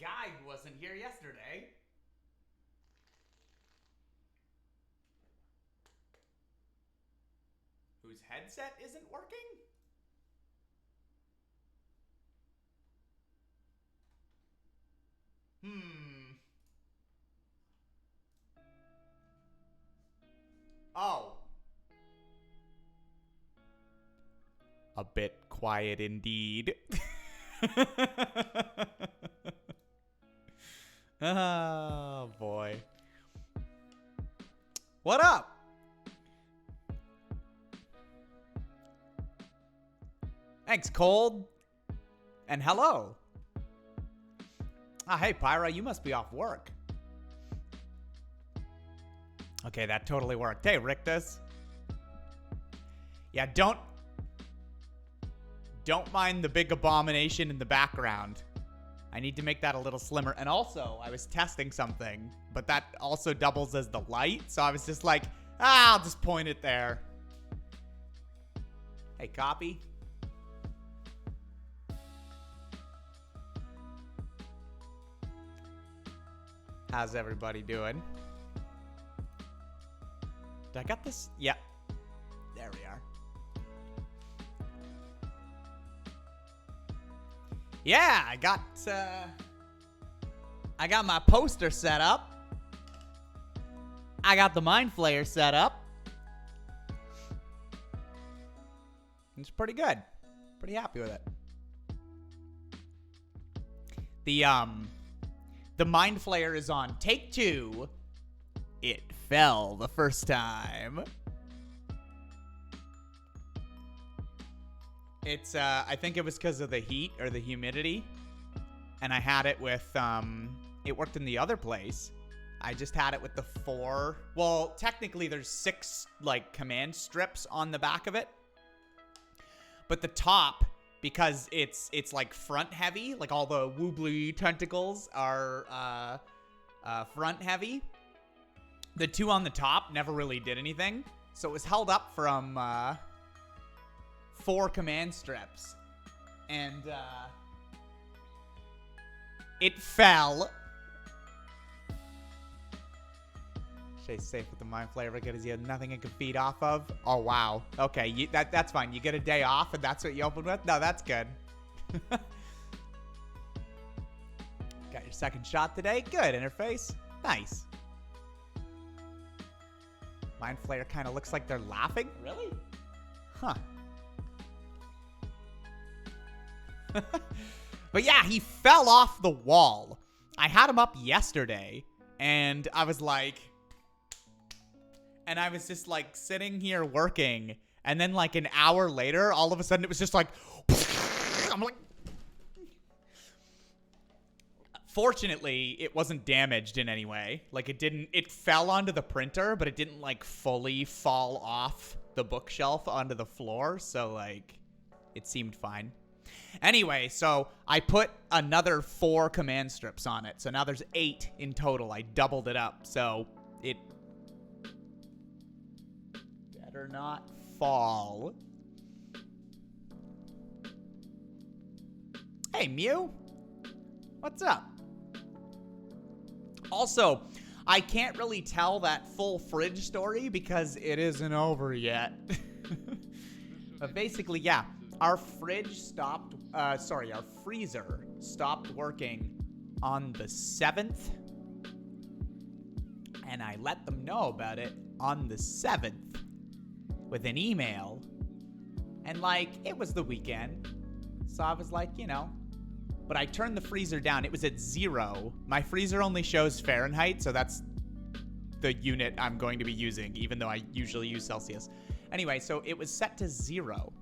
guy who wasn't here yesterday. Whose headset isn't working? Oh. A bit quiet indeed. Oh, boy. What up? Thanks, Cold. And hello. Ah, hey, Pyra, you must be off work. Okay, that totally worked. Hey, Rictus. Yeah, don't mind the big abomination in the background. I need to make that a little slimmer. And also, I was testing something, but that also doubles as the light. So I was just like, I'll just point it there. Hey, copy. How's everybody doing? Did I got this? Yep. There we are. Yeah, I got my poster set up. I got the Mind Flayer set up. It's pretty good. Pretty happy with it. The Mind Flayer is on take 2. It fell the first time. It's, I think it was because of the heat or the humidity. And I had it with, it worked in the other place. I just had it with the 4. Well, technically there's 6, like, command strips on the back of it. But the top, because it's like front heavy, like all the woobly tentacles are, front heavy. The 2 on the top never really did anything. So it was held up from, 4 command strips. And, it fell. Stay safe with the Mind Flayer because you have nothing it can feed off of. Oh, wow. Okay, that's fine. You get a day off and that's what you open with? No, that's good. Got your second shot today? Good, interface. Nice. Mind Flayer kind of looks like they're laughing? Really? Huh. But yeah, he fell off the wall. I had him up yesterday, and I was like... And I was just, like, sitting here working, and then, like, an hour later, all of a sudden, it was just like... I'm like... Fortunately, it wasn't damaged in any way. Like, it fell onto the printer, but it didn't, like, fully fall off the bookshelf onto the floor, so, like, it seemed fine. Anyway, so I put another 4 command strips on it. So now there's 8 in total. I doubled it up. So it better not fall. Hey, Mew. What's up? Also, I can't really tell that full fridge story because it isn't over yet. But basically, yeah. Our fridge stopped, our freezer stopped working on the 7th. And I let them know about it on the 7th with an email. And, like, it was the weekend. So I was like, you know. But I turned the freezer down. It was at 0. My freezer only shows Fahrenheit, so that's the unit I'm going to be using, even though I usually use Celsius. Anyway, so it was set to 0.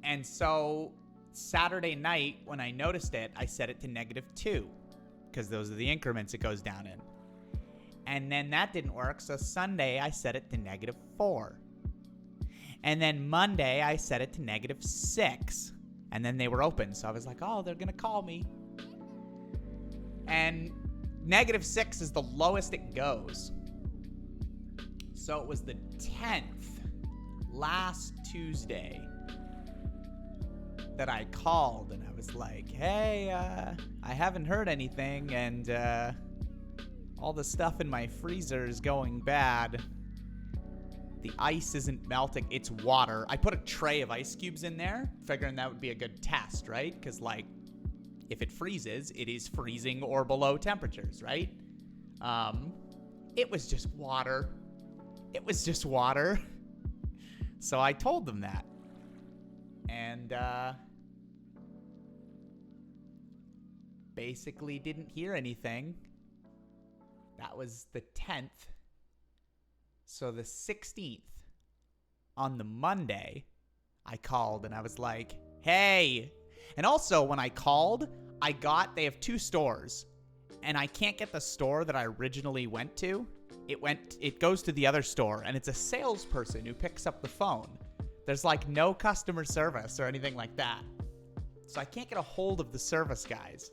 And so Saturday night, when I noticed it, I set it to -2 because those are the increments it goes down in. And then that didn't work. So Sunday, I set it to -4. And then Monday, I set it to -6. And then they were open. So I was like, oh, they're going to call me. And -6 is the lowest it goes. So it was the 10th, last Tuesday, that I called and I was like, hey, I haven't heard anything, and all the stuff in my freezer is going bad. The ice isn't melting. It's water. I put a tray of ice cubes in there, figuring that would be a good test, right? Because, like, if it freezes, it is freezing or below temperatures, right? It was just water. It was just water. So I told them that. And, basically didn't hear anything. That was the 10th. So the 16th, on the Monday, I called and I was like, hey. And also, when I called, they have 2 stores. And I can't get the store that I originally went to. It goes to the other store, and it's a salesperson who picks up the phone. There's like no customer service or anything like that. So I can't get a hold of the service guys.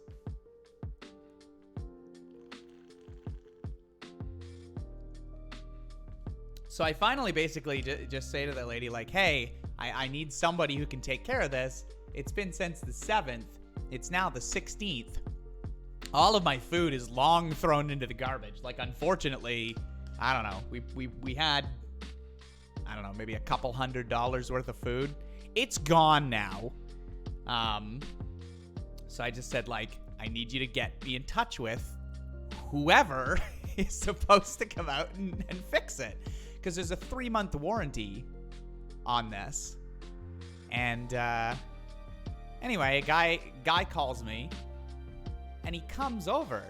So I finally basically just say to the lady, like, hey, I need somebody who can take care of this. It's been since the 7th. It's now the 16th. All of my food is long thrown into the garbage. Like, unfortunately, I don't know. We had, I don't know, maybe a couple $100 worth of food. It's gone now. So I just said, like, I need you to get me in touch with whoever is supposed to come out and fix it. Because there's a 3-month warranty on this. And anyway, a guy calls me, and he comes over.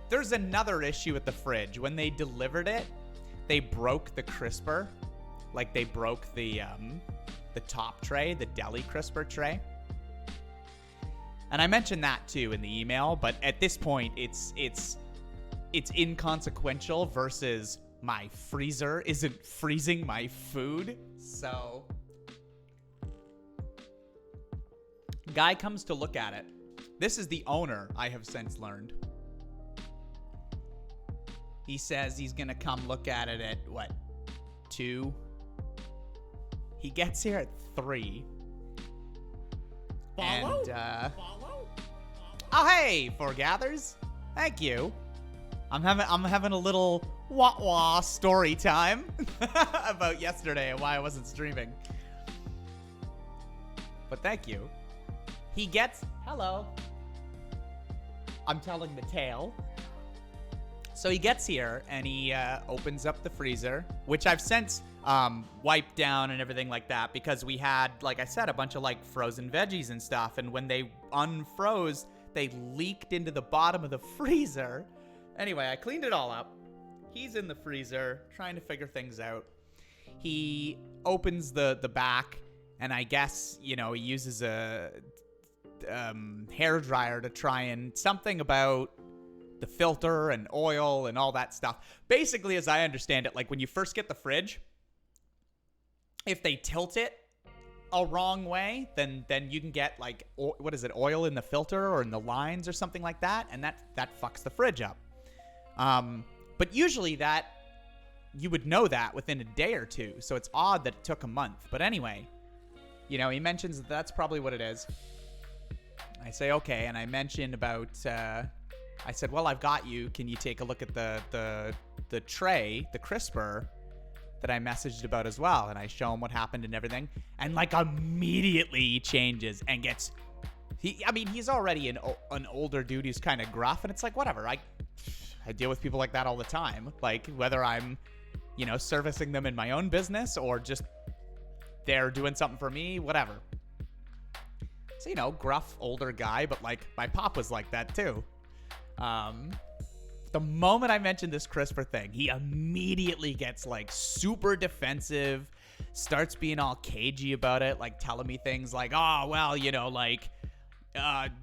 There's another issue with the fridge. When they delivered it, they broke the crisper. Like, they broke the top tray, the deli crisper tray. And I mentioned that too in the email, but at this point, it's inconsequential versus my freezer isn't freezing my food. So, guy comes to look at it. This is the owner, I have since learned. He says he's gonna come look at it at, 2? He gets here at 3. Follow? And, Follow? oh, hey, Foregathers. Thank you. I'm having a little wah-wah story time about yesterday and why I wasn't streaming. But thank you. He gets... Hello. I'm telling the tale. So he gets here, and he opens up the freezer, which I've since wiped down and everything like that, because we had, like I said, a bunch of, like, frozen veggies and stuff, and when they unfroze, they leaked into the bottom of the freezer. Anyway, I cleaned it all up. He's in the freezer, trying to figure things out. He opens the back, and I guess, you know, he uses a hair dryer to try and something about the filter and oil and all that stuff. Basically, as I understand it, like when you first get the fridge, if they tilt it a wrong way, then you can get like, what is it, oil in the filter or in the lines or something like that, and that fucks the fridge up. But usually that, you would know that within a day or two, so it's odd that it took a month. But anyway, you know, he mentions that that's probably what it is. I say, okay, and I mentioned about, I said, well, I've got you. Can you take a look at the tray, the crisper, that I messaged about as well? And I show him what happened and everything. And, like, immediately he changes and gets... he's already an older dude who's kind of gruff, and it's like, whatever. I deal with people like that all the time. Like, whether I'm, you know, servicing them in my own business or just they're doing something for me, whatever. So, you know, gruff, older guy, but, like, my pop was like that, too. The moment I mentioned this crisper thing, he immediately gets, like, super defensive, starts being all cagey about it, like, telling me things like, oh, well, you know, like,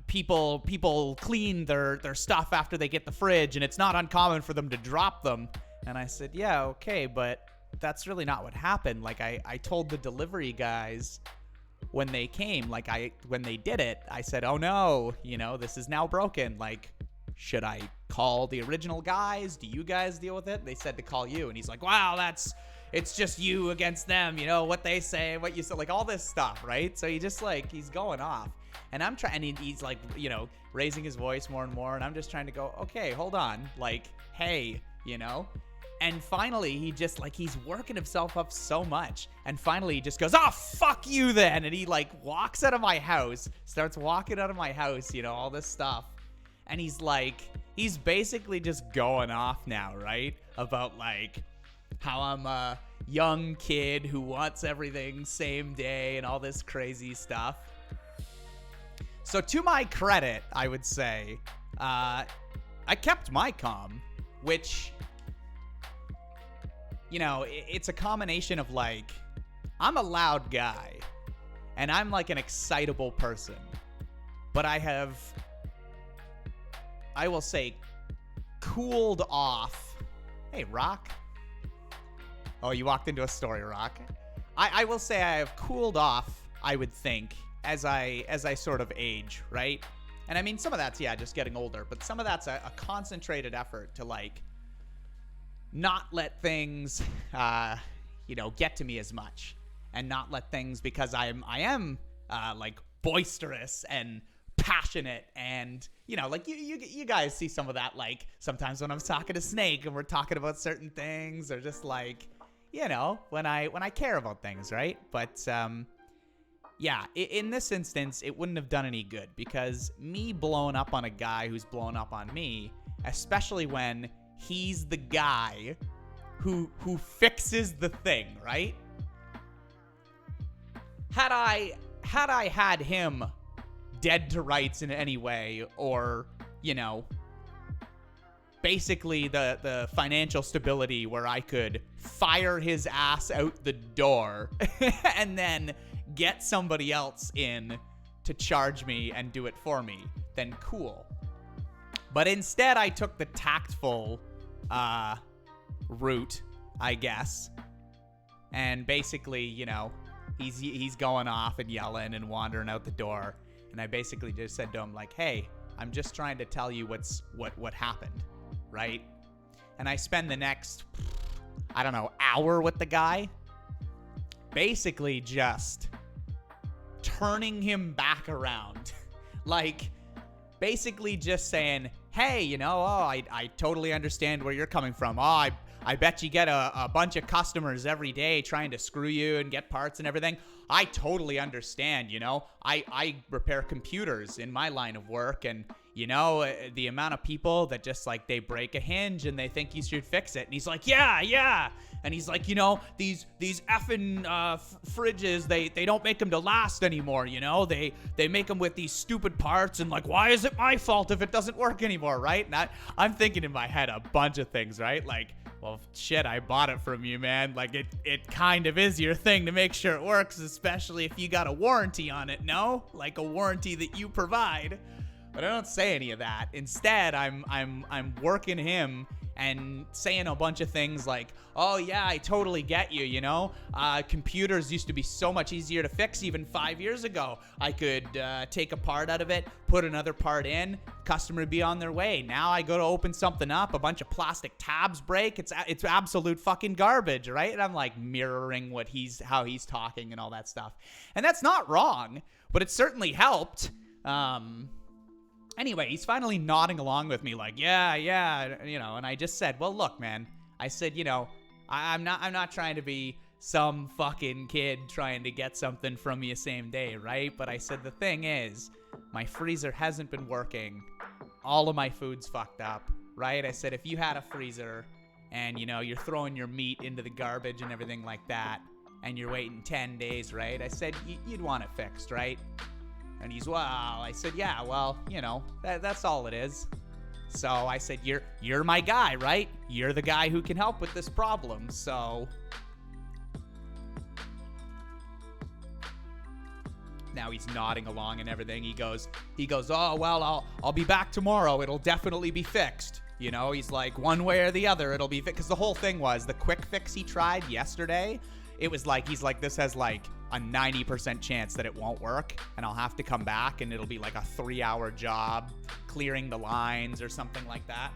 people clean their stuff after they get the fridge, and it's not uncommon for them to drop them. And I said, yeah, okay, but that's really not what happened. Like, I told the delivery guys when they came, like, when they did it, I said, oh no, you know, this is now broken. Like, should I call the original guys? Do you guys deal with it? They said to call you. And he's like, wow, it's just you against them, you know, what they say, what you say, like all this stuff, right? So he just, like, he's going off. And I'm trying, and he's like, you know, raising his voice more and more. And I'm just trying to go, okay, hold on. Like, hey, you know? And finally, he just, like, he's working himself up so much. And finally, he just goes, oh, fuck you then. And he, like, walks out of my house, starts walking out of my house, you know, all this stuff. And he's like, he's basically just going off now, right? About, like, how I'm a young kid who wants everything same day and all this crazy stuff. So to my credit, I would say, I kept my calm, which, you know, it's a combination of, like, I'm a loud guy and I'm like an excitable person, but I will say, cooled off. Hey, Rock. Oh, you walked into a story, Rock. I will say I have cooled off, I would think, as I sort of age, right? And I mean, some of that's, yeah, just getting older, but some of that's a concentrated effort to, like, not let things, you know, get to me as much, and not let things, because I am like boisterous and passionate, and, you know, like you guys see some of that, like sometimes when I'm talking to Snake and we're talking about certain things, or just like, you know, when I care about things, right? But yeah, in this instance, it wouldn't have done any good, because me blowing up on a guy who's blown up on me, especially when he's the guy who fixes the thing, right? Had I had him dead to rights in any way, or, you know, basically the financial stability where I could fire his ass out the door and then get somebody else in to charge me and do it for me, then cool. But instead, I took the tactful route, I guess. And basically, you know, he's going off and yelling and wandering out the door. And I basically just said to him, like, hey, I'm just trying to tell you what happened, right? And I spend the next, I don't know, hour with the guy, basically just turning him back around. Like, basically just saying, hey, you know, I totally understand where you're coming from. I bet you get a bunch of customers every day trying to screw you and get parts and everything. I totally understand, you know. I repair computers in my line of work, and, you know, the amount of people that just, like, they break a hinge and they think you should fix it. And he's like, yeah. And he's like, you know, these effing fridges, they don't make them to last anymore, you know? They make them with these stupid parts, and, like, why is it my fault if it doesn't work anymore, right? And I'm thinking in my head a bunch of things, right? Like, well, shit, I bought it from you, man. Like, it kind of is your thing to make sure it works, especially if you got a warranty on it, no? Like a warranty that you provide. But I don't say any of that. Instead, I'm working him and saying a bunch of things like, oh yeah, I totally get you, you know? Computers used to be so much easier to fix even 5 years ago. I could take a part out of it, put another part in, customer would be on their way. Now I go to open something up, a bunch of plastic tabs break. It's absolute fucking garbage, right? And I'm like mirroring how he's talking and all that stuff. And that's not wrong, but it certainly helped. Anyway, he's finally nodding along with me like, yeah, you know, and I just said, well, look, man, I said, you know, I'm not trying to be some fucking kid trying to get something from you same day, right? But I said, the thing is, my freezer hasn't been working. All of my food's fucked up, right? I said, if you had a freezer and, you know, you're throwing your meat into the garbage and everything like that, and you're waiting 10 days, right? I said, you'd want it fixed, right? And he's, well, I said, yeah, well, you know, that's all it is. So I said, you're my guy, right? You're the guy who can help with this problem. So now he's nodding along and everything. He goes, oh, well, I'll be back tomorrow. It'll definitely be fixed. You know, he's like, one way or the other, it'll be fixed. Because the whole thing was the quick fix he tried yesterday. It was like, he's like, this has like a 90% chance that it won't work, and I'll have to come back, and it'll be like a 3-hour job clearing the lines or something like that.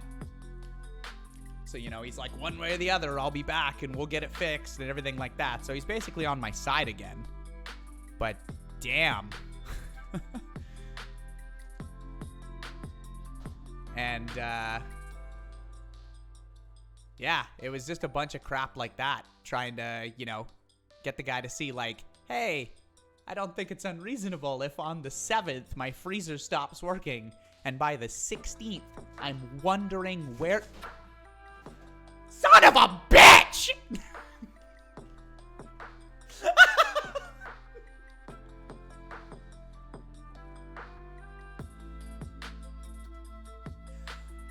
So, you know, he's like, one way or the other, I'll be back and we'll get it fixed and everything like that. So he's basically on my side again. But damn. And, yeah, it was just a bunch of crap like that. Trying to, you know, get the guy to see, like, hey, I don't think it's unreasonable if on the 7th my freezer stops working. And by the 16th, I'm wondering where... Son of a bitch!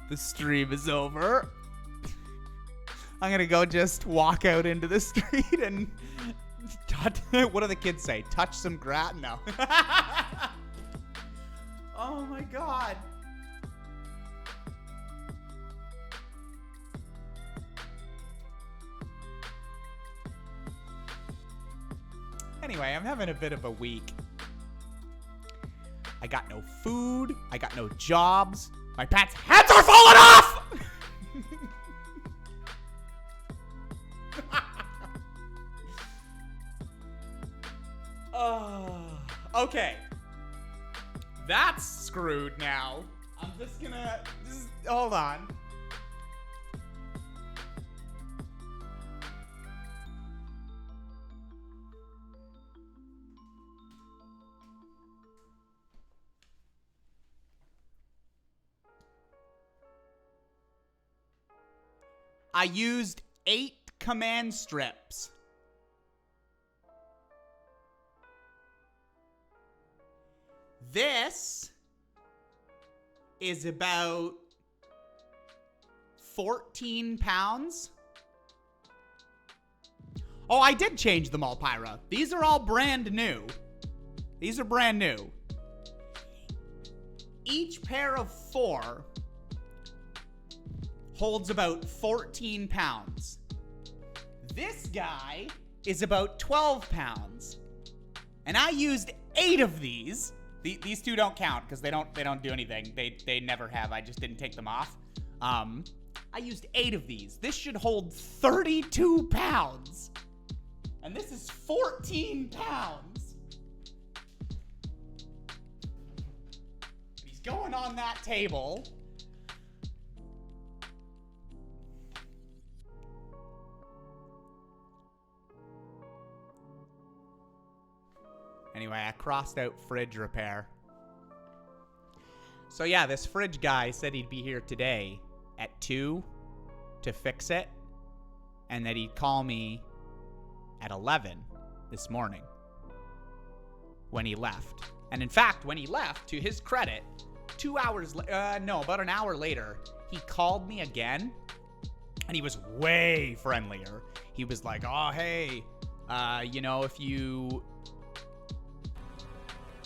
The stream is over. I'm gonna go just walk out into the street and... what do the kids say? Touch some grass? No. Oh my god. Anyway, I'm having a bit of a week. I got no food. I got no jobs. My pants' heads are falling off! Okay. That's screwed now. I'm just gonna... hold on. I used 8 command strips. This is about 14 pounds. Oh, I did change them all, Pyra. These are all brand new. These are brand new. Each pair of 4 holds about 14 pounds. This guy is about 12 pounds. And I used 8 of these. These 2 don't count because they don't do anything. They never have. I just didn't take them off. I used 8 of these. This should hold 32 pounds. And this is 14 pounds. He's going on that table. Anyway, I crossed out fridge repair. So yeah, this fridge guy said he'd be here today at 2 to fix it. And that he'd call me at 11 this morning when he left. And in fact, when he left, to his credit, 2 hours, about an hour later, he called me again. And he was way friendlier. He was like, oh, hey, you know, if you...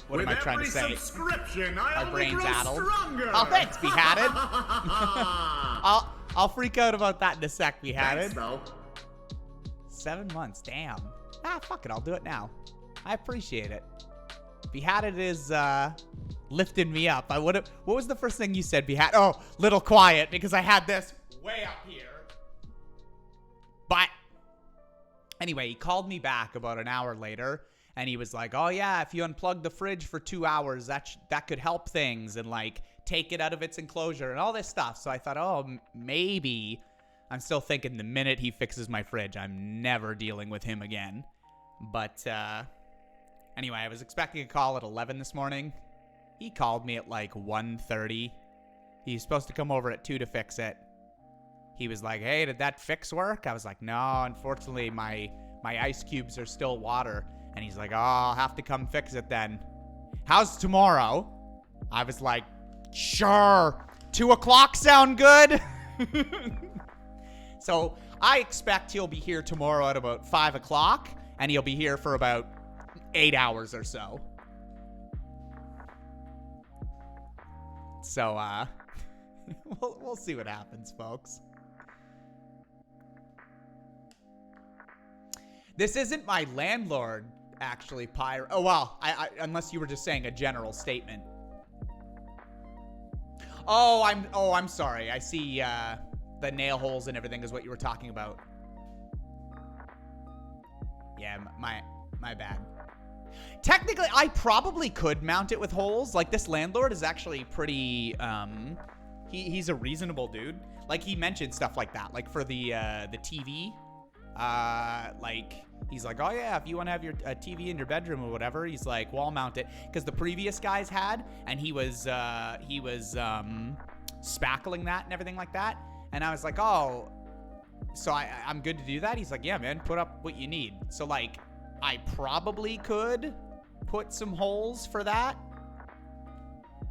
What am I trying to say? My brain's addled. Oh, thanks, Behatted. I'll freak out about that in a sec, Behatted. Thanks, though. 7 months, damn. Ah, fuck it, I'll do it now. I appreciate it. Behatted is lifting me up. What was the first thing you said, Behatted? Oh, little quiet, because I had this way up here. But anyway, he called me back about an hour later. And he was like, oh, yeah, if you unplug the fridge for 2 hours, that could help things and, like, take it out of its enclosure and all this stuff. So I thought, oh, maybe. I'm still thinking the minute he fixes my fridge, I'm never dealing with him again. But anyway, I was expecting a call at 11 this morning. He called me at, like, 1:30. He's supposed to come over at 2 to fix it. He was like, hey, did that fix work? I was like, no, unfortunately, my ice cubes are still water. And he's like, oh, I'll have to come fix it then. How's tomorrow? I was like, sure. 2 o'clock sound good? So I expect he'll be here tomorrow at about 5 o'clock. And he'll be here for about 8 hours or so. So, we'll see what happens, folks. This isn't my landlord, actually, Pyro. Oh, well, unless you were just saying a general statement. Oh, I'm sorry. I see, the nail holes and everything is what you were talking about. Yeah, my bad. Technically, I probably could mount it with holes. Like, this landlord is actually pretty, he's a reasonable dude. Like, he mentioned stuff like that. Like, for the TV, like, he's like, oh yeah, if you want to have your TV in your bedroom or whatever, he's like, wall mount it. Because the previous guys had, and he was spackling that and everything like that. And I was like, oh, so I'm good to do that? He's like, yeah, man, put up what you need. So, like, I probably could put some holes for that.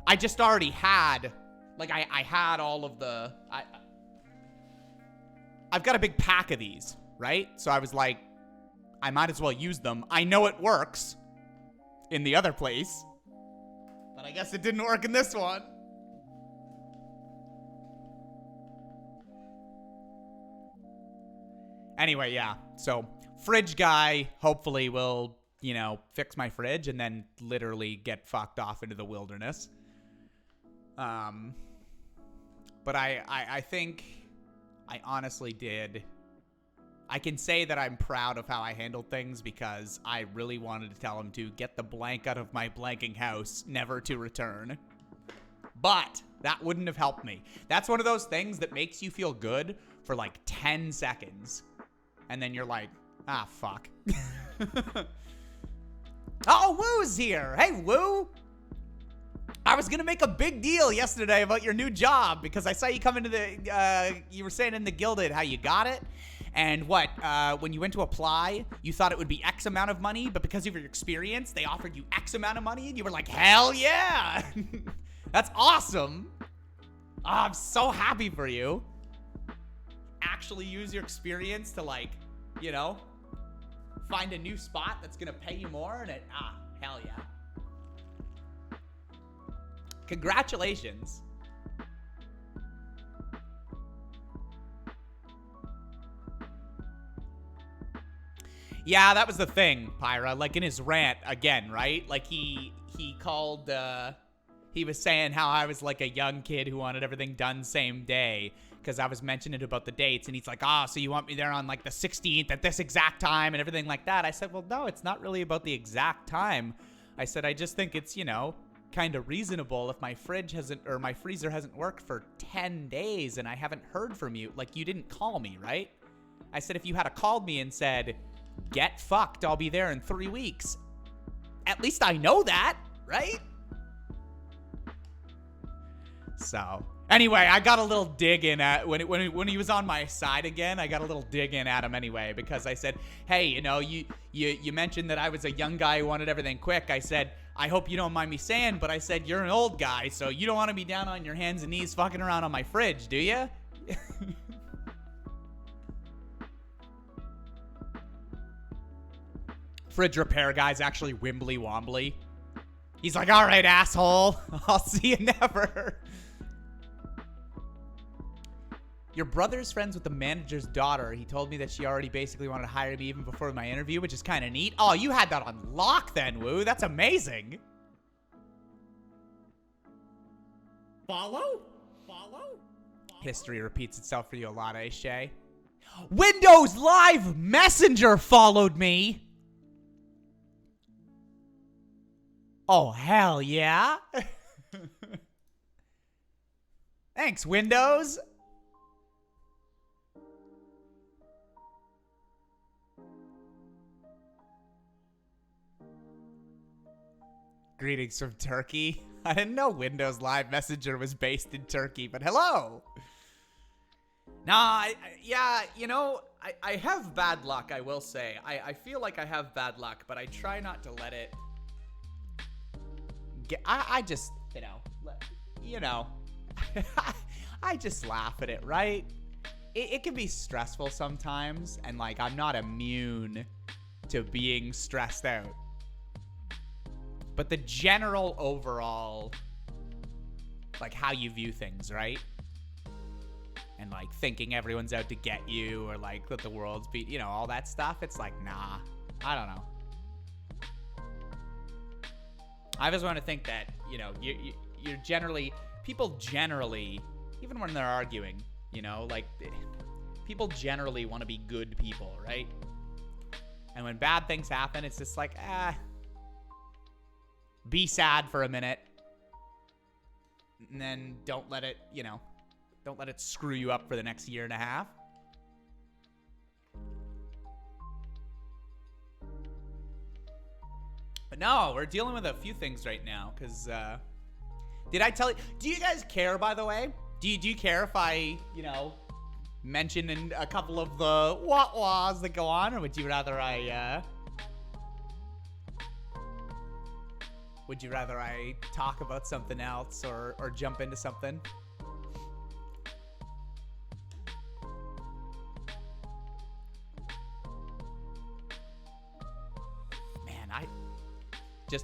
I just already had, like, I had all of the, I've got a big pack of these, right? So I was like, I might as well use them. I know it works in the other place, but I guess it didn't work in this one. Anyway, yeah, so fridge guy hopefully will, you know, fix my fridge and then literally get fucked off into the wilderness. But I think I honestly did. I can say that I'm proud of how I handled things because I really wanted to tell him to get the blank out of my blanking house, never to return. But that wouldn't have helped me. That's one of those things that makes you feel good for like 10 seconds. And then you're like, ah, fuck. Oh, Woo's here. Hey, Woo. I was going to make a big deal yesterday about your new job because I saw you come into the, you were saying in the Gilded how you got it. And what, when you went to apply, you thought it would be X amount of money, but because of your experience, they offered you X amount of money and you were like, hell yeah. That's awesome. Oh, I'm so happy for you. Actually use your experience to, like, you know, find a new spot that's going to pay you more and it, hell yeah. Congratulations. Yeah, that was the thing, Pyra. Like, in his rant, again, right? Like, he called, he was saying how I was, like, a young kid who wanted everything done same day because I was mentioning about the dates, and he's like, so you want me there on, like, the 16th at this exact time and everything like that. I said, well, no, it's not really about the exact time. I said, I just think it's, you know, kind of reasonable if my fridge hasn't, or my freezer hasn't worked for 10 days and I haven't heard from you. Like, you didn't call me, right? I said, if you had called me and said, get fucked, I'll be there in 3 weeks. At least I know that, right? So, anyway, I got a little dig in at, when he was on my side again, I got a little dig in at him anyway, because I said, hey, you know, you mentioned that I was a young guy who wanted everything quick. I said, I hope you don't mind me saying, but I said, you're an old guy, so you don't want to be down on your hands and knees fucking around on my fridge, do you? Fridge repair guy's actually Wimbly Wombly. He's like, all right, asshole. I'll see you never. Your brother's friends with the manager's daughter. He told me that she already basically wanted to hire me even before my interview, which is kind of neat. Oh, you had that on lock then, Woo. That's amazing. Follow? History repeats itself for you a lot, eh, Shay? Windows Live Messenger followed me. Oh, hell yeah. Thanks, Windows. Greetings from Turkey. I didn't know Windows Live Messenger was based in Turkey, but hello. Nah, yeah, you know, I have bad luck, I will say. I feel like I have bad luck, but I try not to let it get, I just, you know, I just laugh at it, right? It can be stressful sometimes, and, like, I'm not immune to being stressed out. But the general overall, like, how you view things, right? And, like, thinking everyone's out to get you, or, like, that the world's you know, all that stuff. It's like, nah, I don't know. I just want to think that, you know, you're generally, people generally, even when they're arguing, you know, like, people generally want to be good people, right? And when bad things happen, it's just like, be sad for a minute, and then don't let it, you know, Don't let it screw you up for the next year and a half. But no, we're dealing with a few things right now, because, did I tell you? Do you guys care, by the way? Do you care if I, mention in a couple of the wah-wahs that go on, or would you rather I talk about something else or jump into something?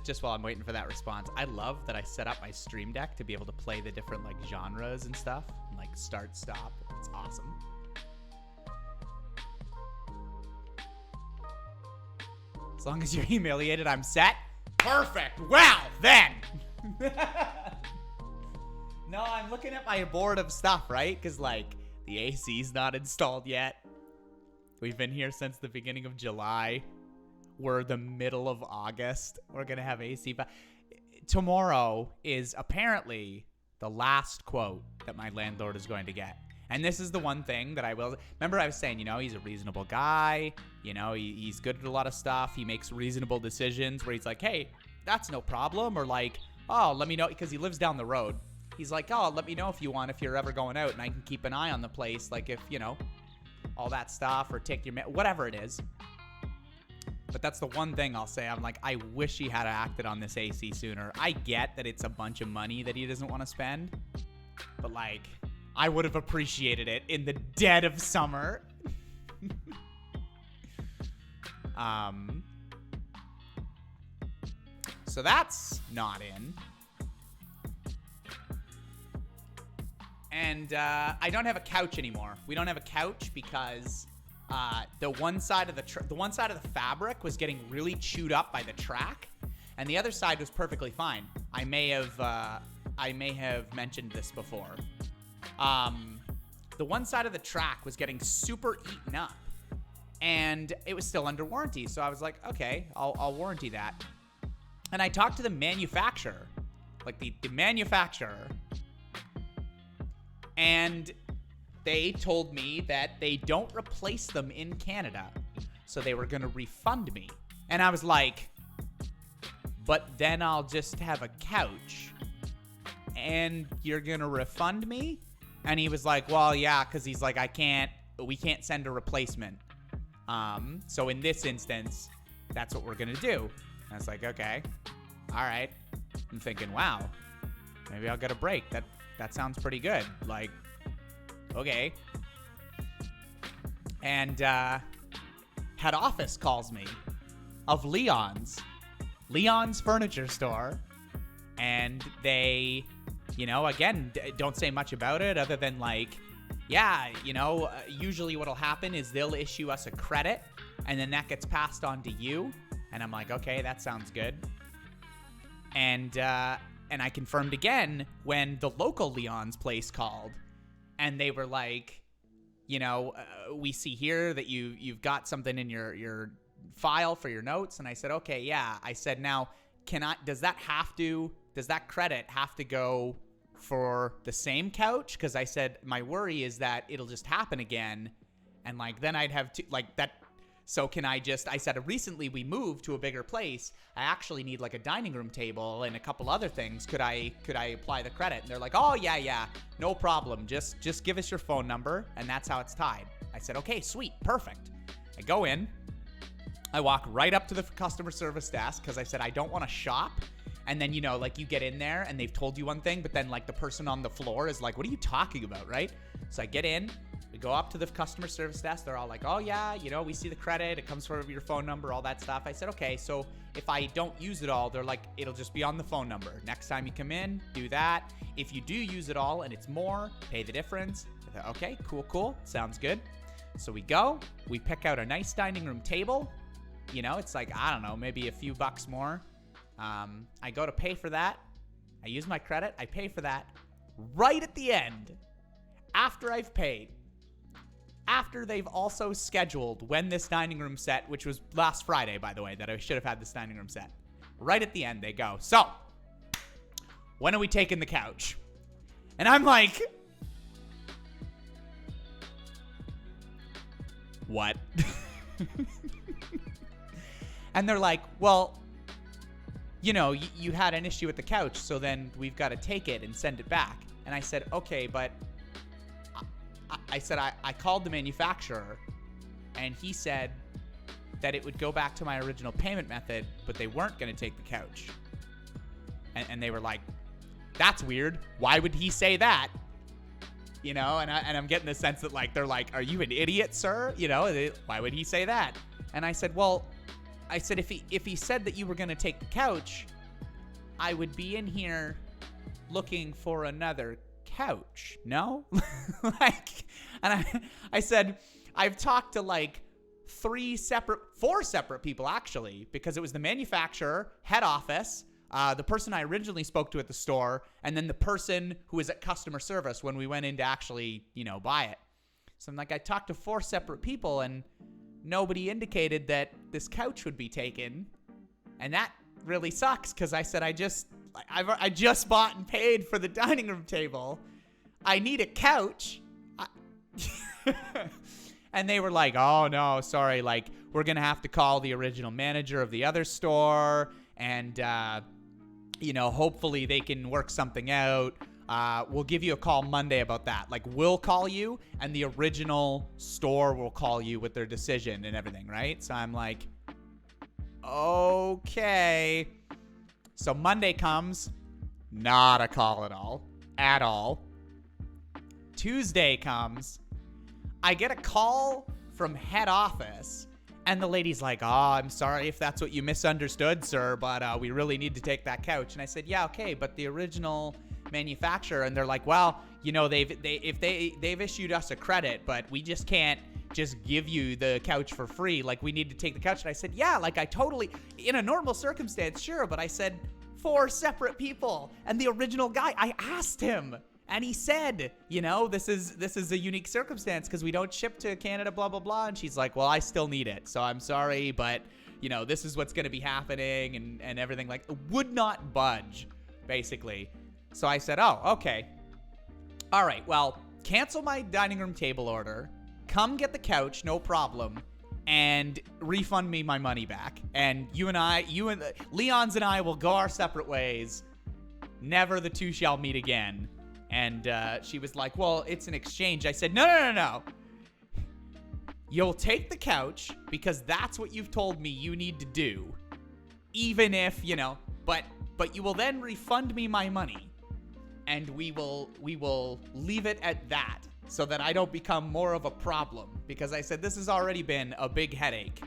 Just while I'm waiting for that response, I love that I set up my stream deck to be able to play the different like genres and stuff, and like start, stop. It's awesome. As long as you're humiliated, I'm set. Perfect. Well, then. No, I'm looking at my board of stuff, right? Because like the AC's not installed yet. We've been here since the beginning of July. We're the middle of August. We're going to have AC. But tomorrow is apparently the last quote that my landlord is going to get. And this is the one thing that I will... Remember I was saying, he's a reasonable guy. He's good at a lot of stuff. He makes reasonable decisions where he's like, hey, that's no problem. Or like, oh, let me know. Because he lives down the road. He's like, oh, let me know if you're ever going out. And I can keep an eye on the place. Like if, all that stuff. Or take your... Whatever it is. But that's the one thing I'll say. I'm like, I wish he had acted on this AC sooner. I get that it's a bunch of money that he doesn't want to spend. But, like, I would have appreciated it in the dead of summer. So that's not in. And I don't have a couch anymore. We don't have a couch because... the one side of the fabric was getting really chewed up by the track, and the other side was perfectly fine. I may have mentioned this before. The one side of the track was getting super eaten up, and it was still under warranty. So I was like, okay, I'll warranty that. And I talked to the manufacturer, like the manufacturer, and they told me that they don't replace them in Canada, so they were going to refund me. And I was like, but then I'll just have a couch, and you're going to refund me? And he was like, well, yeah, because he's like, we can't send a replacement. So in this instance, that's what we're going to do. And I was like, okay, all right. I'm thinking, wow, maybe I'll get a break. That sounds pretty good. Like, okay. And head office calls me of Leon's furniture store, and they, again, don't say much about it other than like, yeah, usually what'll happen is they'll issue us a credit, and then that gets passed on to you. And I'm like, okay, that sounds good. And I confirmed again when the local Leon's place called. And they were like, we see here that you've got something in your file for your notes. And I said, okay, yeah. I said, now, does that credit have to go for the same couch? Because I said, my worry is that it'll just happen again. And like, then I'd have to, like that. So I said, recently we moved to a bigger place. I actually need like a dining room table and a couple other things. Could I apply the credit? And they're like, oh yeah, no problem. Just give us your phone number, and that's how it's tied. I said, okay, sweet, perfect. I go in, I walk right up to the customer service desk because I said, I don't want to shop. And then, like you get in there and they've told you one thing, but then like the person on the floor is like, what are you talking about, right? So I get in. We go up to the customer service desk. They're all like, oh, yeah, we see the credit. It comes from your phone number, all that stuff. I said, okay, so if I don't use it all, they're like, it'll just be on the phone number. Next time you come in, do that. If you do use it all and it's more, pay the difference. I thought, okay, cool. Sounds good. So we go. We pick out a nice dining room table. It's like, I don't know, maybe a few bucks more. I go to pay for that. I use my credit. I pay for that. Right at the end, after I've paid, after they've also scheduled when this dining room set, which was last Friday, by the way, that I should have had this dining room set. Right at the end, they go, so, when are we taking the couch? And I'm like, what? And they're like, well, you know, you had an issue with the couch, so then we've got to take it and send it back. And I said, okay, but I said, I called the manufacturer, and he said that it would go back to my original payment method, but they weren't going to take the couch. And they were like, that's weird. Why would he say that? You know, and I'm getting the sense that, like, they're like, are you an idiot, sir? You know, why would he say that? And I said, well, if he said that you were going to take the couch, I would be in here looking for another couch. No? Like, and I said, I've talked to like 4 separate people actually, because it was the manufacturer, head office, the person I originally spoke to at the store, and then the person who was at customer service when we went in to actually, you know, buy it. So I'm like, I talked to 4 separate people and nobody indicated that this couch would be taken. And that really sucks, because I said, I just bought and paid for the dining room table. I need a couch. And they were like, oh no, sorry. Like, we're going to have to call the original manager of the other store. And, you know, hopefully they can work something out. We'll give you a call Monday about that. Like, we'll call you, and the original store will call you with their decision and everything, right? So I'm like, okay. So Monday comes, not a call at all. Tuesday comes, I get a call from head office, and the lady's like, oh, I'm sorry if that's what you misunderstood, sir, but we really need to take that couch. And I said, yeah, okay, but the original manufacturer, and they're like, well, you know, they've issued us a credit, but we just can't just give you the couch for free. Like, we need to take the couch. And I said, yeah, like, I totally, in a normal circumstance, sure, but I said 4 separate people, and the original guy, I asked him, and he said, you know, this is a unique circumstance because we don't ship to Canada, blah blah blah. And she's like, well, I still need it, so I'm sorry, but you know, this is what's going to be happening, and everything. Like, would not budge, basically. So I said, oh, okay. All right, well, cancel my dining room table order. Come get the couch, no problem, and refund me my money back. And Leon's and I will go our separate ways. Never the two shall meet again. And she was like, well, it's an exchange. I said, no. You'll take the couch because that's what you've told me you need to do. Even if, you know, but you will then refund me my money. And we will leave it at that so that I don't become more of a problem. Because I said, this has already been a big headache.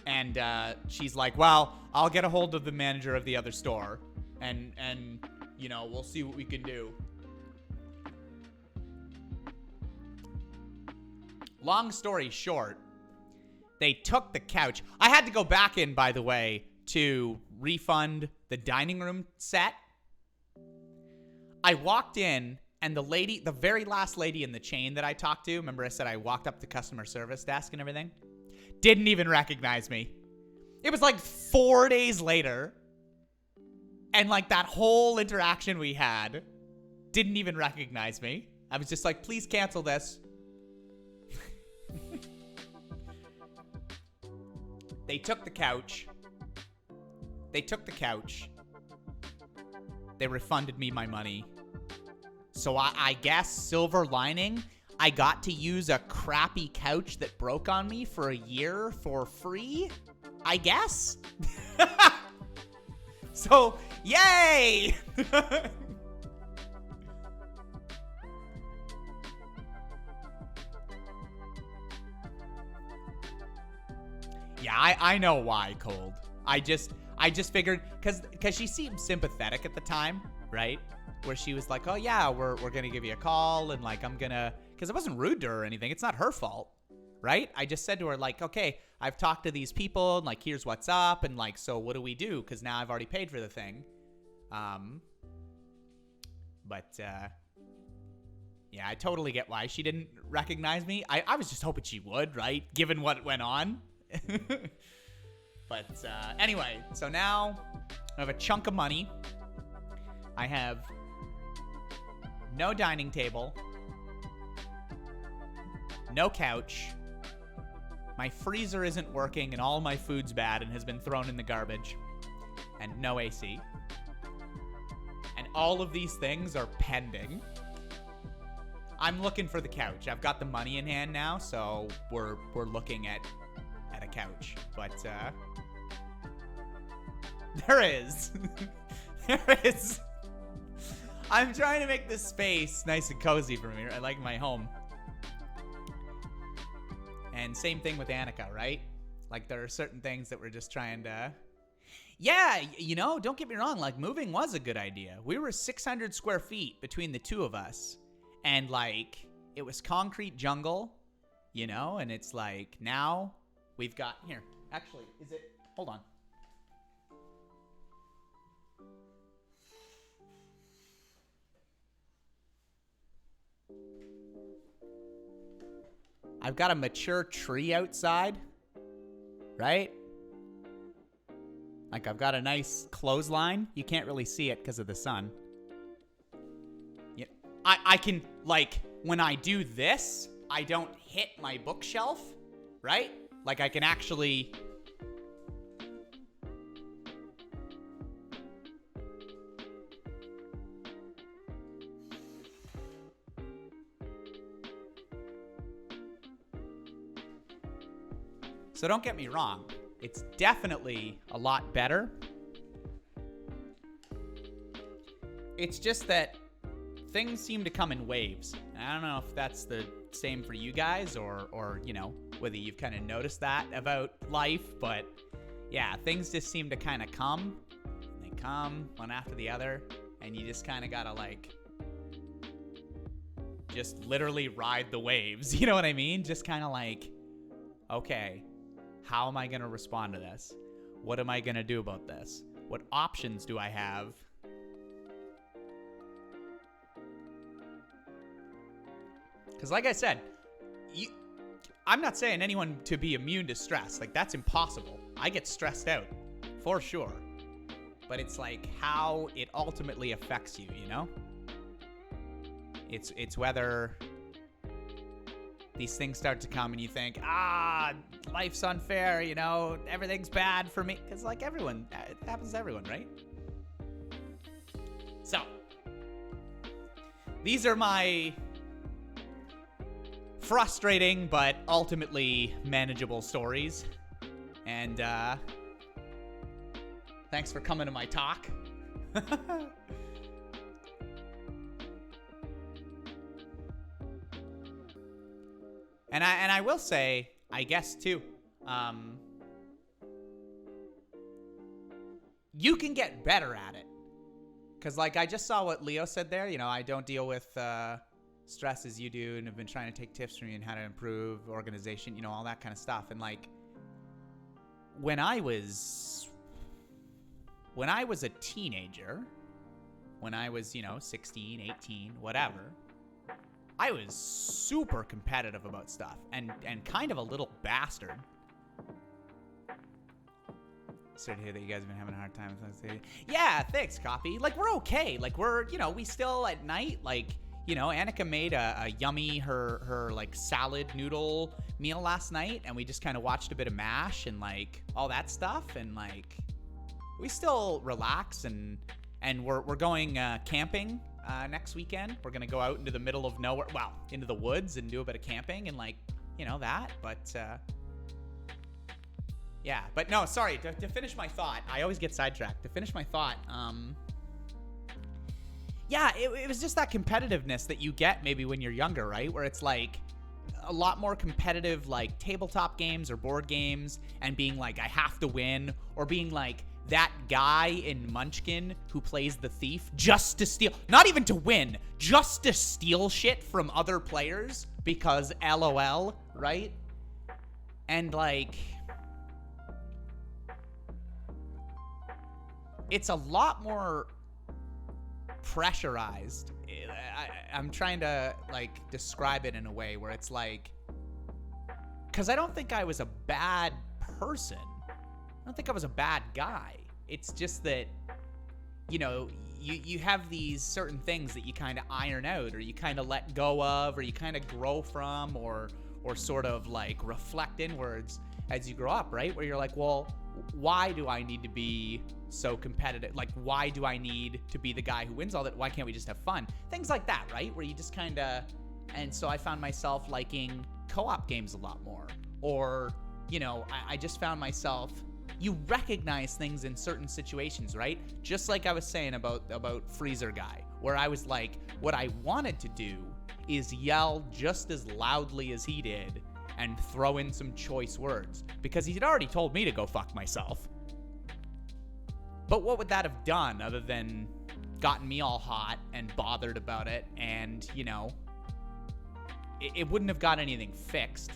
And she's like, well, I'll get a hold of the manager of the other store. And you know, we'll see what we can do. Long story short, they took the couch. I had to go back in, by the way, to refund the dining room set. I walked in, and the very last lady in the chain that I talked to, remember I said I walked up to customer service desk and everything? Didn't even recognize me. It was like 4 days later. And like that whole interaction we had, didn't even recognize me. I was just like, please cancel this. They took the couch. They refunded me my money. So I guess, silver lining, I got to use a crappy couch that broke on me for a year for free? I guess? So, yay! Yeah, I know why, Cold. I just figured, because she seemed sympathetic at the time, right? Where she was like, oh yeah, we're gonna give you a call, and like, I'm gonna, because it wasn't rude to her or anything. It's not her fault, right? I just said to her, like, okay, I've talked to these people, and like, here's what's up, and like, so what do we do? Because now I've already paid for the thing. Yeah, I totally get why she didn't recognize me. I was just hoping she would, right? Given what went on. But anyway, so now I have a chunk of money. I have no dining table, no couch. My freezer isn't working and all my food's bad and has been thrown in the garbage. And no AC. And all of these things are pending. I'm looking for the couch. I've got the money in hand now, so we're looking at a couch. But there is. There is. I'm trying to make this space nice and cozy for me. I like my home. And same thing with Annika, right? Like, there are certain things that we're just trying to... Yeah, you know, don't get me wrong. Like, moving was a good idea. We were 600 square feet between the two of us. And, like, it was concrete jungle, you know? And it's like, now we've got... Here, actually, is it... Hold on. I've got a mature tree outside, right? Like, I've got a nice clothesline. You can't really see it because of the sun. Yeah, I can, like, when I do this, I don't hit my bookshelf, right? Like, I can actually... So don't get me wrong, it's definitely a lot better. It's just that things seem to come in waves. And I don't know if that's the same for you guys or you know, whether you've kind of noticed that about life, but yeah, things just seem to kind of come. They come one after the other, and you just kind of gotta, like, just literally ride the waves. You know what I mean? Just kind of like, okay, how am I going to respond to this? What am I going to do about this? What options do I have? Because like I said, I'm not saying anyone to be immune to stress. Like, that's impossible. I get stressed out, for sure. But it's like how it ultimately affects you, you know? It's whether... these things start to come and you think, life's unfair, you know, everything's bad for me. Because, like, everyone, it happens to everyone, right? So, these are my frustrating but ultimately manageable stories. And, thanks for coming to my talk. And I will say, I guess, too, you can get better at it. Because, like, I just saw what Leo said there. You know, I don't deal with stress as you do, and have been trying to take tips from you on how to improve organization, you know, all that kind of stuff. And, like, when I was a teenager, when I was, you know, 16, 18, whatever, I was super competitive about stuff and kind of a little bastard. Sorry to hear that you guys have been having a hard time with this. Yeah, thanks, Coffee. Like, we're okay. Like, we're, you know, we still at night, like, you know, Annika made a yummy, her like, salad noodle meal last night, and we just kind of watched a bit of MASH and, like, all that stuff, and, like, we still relax, and we're going camping next weekend. We're gonna go out into the middle of nowhere, well, into the woods, and do a bit of camping and, like, you know, that. But yeah, but no, sorry, to finish my thought, I always get sidetracked. To finish my thought, yeah, it was just that competitiveness that you get maybe when you're younger, right? Where it's like a lot more competitive, like, tabletop games or board games, and being like, I have to win, or being like that guy in Munchkin who plays the thief just to steal, not even to win, just to steal shit from other players because LOL, right? And, like, it's a lot more pressurized. I'm trying to, like, describe it in a way where it's like, because I don't think I was a bad person. I don't think I was a bad guy. It's just that, you know, you have these certain things that you kind of iron out, or you kind of let go of, or you kind of grow from, or sort of like reflect inwards as you grow up, right? Where you're like, well, why do I need to be so competitive? Like, why do I need to be the guy who wins all that? Why can't we just have fun? Things like that, right? Where you just kind of, and so I found myself liking co-op games a lot more. Or, you know, I just found myself, you recognize things in certain situations, right? Just like I was saying about Freezer Guy, where I was like, what I wanted to do is yell just as loudly as he did and throw in some choice words, because he'd already told me to go fuck myself. But what would that have done other than gotten me all hot and bothered about it, and, you know, it wouldn't have got anything fixed.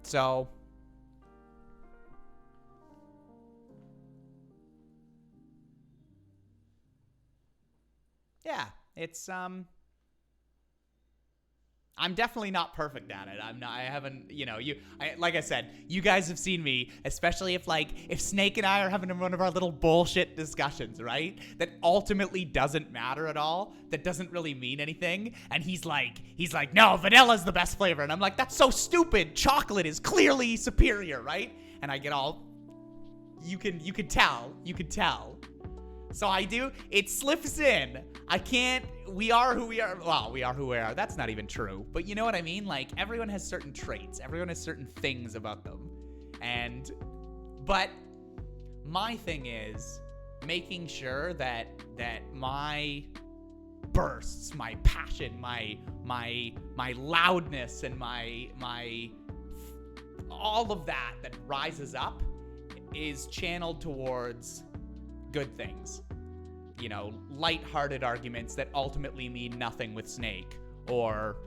So yeah, it's I'm definitely not perfect at it. I haven't, you know, like I said, you guys have seen me, especially if Snake and I are having one of our little bullshit discussions, right? That ultimately doesn't matter at all. That doesn't really mean anything. And he's like, no, vanilla's the best flavor. And I'm like, that's so stupid. Chocolate is clearly superior, right? And I get all, you could tell. So I do, it slips in. I can't, we are who we are. Well, we are who we are. That's not even true. But you know what I mean? Like, everyone has certain traits. Everyone has certain things about them. But my thing is making sure that my bursts, my passion, my loudness, and my all of that rises up is channeled towards good things. You know, lighthearted arguments that ultimately mean nothing with Snake, or,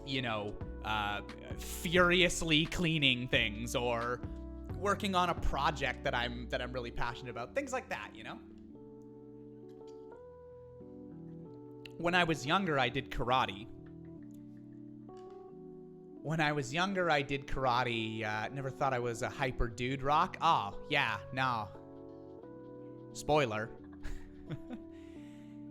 you know, furiously cleaning things, or working on a project that I'm really passionate about. Things like that, you know? When I was younger, I did karate. Never thought I was a hyper dude rock. Oh, yeah, no. Spoiler.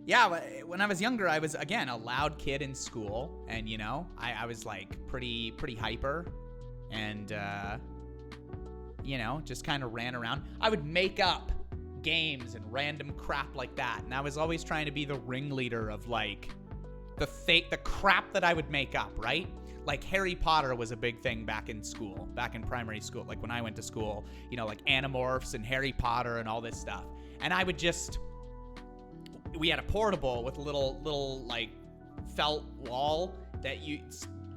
Yeah, when I was younger, I was, again, a loud kid in school, and, you know, I was, like, pretty hyper, and, you know, just kind of ran around. I would make up games and random crap like that, and I was always trying to be the ringleader of, like, the crap that I would make up, right? Like, Harry Potter was a big thing back in primary school, like, when I went to school, you know, like, Animorphs and Harry Potter and all this stuff, and I would just... We had a portable with a little like felt wall that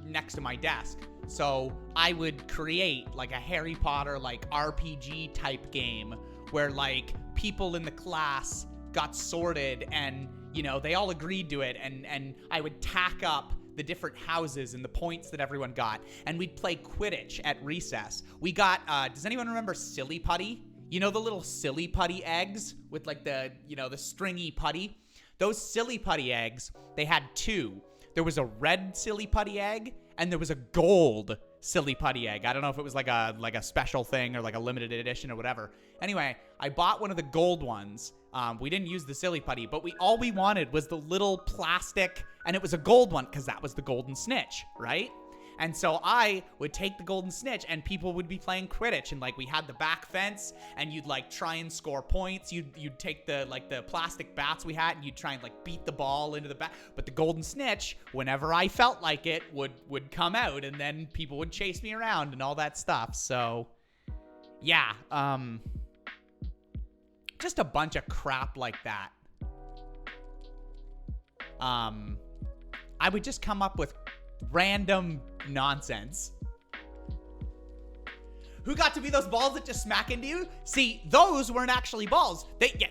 next to my desk. So I would create like a Harry Potter like RPG type game where like people in the class got sorted, and you know, they all agreed to it, and I would tack up the different houses and the points that everyone got, and we'd play Quidditch at recess. We got does anyone remember Silly Putty? You know, the little Silly Putty eggs with like the, you know, the stringy putty? Those Silly Putty eggs, they had two. There was a red Silly Putty egg, and there was a gold Silly Putty egg. I don't know if it was like a special thing or like a limited edition or whatever. Anyway, I bought one of the gold ones. We didn't use the Silly Putty, but all we wanted was the little plastic, and it was a gold one because that was the golden snitch, right? And so I would take the golden snitch, and people would be playing Quidditch, and like we had the back fence, and you'd like try and score points. You'd take the plastic bats we had, and you'd try and like beat the ball into the bat. But the golden snitch, whenever I felt like it, would come out, and then people would chase me around and all that stuff. So yeah, just a bunch of crap like that. I would just come up with random nonsense. Who got to be those balls that just smack into you? See, those weren't actually balls.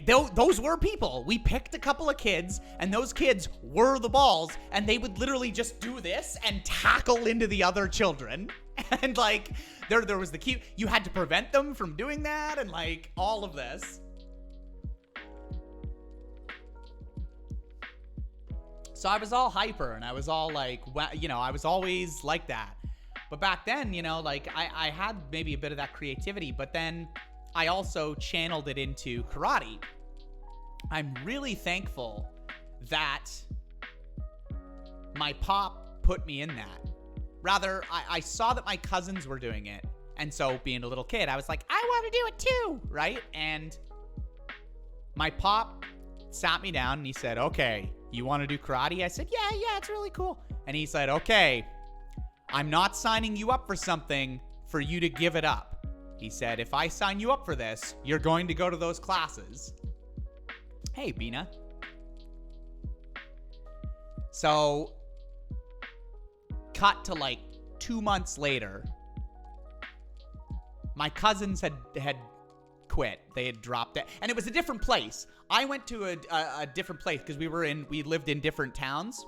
Those were people. We picked a couple of kids, and those kids were the balls, and they would literally just do this and tackle into the other children. And like, there was the cue. You had to prevent them from doing that, and like all of this. So I was all hyper, and I was all like, you know, I was always like that. But back then, you know, like I had maybe a bit of that creativity, but then I also channeled it into karate. I'm really thankful that my pop put me in that. Rather, I saw that my cousins were doing it. And so being a little kid, I was like, I want to do it too, right? And my pop sat me down and he said, okay, you want to do karate? I said, yeah, it's really cool. And he said, okay, I'm not signing you up for something for you to give it up. He said, if I sign you up for this, you're going to go to those classes. Hey, Bina. So, cut to like 2 months later, my cousins had quit. They had dropped it. And it was a different place. I went to a different place because we lived in different towns.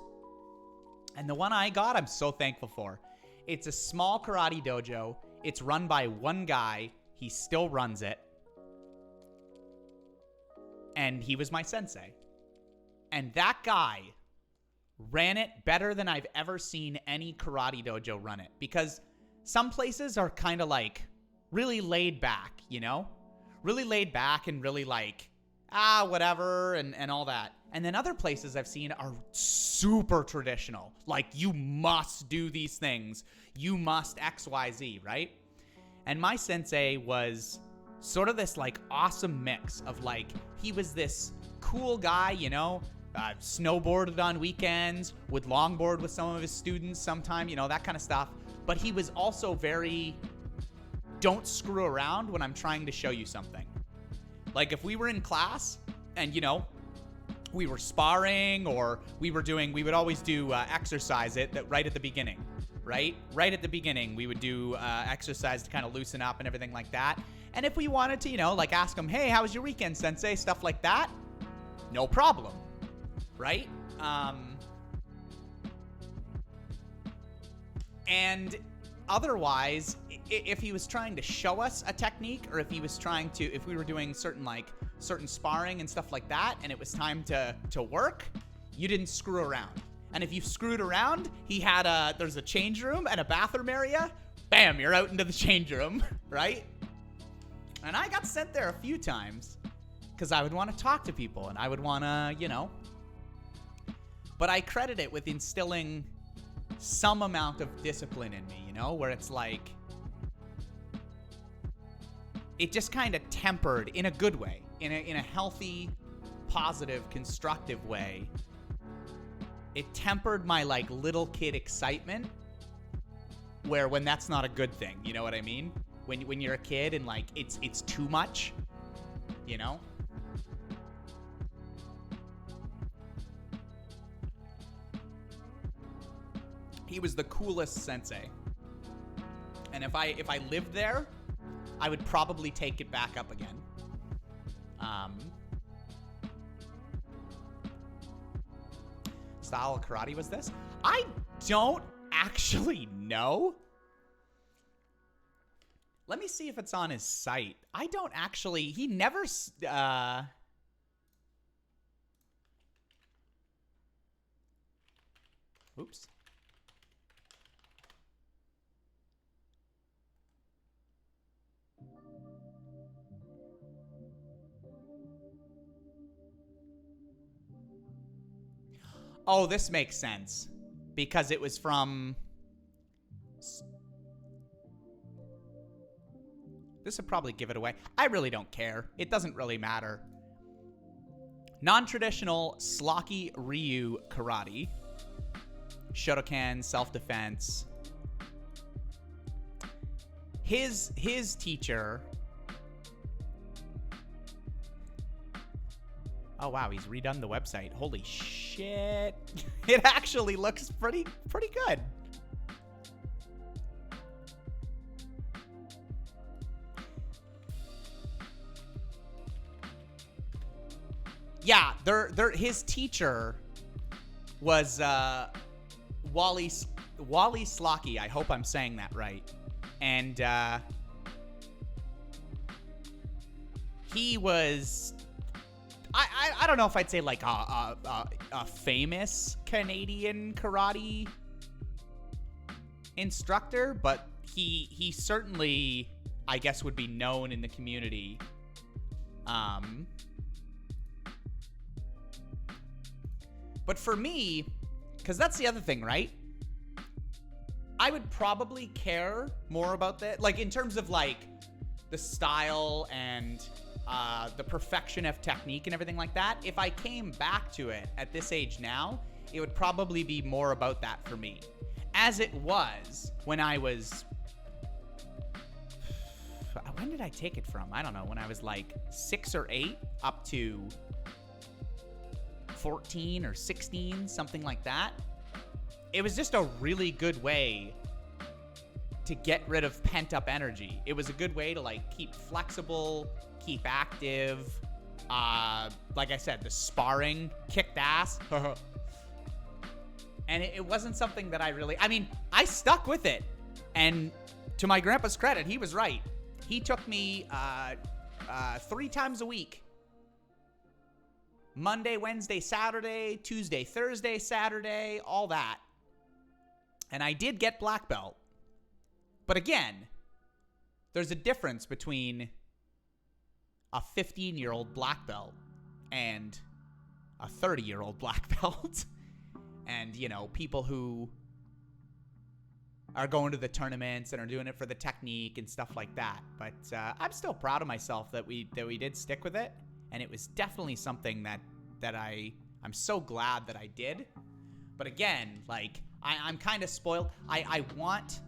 And the one I got, I'm so thankful for. It's a small karate dojo. It's run by one guy. He still runs it. And he was my sensei. And that guy ran it better than I've ever seen any karate dojo run it. Because some places are kind of like really laid back, you know? Really laid back and really like, whatever and all that. And then other places I've seen are super traditional. Like, you must do these things. You must X, Y, Z, right? And my sensei was sort of this like awesome mix of like, he was this cool guy, you know, snowboarded on weekends, would longboard with some of his students sometime, you know, that kind of stuff. But he was also very, don't screw around when I'm trying to show you something. Like if we were in class and, you know, we were sparring or we would always do exercise right at the beginning, right? Right at the beginning, we would do exercise to kind of loosen up and everything like that. And if we wanted to, you know, like ask him, hey, how was your weekend, sensei? Stuff like that. No problem, right? And otherwise, if he was trying to show us a technique or if we were doing certain sparring and stuff like that and it was time to work, you didn't screw around. And if you screwed around, there's a change room and a bathroom area. Bam, you're out into the change room, right? And I got sent there a few times because I would want to talk to people and I would want to, you know. But I credit it with instilling some amount of discipline in me, you know, where it's like, it just kind of tempered in a good way, in a healthy, positive, constructive way. It tempered my like little kid excitement, where when that's not a good thing, you know what I mean? When you're a kid and like it's too much, you know? He was the coolest sensei. And if I lived there, I would probably take it back up again. Style of karate was this? I don't actually know. Let me see if it's on his site. I don't actually. He never. Oops. Oh, this makes sense. Because it was from... This would probably give it away. I really don't care. It doesn't really matter. Non-traditional Slocky Ryu Karate. Shotokan, self-defense. His teacher... Oh, wow, he's redone the website. Holy shit. It actually looks pretty good. Yeah, his teacher was Wally Slocky. I hope I'm saying that right. And he was... I don't know if I'd say like a famous Canadian karate instructor, but he certainly, I guess, would be known in the community. But for me, because that's the other thing, right? I would probably care more about that, like in terms of like the style and the perfection of technique and everything like that. If I came back to it at this age now, it would probably be more about that for me, as it was when I was, when did I take it from? I don't know, when I was like 6 or 8 up to 14 or 16, something like that. It was just a really good way to get rid of pent-up energy. It was a good way to like keep flexible, keep active. Like I said, the sparring kicked ass. And it wasn't something that I mean, I stuck with it. And to my grandpa's credit, he was right. He took me 3 times a week. Monday, Wednesday, Saturday, Tuesday, Thursday, Saturday, all that. And I did get black belt. But again, there's a difference between a 15-year-old black belt and a 30-year-old black belt. And, you know, people who are going to the tournaments and are doing it for the technique and stuff like that. But I'm still proud of myself that we did stick with it. And it was definitely something that I'm so glad that I did. But again, like, I'm kind of spoiled. I want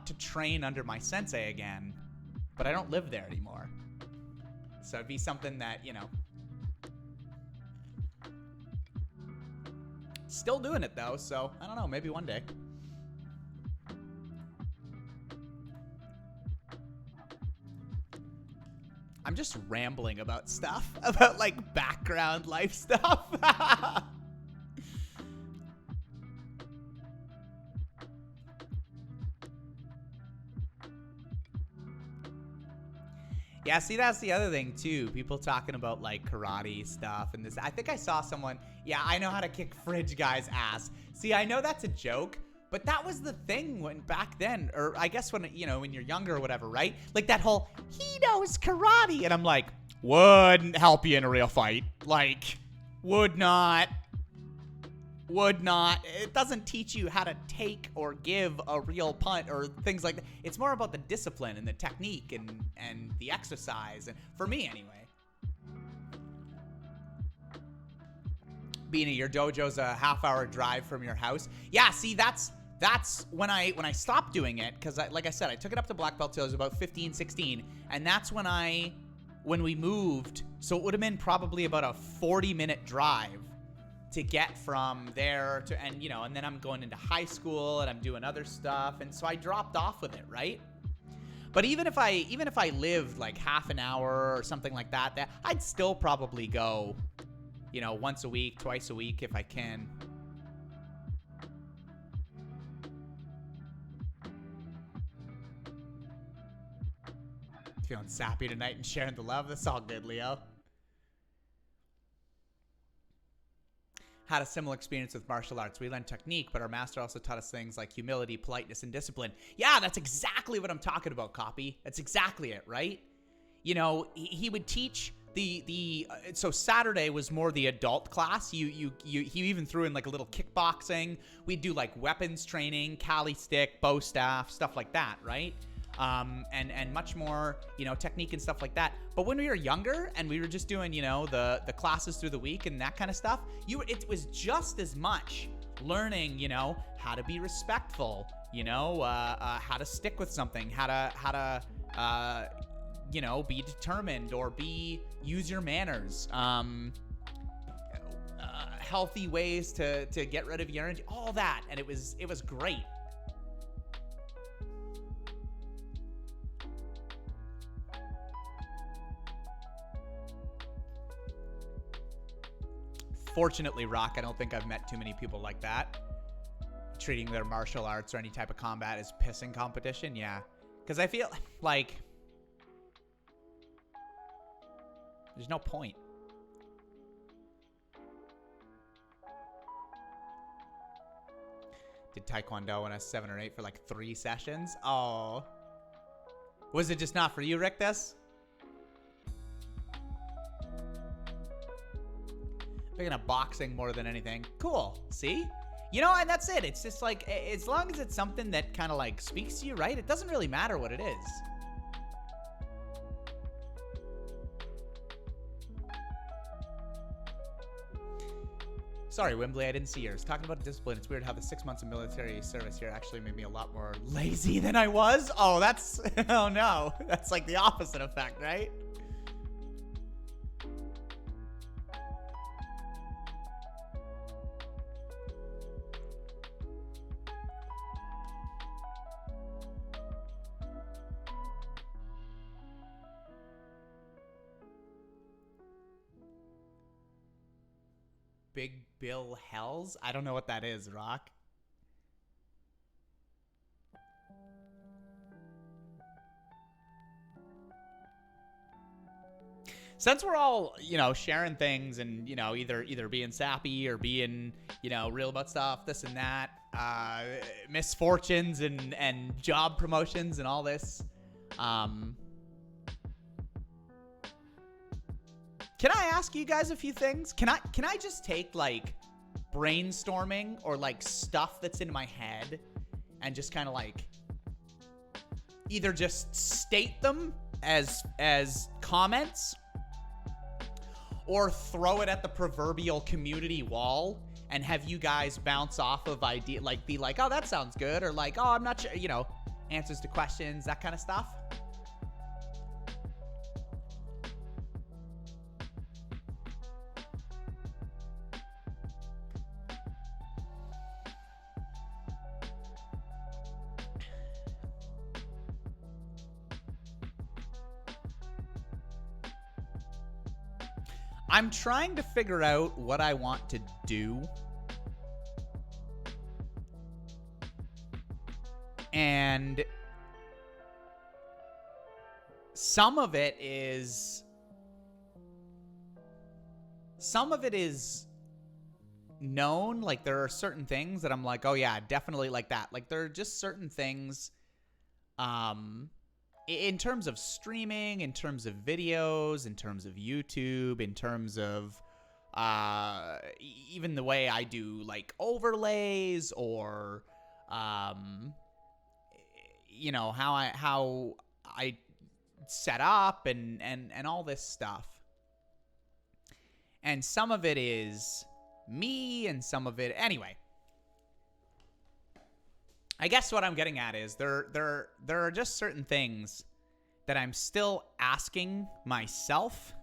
to train under my sensei again, but I don't live there anymore. So it'd be something that, you know. Still doing it though, so I don't know, maybe one day. I'm just rambling about stuff, about like background life stuff. Yeah, see, that's the other thing too. People talking about like karate stuff and this. I think I saw someone, yeah, I know how to kick fridge guy's ass. See, I know that's a joke, but that was the thing when back then, or I guess when, you know, when you're younger or whatever, right? Like that whole, he knows karate. And I'm like, wouldn't help you in a real fight. Like, would not. It doesn't teach you how to take or give a real punt or things like that. It's more about the discipline and the technique and the exercise. And for me, anyway. Being at your dojo's a half-hour drive from your house. Yeah, see, that's when I stopped doing it, because like I said, I took it up to black belt till I was about 15, 16, and that's when we moved. So it would have been probably about a 40-minute drive to get from there to, and you know, and then I'm going into high school and I'm doing other stuff, and so I dropped off with it, right? But even if I lived like half an hour or something like that, I'd still probably go, you know, once a week, twice a week if I can. Feeling sappy tonight and sharing the love. That's all good, Leo. Had a similar experience with martial arts. We learned technique, but our master also taught us things like humility, politeness, and discipline. Yeah, that's exactly what I'm talking about, Copy. That's exactly it, right? You know, he would teach so Saturday was more the adult class. He even threw in like a little kickboxing. We'd do like weapons training, Kali stick, bow staff, stuff like that, right? And much more, you know, technique and stuff like that. But when we were younger and we were just doing, you know, the classes through the week and that kind of stuff, it was just as much learning, you know, how to be respectful, you know, how to stick with something, how to you know, be determined or use your manners, healthy ways to get rid of your energy, all that. And it was great. Fortunately, Rock, I don't think I've met too many people like that. Treating their martial arts or any type of combat as pissing competition, yeah. Because I feel like there's no point. Did Taekwondo when I was 7 or 8 for like 3 sessions. Oh. Was it just not for you, Rick, this? Picking up boxing more than anything. Cool. See? You know, and that's it. It's just like, as long as it's something that kind of like speaks to you, right? It doesn't really matter what it is. Sorry, Wembley, I didn't see yours. Talking about discipline, it's weird how the 6 months of military service here actually made me a lot more lazy than I was. Oh, that's, oh no. That's like the opposite effect, right? Big Bill Hells? I don't know what that is, Rock. Since we're all, you know, sharing things and, you know, either being sappy or being, you know, real about stuff, this and that, misfortunes and job promotions and all this, can I ask you guys a few things? Can I just take like brainstorming or like stuff that's in my head and just kind of like either just state them as comments or throw it at the proverbial community wall and have you guys bounce off of idea, like be like, oh, that sounds good, or like, oh, I'm not sure, you know, answers to questions, that kind of stuff. I'm trying to figure out what I want to do. And some of it is known. Like there are certain things that I'm like, oh yeah, definitely like that. Like there are just certain things in terms of streaming, in terms of videos, in terms of YouTube, in terms of even the way I do like overlays or you know, how I set up and all this stuff. And some of it is me and some of it anyway. I guess what I'm getting at is there are just certain things that I'm still asking myself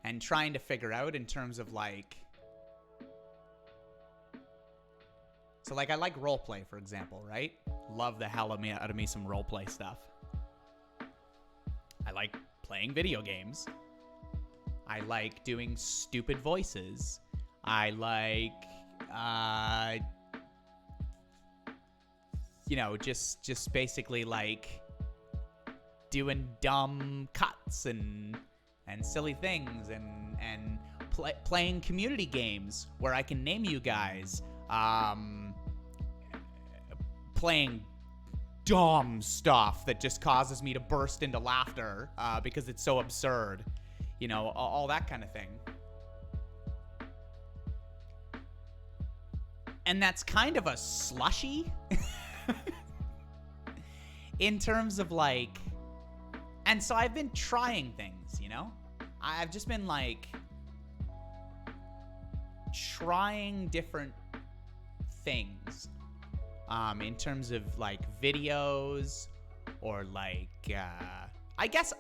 and trying to figure out in terms of like, so like I like roleplay, for example, right? Love the hell out of me some roleplay stuff. I like playing video games. I like doing stupid voices. I like you know, just basically like doing dumb cuts and silly things and playing community games where I can name you guys, playing dumb stuff that just causes me to burst into laughter because it's so absurd, you know, all that kind of thing. And that's kind of a slushy in terms of like, and so I've been trying things, you know? I've just been like trying different things in terms of like videos or like I guess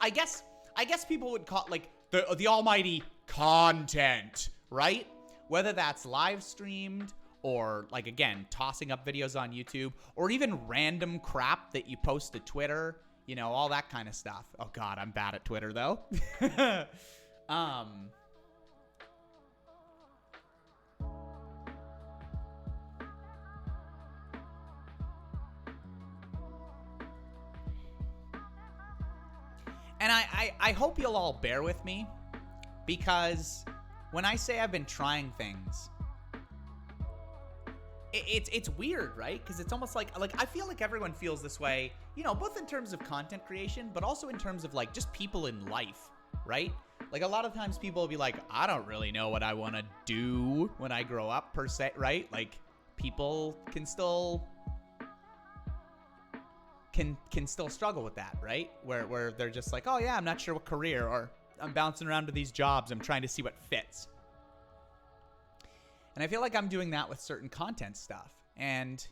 people would call it like the almighty content, right? Whether that's live streamed or like, again, tossing up videos on YouTube or even random crap that you post to Twitter, you know, all that kind of stuff. Oh God, I'm bad at Twitter though. And I hope you'll all bear with me because when I say I've been trying things, it's weird, right? Because it's almost like I feel like everyone feels this way, you know, both in terms of content creation, but also in terms of like just people in life, right? Like, a lot of times people will be like, I don't really know what I want to do when I grow up, per se, right? Like, people can still struggle with that, right? Where they're just like, oh yeah, I'm not sure what career, or I'm bouncing around to these jobs, I'm trying to see what fits. And I feel like I'm doing that with certain content stuff. And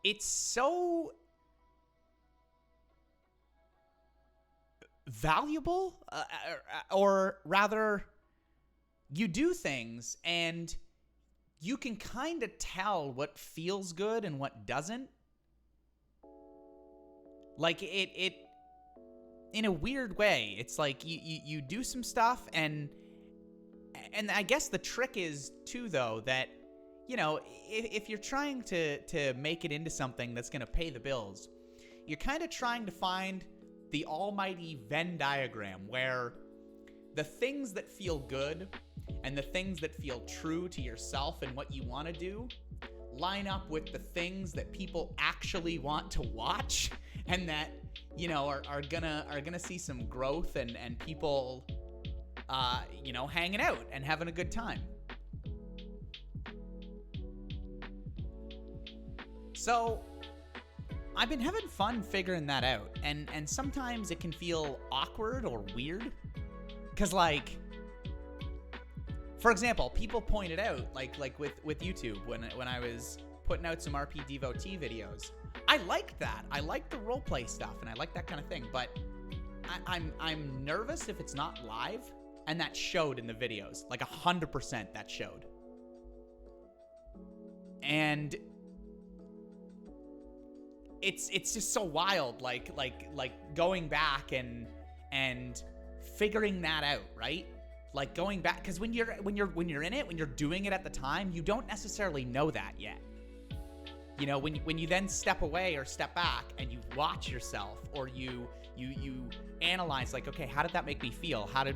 it's so valuable, or rather, you do things and you can kind of tell what feels good and what doesn't. Like, it in a weird way, it's like you do some stuff, and I guess the trick is too, though, that, you know, if you're trying to make it into something that's going to pay the bills, you're kind of trying to find the almighty Venn diagram where the things that feel good and the things that feel true to yourself and what you want to do line up with the things that people actually want to watch, and that, you know, are gonna see some growth and people you know, hanging out and having a good time. So I've been having fun figuring that out, and sometimes it can feel awkward or weird, because, like, for example, people pointed out, like with YouTube, when I was putting out some RP devotee videos, I liked that. I liked the roleplay stuff, and I like that kind of thing, but I'm nervous if it's not live, and that showed in the videos. Like 100% that showed. And it's just so wild, like going back and figuring that out, right? Like going back, because when you're in it, when you're doing it at the time, you don't necessarily know that yet. You know, when you then step away or step back and you watch yourself, or you analyze, like, okay, how did that make me feel? How do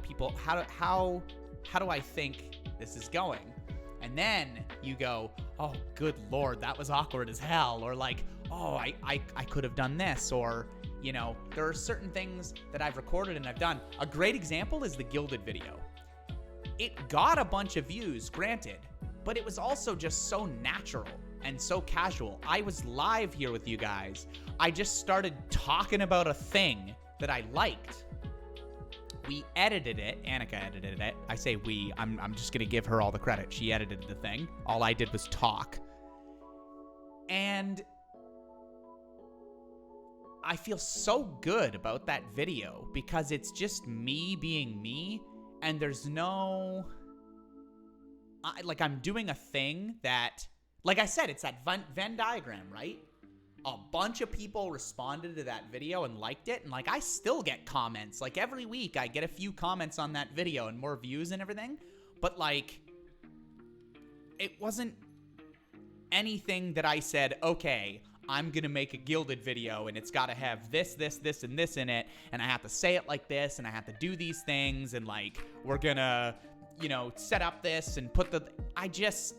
I think this is going? And then you go, oh, good Lord, that was awkward as hell. Or like, oh, I could have done this. Or, you know, there are certain things that I've recorded and I've done. A great example is the Gilded video. It got a bunch of views, granted, but it was also just so natural and so casual. I was live here with you guys. I just started talking about a thing that I liked. We edited it. Annika edited it. I say we. I'm just going to give her all the credit. She edited the thing. All I did was talk. And I feel so good about that video because it's just me being me, and there's no... I'm doing a thing that... Like I said, it's that Venn diagram, right? A bunch of people responded to that video and liked it, and like I still get comments. Like every week I get a few comments on that video and more views and everything, but like it wasn't anything that I said, okay, I'm gonna make a Gilded video and it's gotta have this, this, this, and this in it, and I have to say it like this, and I have to do these things, and like we're gonna, you know, set up this and put the... I just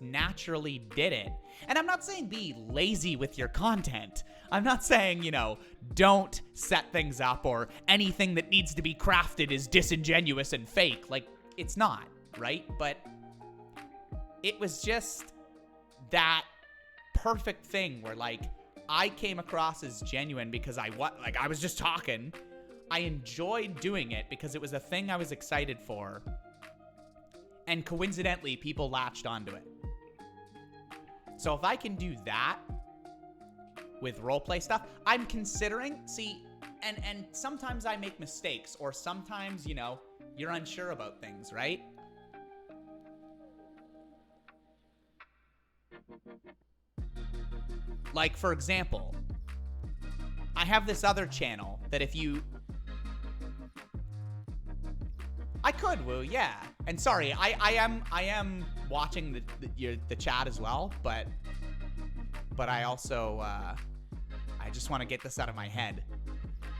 naturally did it. And I'm not saying be lazy with your content. I'm not saying, you know, don't set things up, or anything that needs to be crafted is disingenuous and fake. Like, it's not, right? But it was just that perfect thing where, like, I came across as genuine because I was just talking. I enjoyed doing it because it was a thing I was excited for. And coincidentally, people latched onto it. So if I can do that with roleplay stuff, I'm considering, see, and sometimes I make mistakes, or sometimes, you know, you're unsure about things, right? Like, for example, I have this other channel that if you... I could, Woo, yeah. And sorry, I am watching the chat as well, but I also I just want to get this out of my head.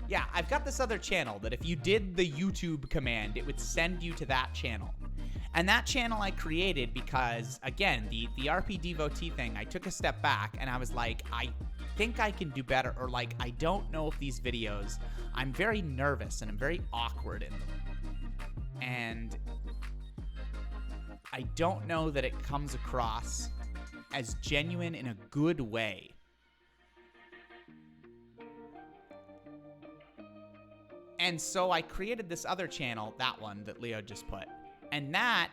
Yeah, I've got this other channel that if you did the YouTube command, it would send you to that channel. And that channel I created because, again, the RP devotee thing, I took a step back and I was like, I think I can do better, or like, I don't know if these videos, I'm very nervous and I'm very awkward in them. And I don't know that it comes across as genuine in a good way. And so I created this other channel, that one that Leo just put. And that,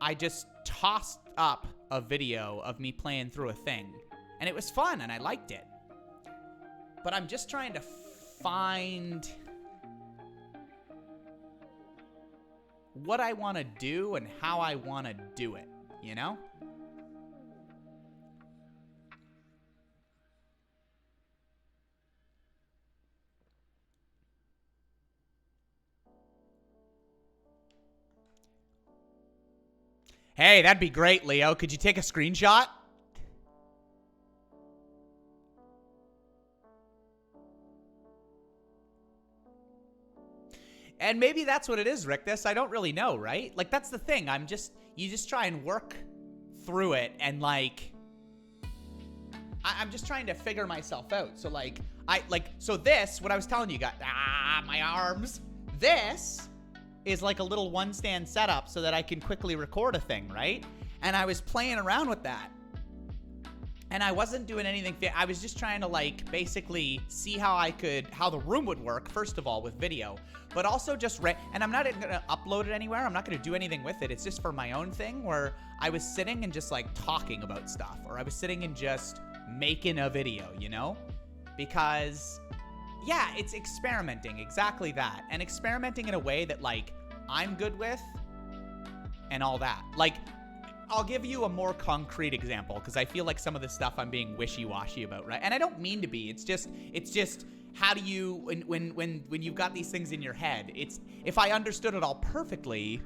I just tossed up a video of me playing through a thing. And it was fun, and I liked it. But I'm just trying to find what I want to do and how I want to do it, you know? Hey, that'd be great, Leo. Could you take a screenshot? And maybe that's what it is, Rick. I don't really know, right? Like, that's the thing. You just try and work through it, and like, I'm just trying to figure myself out. So like, so this, what I was telling you guys, my arms, this is like a little one stand setup so that I can quickly record a thing, right? And I was playing around with that. And I wasn't doing anything. I was just trying to like basically see how the room would work, first of all, with video, but also just, and I'm not gonna upload it anywhere. I'm not gonna do anything with it. It's just for my own thing where I was sitting and just like talking about stuff, or I was sitting and just making a video, you know? Because yeah, it's experimenting, exactly that. And experimenting in a way that like I'm good with and all that. Like, I'll give you a more concrete example, because I feel like some of the stuff I'm being wishy-washy about, right? And I don't mean to be. It's just how do you, when you've got these things in your head, it's, if I understood it all perfectly,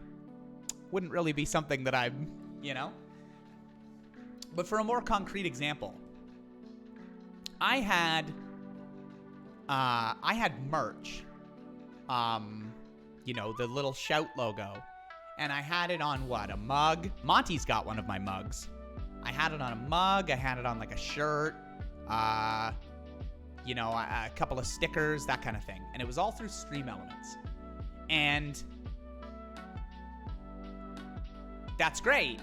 wouldn't really be something that I'm, you know? But for a more concrete example, I had merch, you know, the little shout logo. And I had it on what? A mug? Monty's got one of my mugs. I had it on a mug. I had it on like a shirt. You know, a couple of stickers, that kind of thing. And it was all through Stream Elements. And that's great.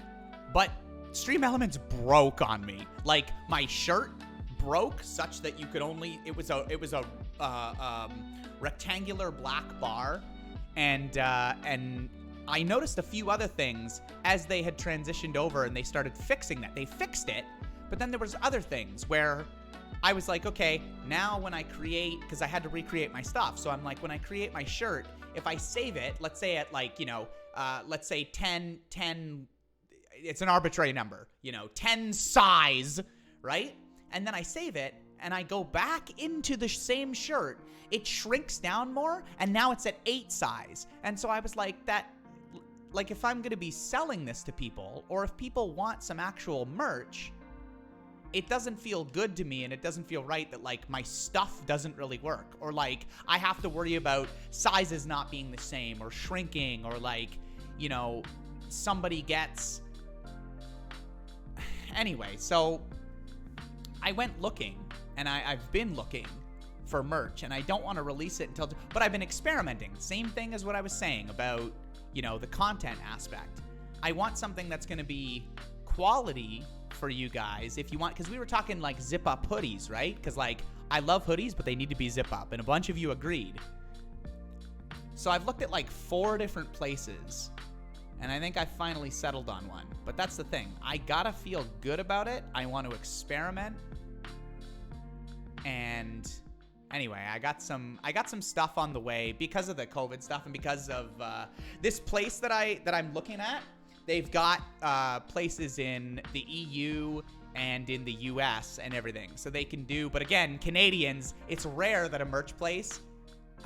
But Stream Elements broke on me. Like, my shirt broke such that you could only, it was a rectangular black bar. And I noticed a few other things as they had transitioned over and they started fixing that. They fixed it, but then there was other things where I was like, okay, now when I create, because I had to recreate my stuff. So I'm like, when I create my shirt, if I save it, let's say at like, you know, let's say 10, it's an arbitrary number, you know, 10 size, right? And then I save it and I go back into the same shirt, it shrinks down more, and now it's at 8 size. And so I was like, like, if I'm going to be selling this to people, or if people want some actual merch, it doesn't feel good to me, and it doesn't feel right that, like, my stuff doesn't really work, or, like, I have to worry about sizes not being the same, or shrinking, or, like, you know, somebody gets... Anyway, so I went looking, and I've been looking for merch, and I don't want to release it until... But I've been experimenting. Same thing as what I was saying about, you know, the content aspect. I want something that's going to be quality for you guys if you want, because we were talking like zip up hoodies, right? Because like, I love hoodies, but they need to be zip up, and a bunch of you agreed. So I've looked at like 4 different places, and I think I finally settled on one. But that's the thing, I gotta feel good about it. I want to experiment. And anyway, I got some stuff on the way because of the COVID stuff, and because of this place that I'm looking at. They've got places in the EU and in the US and everything, so they can do. But again, Canadians, it's rare that a merch place,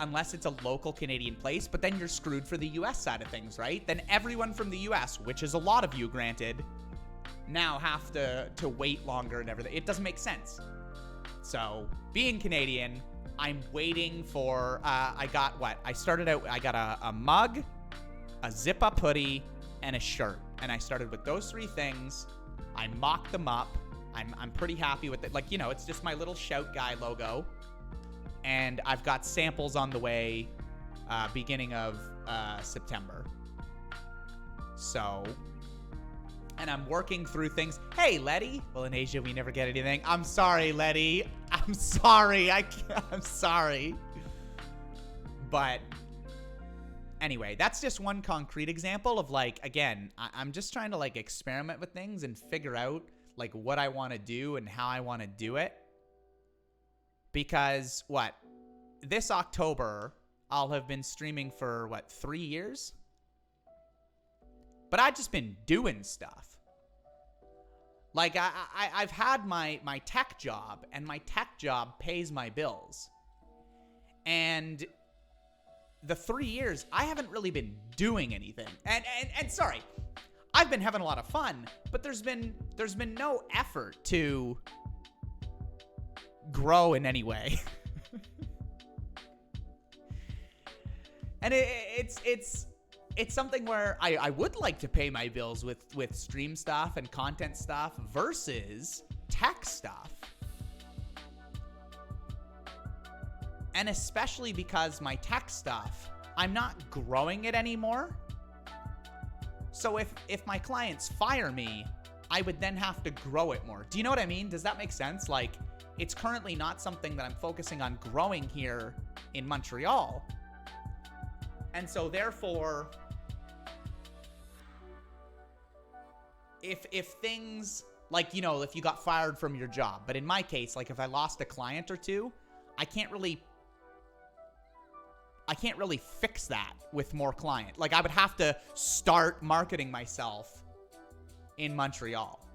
unless it's a local Canadian place, but then you're screwed for the US side of things, right? Then everyone from the US, which is a lot of you, granted, now have to wait longer and everything. It doesn't make sense. So being Canadian, I'm waiting for, I got what? I got a mug, a zip-up hoodie, and a shirt. And I started with those 3 things. I mocked them up, I'm pretty happy with it. Like, you know, it's just my little Shout Guy logo. And I've got samples on the way beginning of September. So, and I'm working through things. Hey, Letty. Well, in Asia, we never get anything. I'm sorry, Letty. I'm sorry. I'm sorry. But anyway, that's just one concrete example of, like, again, I'm just trying to, like, experiment with things and figure out, like, what I want to do and how I want to do it. Because, this October, I'll have been streaming for, 3 years? But I've just been doing stuff. Like, I've had my tech job, and my tech job pays my bills. And the 3 years, I haven't really been doing anything. And sorry, I've been having a lot of fun, but there's been no effort to grow in any way. And it's something where I would like to pay my bills with stream stuff and content stuff versus tech stuff. And especially because my tech stuff, I'm not growing it anymore. So if my clients fire me, I would then have to grow it more. Do you know what I mean? Does that make sense? Like, it's currently not something that I'm focusing on growing here in Montreal. And so therefore, if things, like, you know, if you got fired from your job, but in my case, like, if I lost a client or two, I can't really fix that with more client. Like, I would have to start marketing myself in Montreal.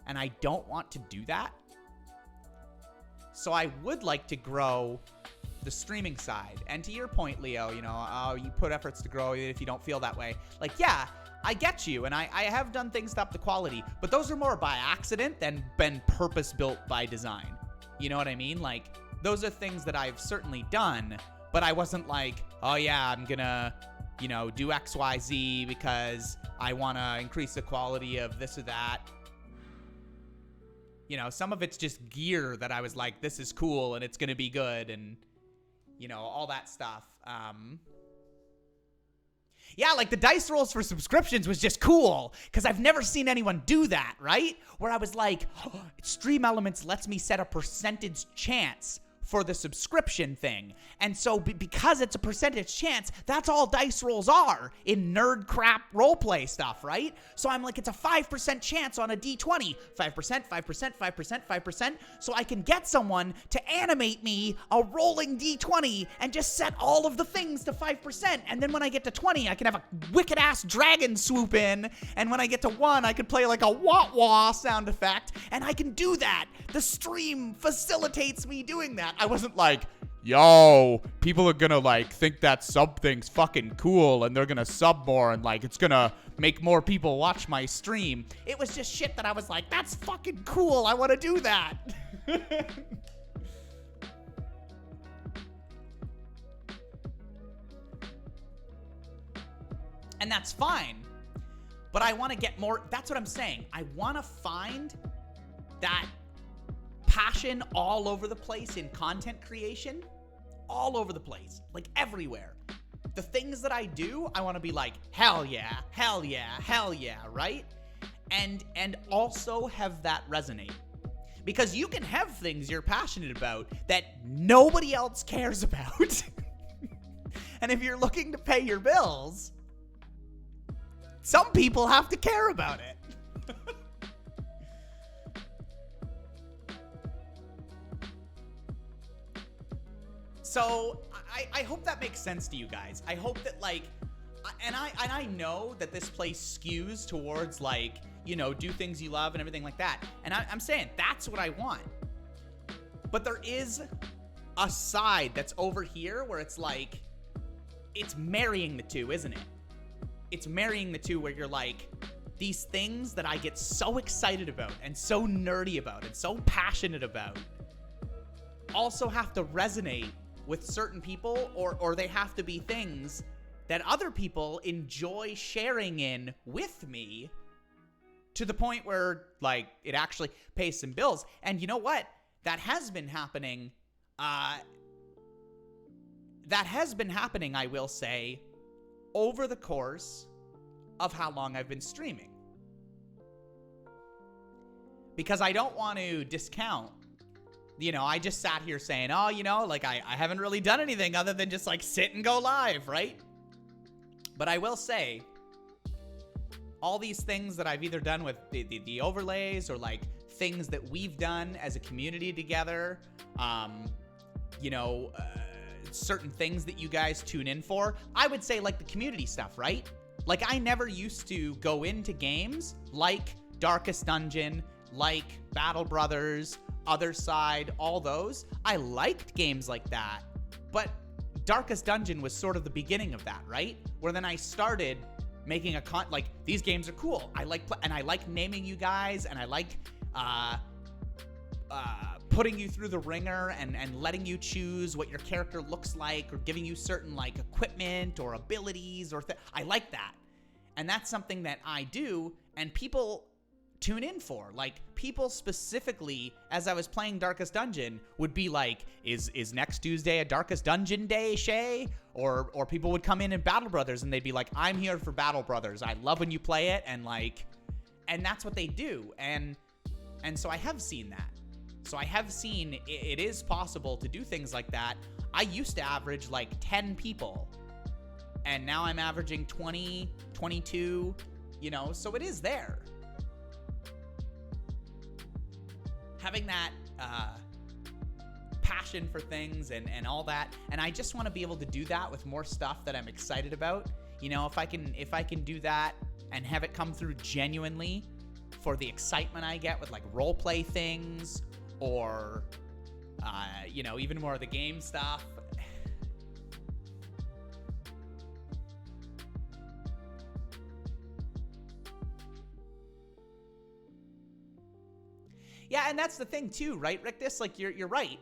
And I don't want to do that. So I would like to grow the streaming side. And to your point, Leo, you know, you put efforts to grow even if you don't feel that way. Like, yeah, I get you. And I have done things to up the quality, but those are more by accident than been purpose-built by design. You know what I mean? Like, those are things that I've certainly done, but I wasn't like, oh yeah, I'm gonna, you know, do X, Y, Z because I want to increase the quality of this or that. You know, some of it's just gear that I was like, this is cool and it's gonna be good, and, you know, all that stuff. Yeah, like the dice rolls for subscriptions was just cool because I've never seen anyone do that, right? Where I was like, oh, Stream Elements lets me set a percentage chance for the subscription thing. And so because it's a percentage chance, that's all dice rolls are in nerd crap roleplay stuff, right? So I'm like, it's a 5% chance on a D20. 5%, 5%, 5%, 5%. So I can get someone to animate me a rolling D20 and just set all of the things to 5%. And then when I get to 20, I can have a wicked ass dragon swoop in. And when I get to 1, I could play like a wah-wah sound effect. And I can do that. The stream facilitates me doing that. I wasn't like, yo, people are gonna like think that sub thing's fucking cool and they're gonna sub more and like it's gonna make more people watch my stream. It was just shit that I was like, that's fucking cool, I want to do that. And that's fine, but I want to get more. That's what I'm saying. I want to find that passion all over the place in content creation, all over the place, like everywhere. The things that I do, I want to be like, hell yeah, hell yeah, hell yeah, right? And also have that resonate. Because you can have things you're passionate about that nobody else cares about. And if you're looking to pay your bills, some people have to care about it. So I hope that makes sense to you guys. I hope that, like, and I know that this place skews towards, like, you know, do things you love and everything like that. And I'm saying that's what I want. But there is a side that's over here where it's like, it's marrying the two, isn't it? It's marrying the two where you're like, these things that I get so excited about and so nerdy about and so passionate about also have to resonate with certain people, or they have to be things that other people enjoy sharing in with me to the point where like it actually pays some bills. And you know what? That has been happening. I will say, over the course of how long I've been streaming. Because I don't want to discount, I just sat here saying, oh, like I haven't really done anything other than just like sit and go live, right? But I will say, all these things that I've either done with the overlays or like things that we've done as a community together, certain things that you guys tune in for, I would say like the community stuff, right? Like I never used to go into games like Darkest Dungeon, like Battle Brothers, Other Side, all those. I liked games like that, but Darkest Dungeon was sort of the beginning of that, right? Where then I started making like these games are cool. I like naming you guys, and I like putting you through the ringer and letting you choose what your character looks like, or giving you certain like equipment or abilities or I like that. And that's something that I do, and people tune in for. Like people specifically, as I was playing Darkest Dungeon, would be like, is next Tuesday a Darkest Dungeon day, Shay? Or people would come in Battle Brothers and they'd be like, I'm here for Battle Brothers. I love when you play it, and that's what they do. And so I have seen that. So I have seen it is possible to do things like that. I used to average like 10 people, and now I'm averaging 20, 22, so it is there. Having that passion for things and all that, and I just want to be able to do that with more stuff that I'm excited about. If I can do that and have it come through genuinely for the excitement I get with like role play things, or even more of the game stuff. Yeah, and that's the thing too, right, Rictus? Like you're right.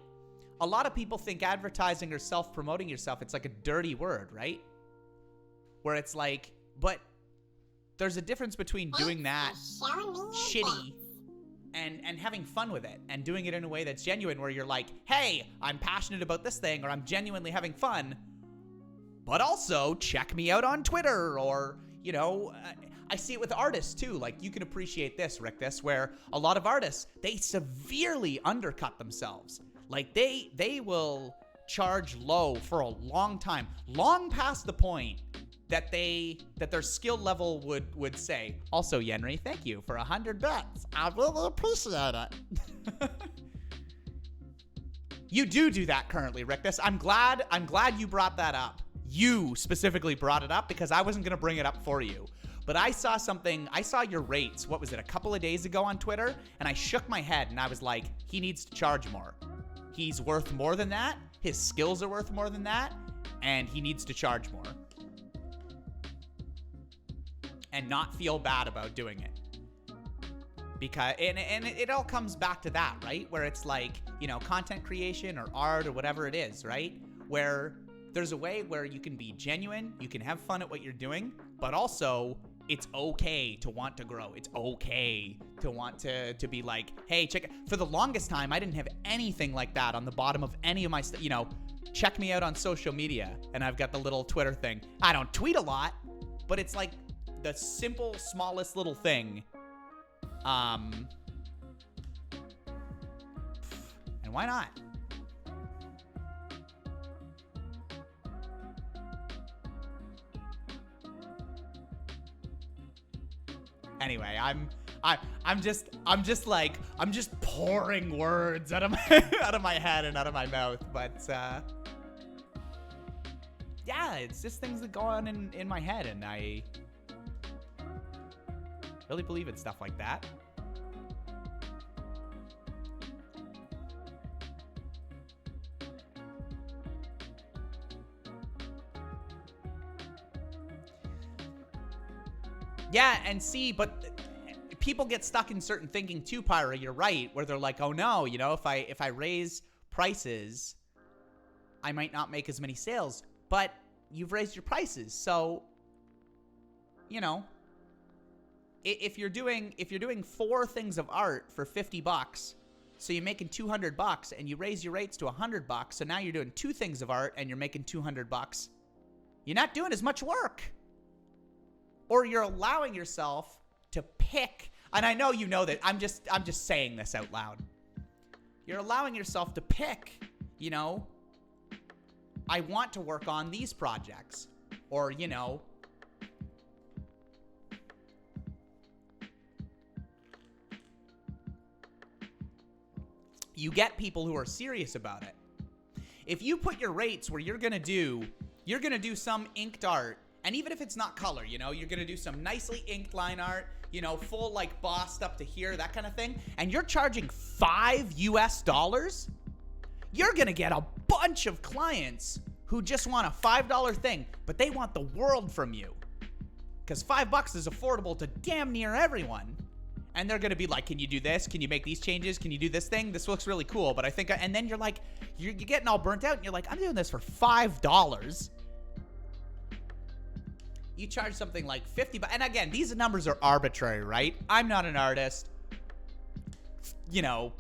A lot of people think advertising or self-promoting yourself, it's like a dirty word, right? Where it's like, but there's a difference between doing that shitty and having fun with it, and doing it in a way that's genuine, where you're like, hey, I'm passionate about this thing, or I'm genuinely having fun, but also check me out on Twitter, or, I see it with artists too. Like you can appreciate this, Rictus, where a lot of artists, they severely undercut themselves. Like they will charge low for a long time, long past the point that their skill level would say. Also, Yenri, thank you for 100 bits. I really appreciate it. You do that currently, Rictus. I'm glad you brought that up. You specifically brought it up, because I wasn't gonna bring it up for you. But I saw your rates, what was it, a couple of days ago on Twitter, and I shook my head and I was like, he needs to charge more. He's worth more than that, his skills are worth more than that, and he needs to charge more. And not feel bad about doing it. Because, and it all comes back to that, right? Where it's like, content creation or art or whatever it is, right? Where there's a way where you can be genuine, you can have fun at what you're doing, but also it's okay to want to grow. It's okay to want to be like, hey, check it. For the longest time, I didn't have anything like that on the bottom of any of my check me out on social media, and I've got the little Twitter thing. I don't tweet a lot, but it's like the simple, smallest little thing. And why not? Anyway, I'm just pouring words out of my head and out of my mouth, but yeah, it's just things that go on in my head, and I really believe in stuff like that. Yeah, and see, but people get stuck in certain thinking too, Pyra. You're right, where they're like, oh no, if I raise prices, I might not make as many sales. But you've raised your prices, so if you're doing 4 things of art for $50, so you're making $200 and you raise your rates to $100, so now you're doing 2 things of art and you're making $200. You're not doing as much work. Or you're allowing yourself to pick, and I know you know that, I'm just saying this out loud. You're allowing yourself to pick, you know, I want to work on these projects. Or, you know, you get people who are serious about it. If you put your rates where you're gonna do some inked art, and even if it's not color, you know, you're gonna do some nicely inked line art, you know, full like bossed up to here, that kind of thing, and you're charging $5, you're gonna get a bunch of clients who just want a $5 thing, but they want the world from you. Because $5 is affordable to damn near everyone. And they're gonna be like, can you do this? Can you make these changes? Can you do this thing? This looks really cool, but I think, and then you're like, you're getting all burnt out, and you're like, I'm doing this for $5. You charge something like $50, and again, these numbers are arbitrary, right? I'm not an artist. You know,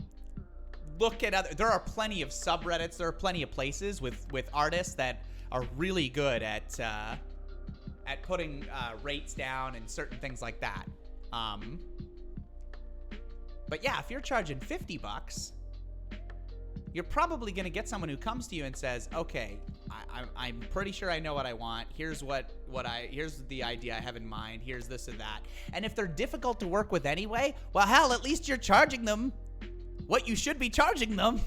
look at there are plenty of subreddits, there are plenty of places with artists that are really good at putting rates down and certain things like that. But yeah, if you're charging $50, you're probably going to get someone who comes to you and says, okay, I'm pretty sure I know what I want. Here's here's the idea I have in mind. Here's this and that. And if they're difficult to work with anyway, well, hell, at least you're charging them what you should be charging them.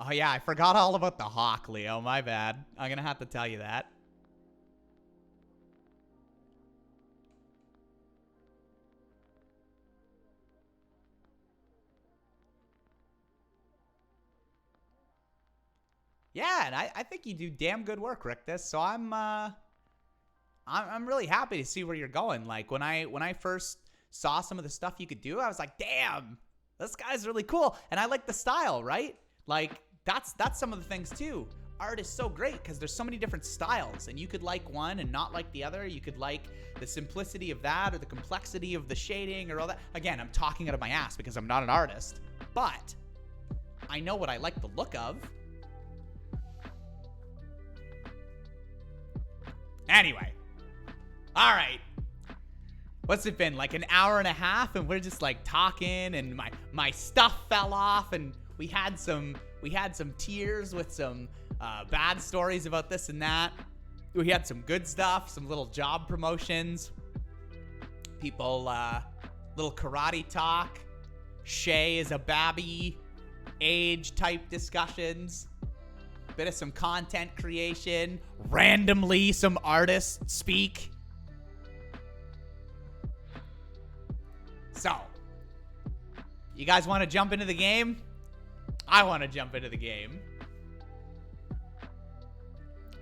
Oh yeah, I forgot all about the hawk, Leo. My bad. I'm going to have to tell you that. Yeah, and I think you do damn good work, Rictus. So I'm really happy to see where you're going. Like when I first saw some of the stuff you could do, I was like, damn, this guy's really cool. And I like the style, right? Like that's some of the things too. Art is so great because there's so many different styles, and you could like one and not like the other. You could like the simplicity of that or the complexity of the shading or all that. Again, I'm talking out of my ass because I'm not an artist, but I know what I like the look of. Anyway, all right. What's it been, like an hour and a half, and we're just like talking, and my stuff fell off, and we had some tears with some bad stories about this and that. We had some good stuff, some little job promotions, people, little karate talk, Shay is a babby, age type discussions. Bit of some content creation, randomly some artists speak. So, you guys want to jump into the game? I want to jump into the game.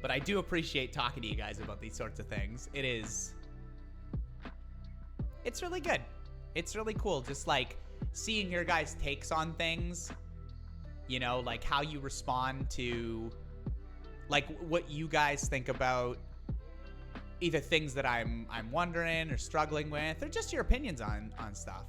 But I do appreciate talking to you guys about these sorts of things. It's really good. It's really cool just like seeing your guys' takes on things. You know, like how you respond to, like what you guys think about either things that I'm wondering or struggling with, or just your opinions on stuff.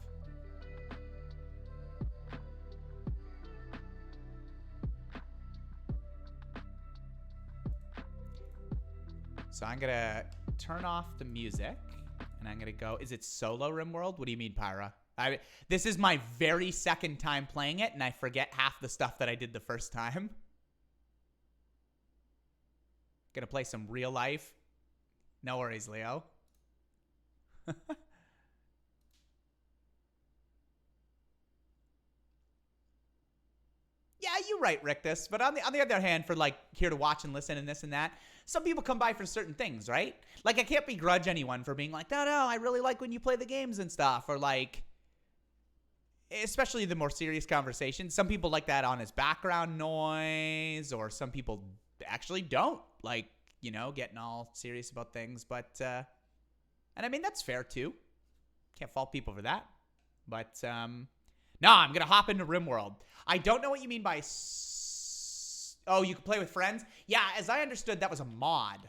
So I'm gonna turn off the music, and I'm gonna go. Is it solo RimWorld? What do you mean, Pyra? This is my very second time playing it, and I forget half the stuff that I did the first time. Gonna play some real life. No worries, Leo. Yeah, you're right, Rictus. But on the other hand, for like here to watch and listen and this and that, some people come by for certain things, right? Like I can't begrudge anyone for being like, no, I really like when you play the games and stuff, or like, especially the more serious conversations. Some people like that on as background noise, or some people actually don't like, you know, getting all serious about things. But, and I mean, that's fair too. Can't fault people for that. But, no, I'm going to hop into RimWorld. I don't know what you mean by, oh, you can play with friends? Yeah, as I understood, that was a mod.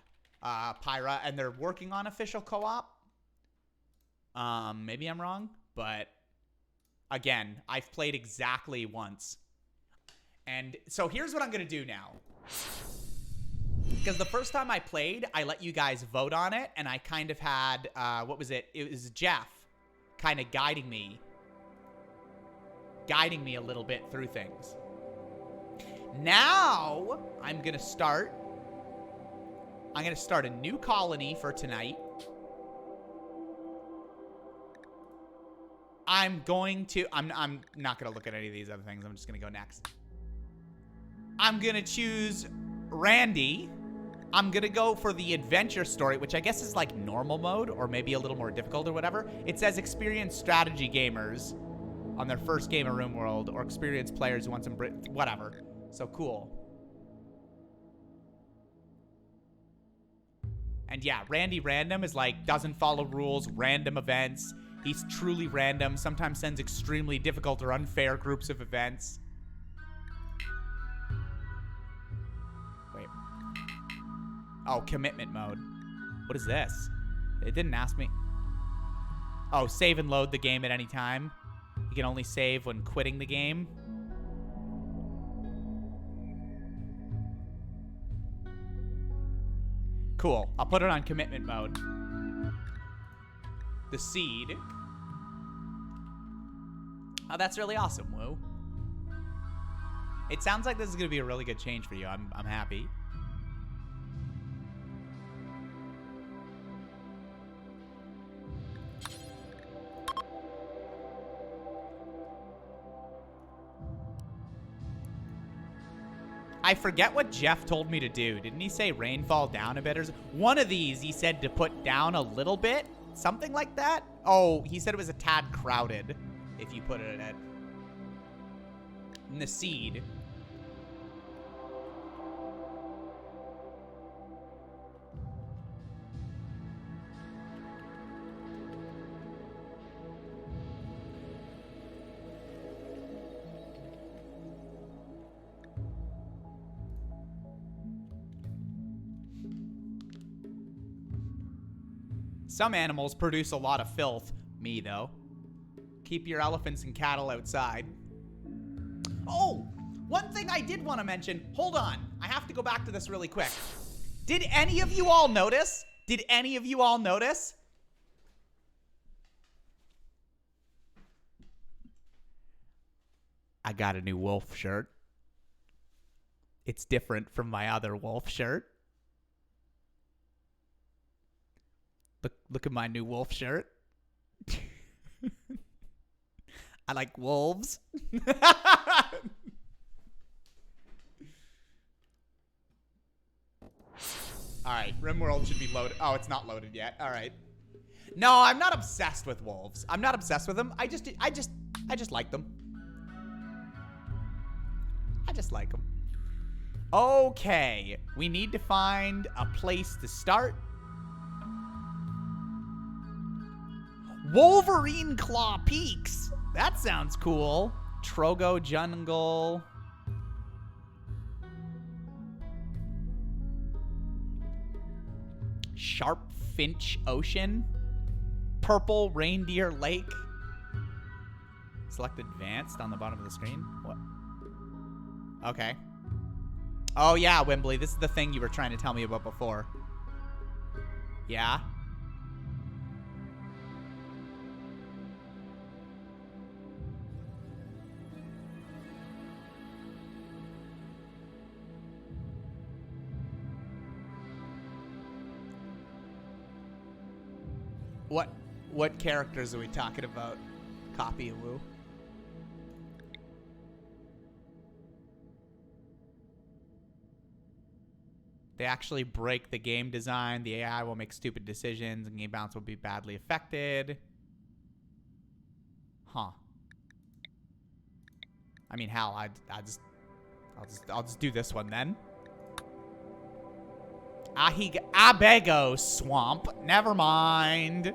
Pyra, and they're working on official co-op. Maybe I'm wrong, but again, I've played exactly once. And so here's what I'm going to do now. Because the first time I played, I let you guys vote on it, and I kind of had, what was it? It was Jeff kind of guiding me a little bit through things. Now, I'm going to start a new colony for tonight. I'm not going to look at any of these other things. I'm just going to go next. I'm going to choose Randy. I'm going to go for the adventure story, which I guess is like normal mode or maybe a little more difficult or whatever. It says experienced strategy gamers on their first game of RimWorld or experienced players who want some whatever. So cool. And yeah, Randy Random is like, doesn't follow rules, random events. He's truly random, sometimes sends extremely difficult or unfair groups of events. Wait. Oh, commitment mode. What is this? It didn't ask me. Oh, save and load the game at any time. You can only save when quitting the game. Cool. I'll put it on commitment mode. The seed. Oh, that's really awesome, Woo. It sounds like this is going to be a really good change for you. I'm happy. I forget what Jeff told me to do. Didn't he say rainfall down a bit? Or one of these he said to put down a little bit? Something like that? Oh, he said it was a tad crowded if you put it in the seed. Some animals produce a lot of filth. Me, though. Keep your elephants and cattle outside. Oh! One thing I did want to mention. Hold on. I have to go back to this really quick. Did any of you all notice? Did any of you all notice? I got a new wolf shirt. It's different from my other wolf shirt. Look at my new wolf shirt. I like wolves. Alright, RimWorld should be loaded. Oh, it's not loaded yet. Alright. No, I'm not obsessed with wolves. I'm not obsessed with them. I just like them. I just like them. Okay. We need to find a place to start. Wolverine Claw Peaks. That sounds cool. Trogo Jungle. Sharp Finch Ocean. Purple Reindeer Lake. Select advanced on the bottom of the screen. What? Okay. Oh yeah, Wembley. This is the thing you were trying to tell me about before. Yeah. What characters are we talking about? Copy and Woo. They actually break the game design. The AI will make stupid decisions and game balance will be badly affected. Huh. I mean, hell, I'll just do this one then. Abego Swamp. Never mind.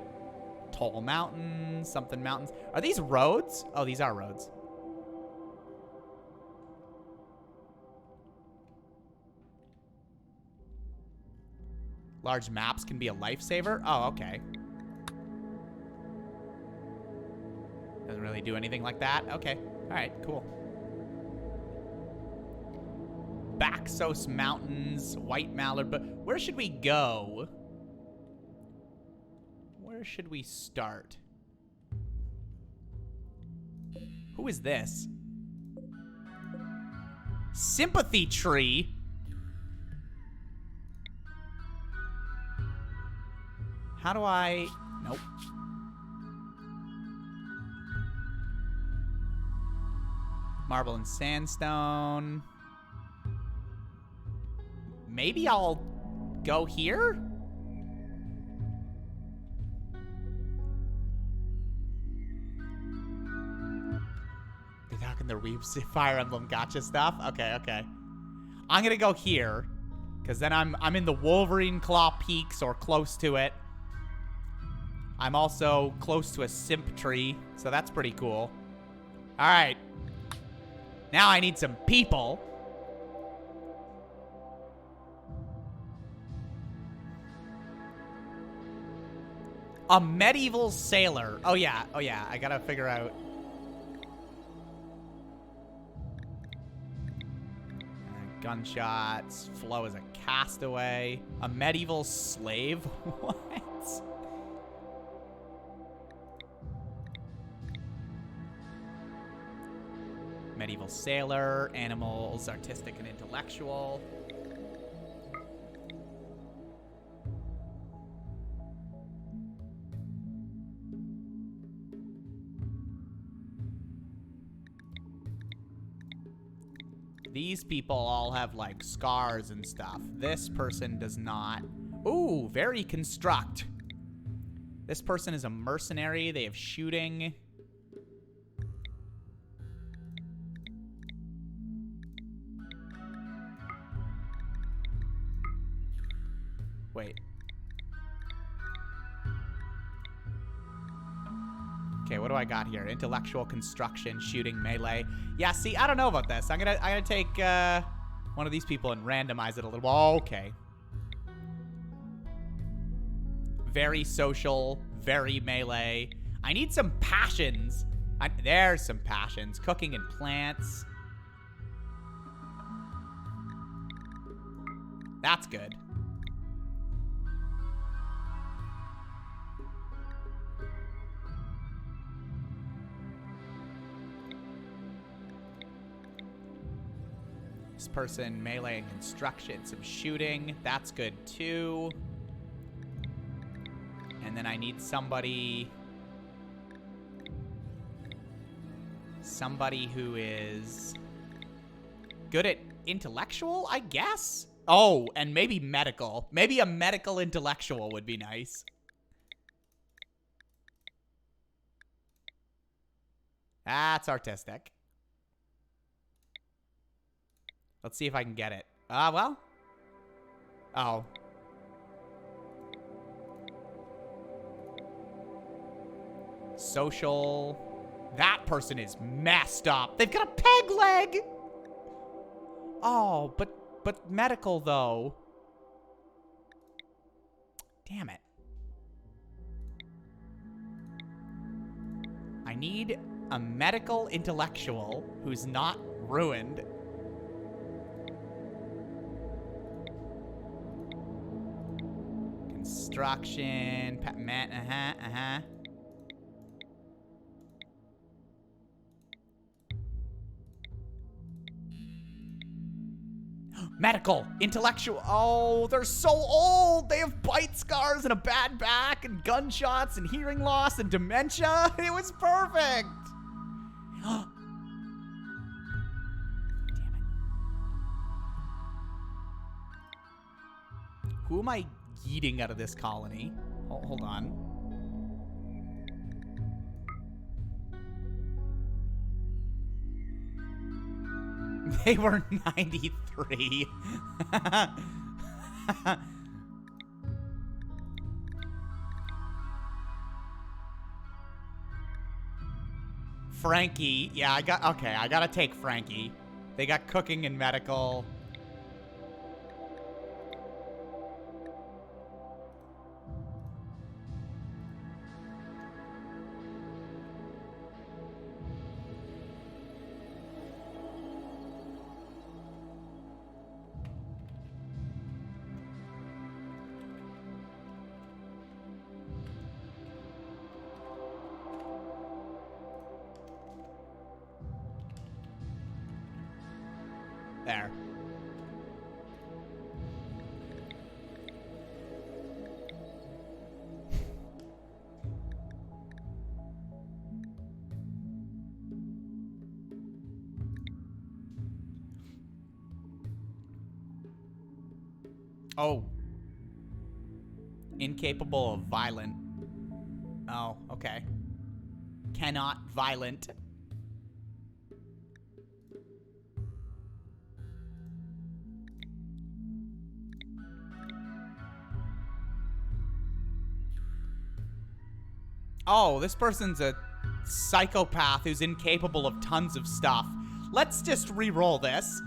Tall Mountains. Something Mountains. Are these roads? Oh, these are roads. Large maps can be a lifesaver? Oh, okay. Doesn't really do anything like that. Okay. All right, cool. Baxos Mountains, White Mallard, but where should we go? Where should we start? Who is this? Sympathy Tree? How do I... Nope. Marble and sandstone. Maybe I'll go here? They're talking their Weeps Fire Emblem gotcha stuff? Okay, okay. I'm gonna go here. Because then I'm in the Wolverine Claw Peaks or close to it. I'm also close to a simp tree, so that's pretty cool. Alright. Now I need some people. A medieval sailor. Oh yeah, I gotta figure out. Gunshots. Flo is a castaway. A medieval slave? What? Medieval sailor. Animals, artistic and intellectual. These people all have, like, scars and stuff. This person does not. Ooh, very construct. This person is a mercenary. They have shooting. Wait. Okay, what do I got here? Intellectual, construction, shooting, melee. Yeah, see, I don't know about this. I'm gonna take one of these people and randomize it a little. Oh, okay. Very social, very melee. I need some passions. There's some passions. Cooking and plants. That's good. This person, melee and construction, some shooting. That's good too. And then I need somebody who is good at intellectual, I guess? Oh, and maybe medical. Maybe a medical intellectual would be nice. That's artistic. Let's see if I can get it. Well. Oh. Social. That person is messed up. They've got a peg leg. Oh, but medical though. Damn it. I need a medical intellectual who's not ruined. Construction, Medical, intellectual. Oh, they're so old. They have bite scars and a bad back and gunshots and hearing loss and dementia. It was perfect. Damn it. Who am I yeeting out of this colony? Hold on. They were 93. Frankie. Yeah, I gotta take Frankie. They got cooking and medical. There. Oh. Incapable of violent. Oh, okay. Cannot violent. Oh, this person's a psychopath who's incapable of tons of stuff. Let's just re-roll this.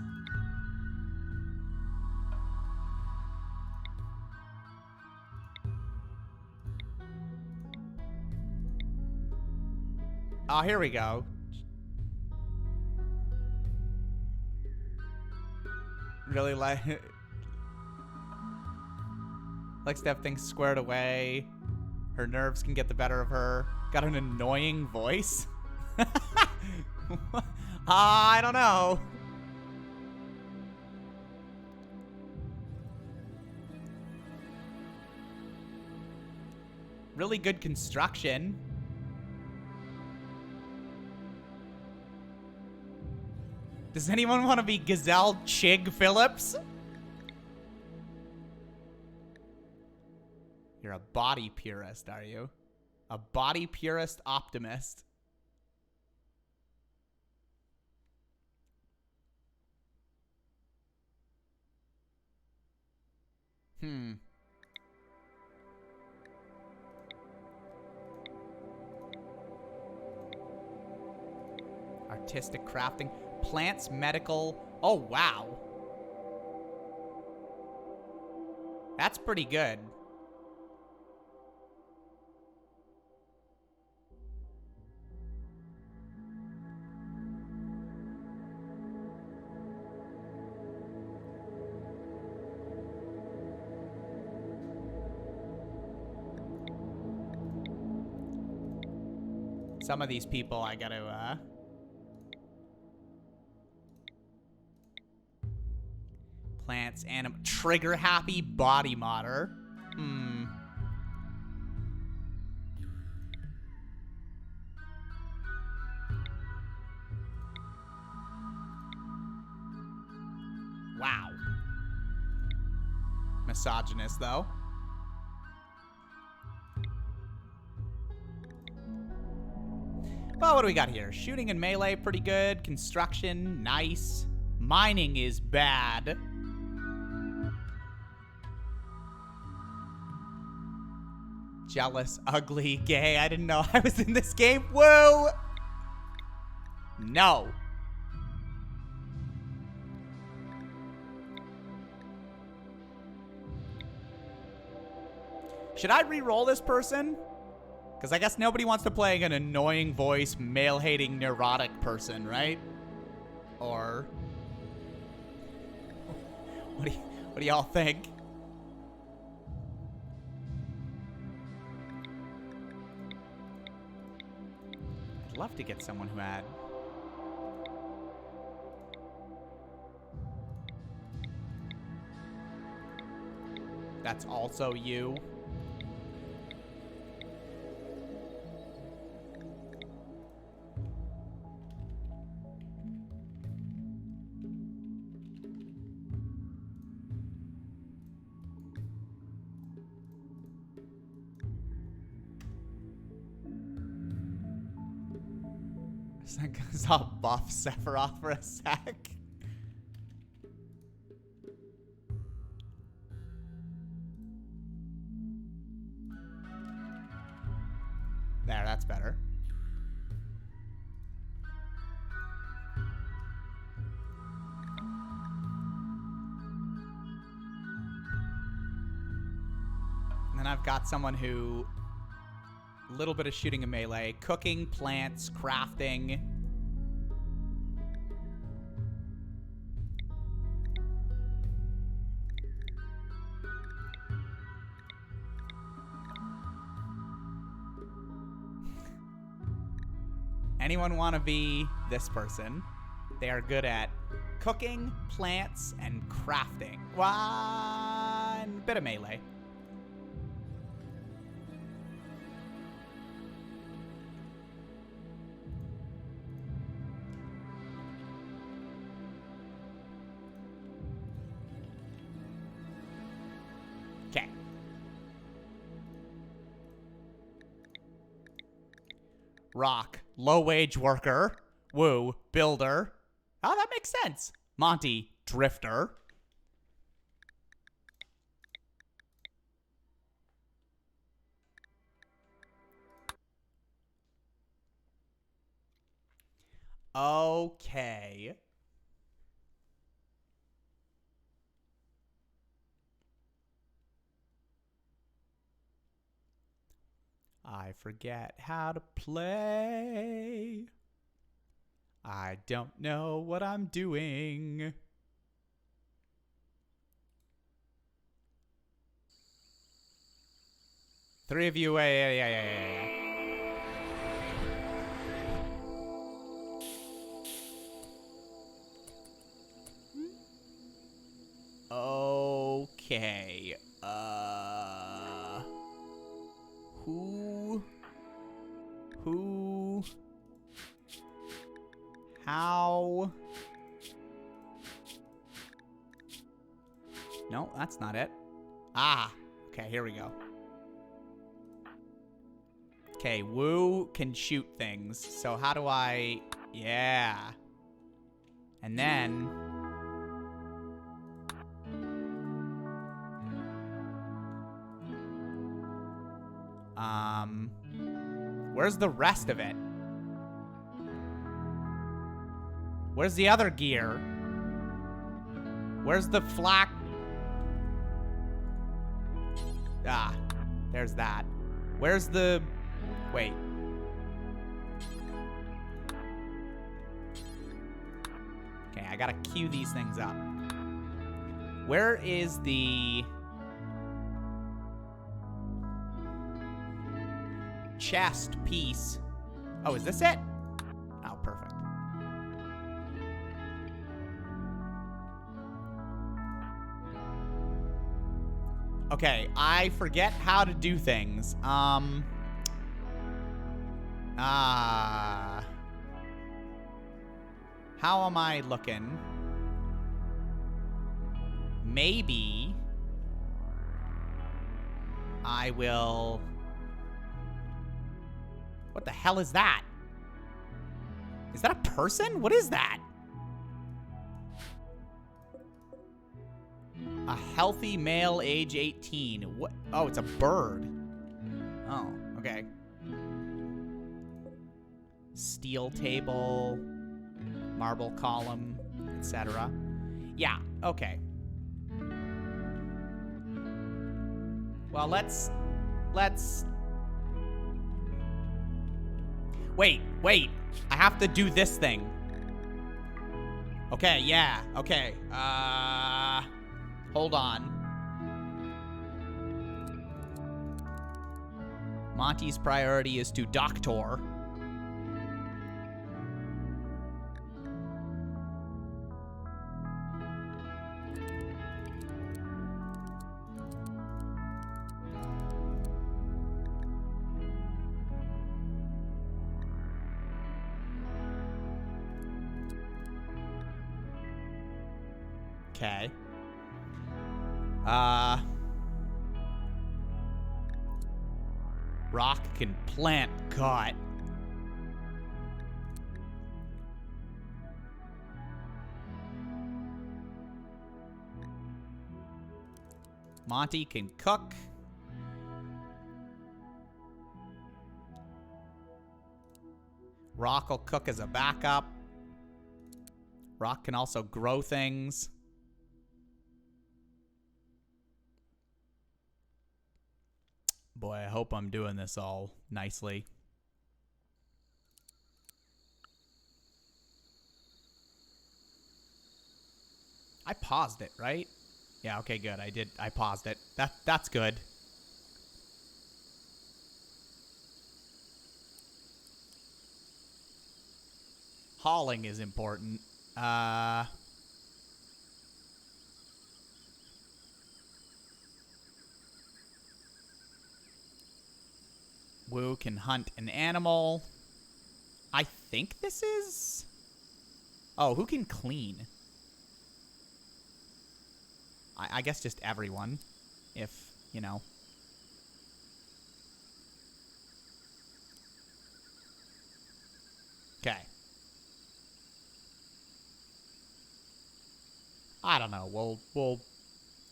Oh, here we go. Really likes to have things squared away. Her nerves can get the better of her. Got an annoying voice. I don't know. Really good construction. Does anyone want to be Gazelle Chig Phillips? You're a body purist, are you? A body purist optimist. Artistic crafting. Plants, medical. Oh, wow. That's pretty good. Some of these people I gotta, plants, trigger happy body modder. Wow. Misogynist, though. Well, what do we got here? Shooting and melee, pretty good. Construction, nice. Mining is bad. Jealous, ugly, gay. I didn't know I was in this game. Whoa! No. Should I re-roll this person? Because I guess nobody wants to play an annoying voice, male-hating, neurotic person, right? Or... What do y'all think? I'd love to get someone who had... That's also you. I saw buff Sephiroth for a sec. There, that's better. And then I've got someone who... A little bit of shooting and melee. Cooking, plants, crafting. Anyone want to be this person? They are good at cooking, plants, and crafting. One bit of melee. Okay. Rock, low-wage worker. Woo, builder. Oh, that makes sense. Monty, drifter. Okay. I forget how to play. I don't know what I'm doing. Three of you, yeah. Okay. Who? How? No, that's not it. Ah, okay, here we go. Okay, Woo can shoot things. So how do I... Yeah. And then... Where's the rest of it? Where's the other gear? Where's the flak? Ah, there's that. Where's the... Wait. Okay, I gotta queue these things up. Where is the... chest piece? Oh, is this it? Oh, perfect. Okay, I forget how to do things. How am I looking? Maybe I will... What the hell is that? Is that a person? What is that? A healthy male, age 18. What? Oh, it's a bird. Oh, okay. Steel table, marble column, etc. Yeah, okay. Well, let's... Wait. I have to do this thing. Okay, yeah, okay. Hold on. Monty's priority is to doctor. Okay. Rock can plant cut. Monty can cook. Rock will cook as a backup. Rock can also grow things. Boy, I hope I'm doing this all nicely. I paused it, right? Yeah, okay, good. I paused it. That's good. Hauling is important. Woo can hunt an animal. I think this is... Oh, who can clean? I guess just everyone. If, you know. Okay. I don't know. We'll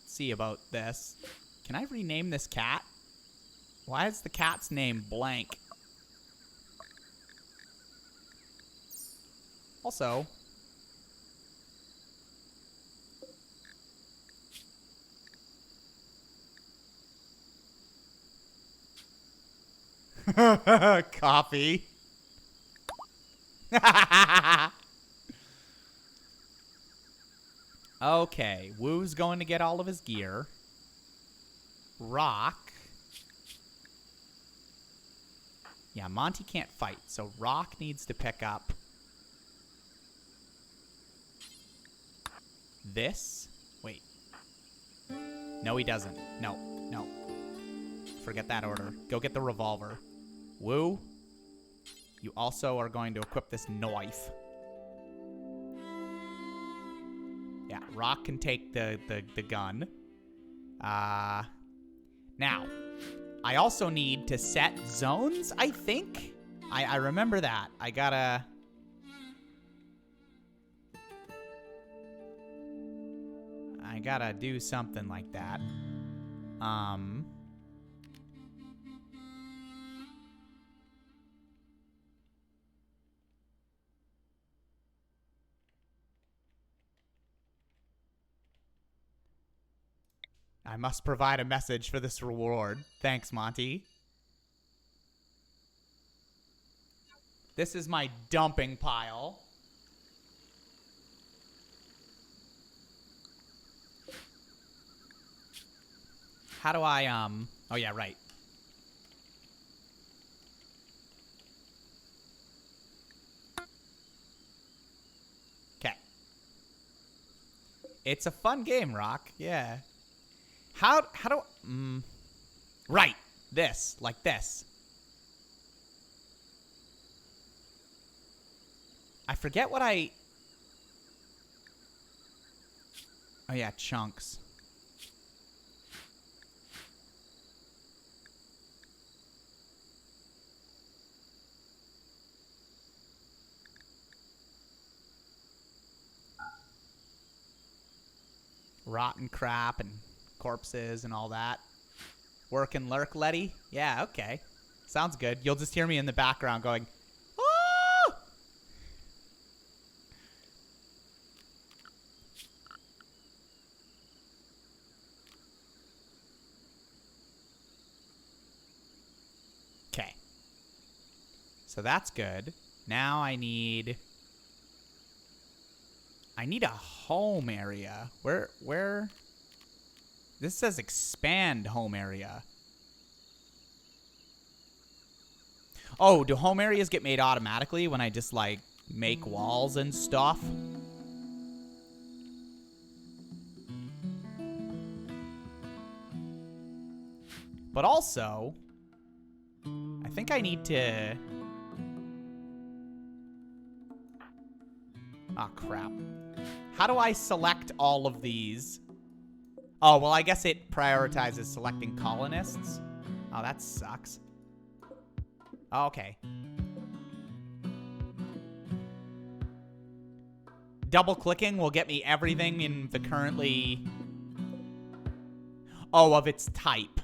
see about this. Can I rename this cat? Why is the cat's name blank? Also, coffee. Okay, Woo's going to get all of his gear. Rock. Yeah, Monty can't fight, so Rock needs to pick up this. Wait. No, he doesn't. No, no. Forget that order. Go get the revolver. Woo, you also are going to equip this knife. Yeah, Rock can take the gun. Now, I also need to set zones, I think? I remember that. I gotta do something like that. I must provide a message for this reward. Thanks, Monty. This is my dumping pile. How do I, oh yeah, right. Okay. It's a fun game, Rock. Yeah. How do, right. This, like this. I forget what I, oh yeah, chunks. Rotten crap and corpses and all that. Work and lurk, Letty? Yeah, okay. Sounds good. You'll just hear me in the background going, oh! Okay. So that's good. Now I need a home area. Where? This says expand home area. Oh, do home areas get made automatically when I just, like, make walls and stuff? But also, I think I need to... Oh, crap. How do I select all of these? Oh, well, I guess it prioritizes selecting colonists. Oh, that sucks. Oh, okay. Double-clicking will get me everything in the currently... Oh, of its type.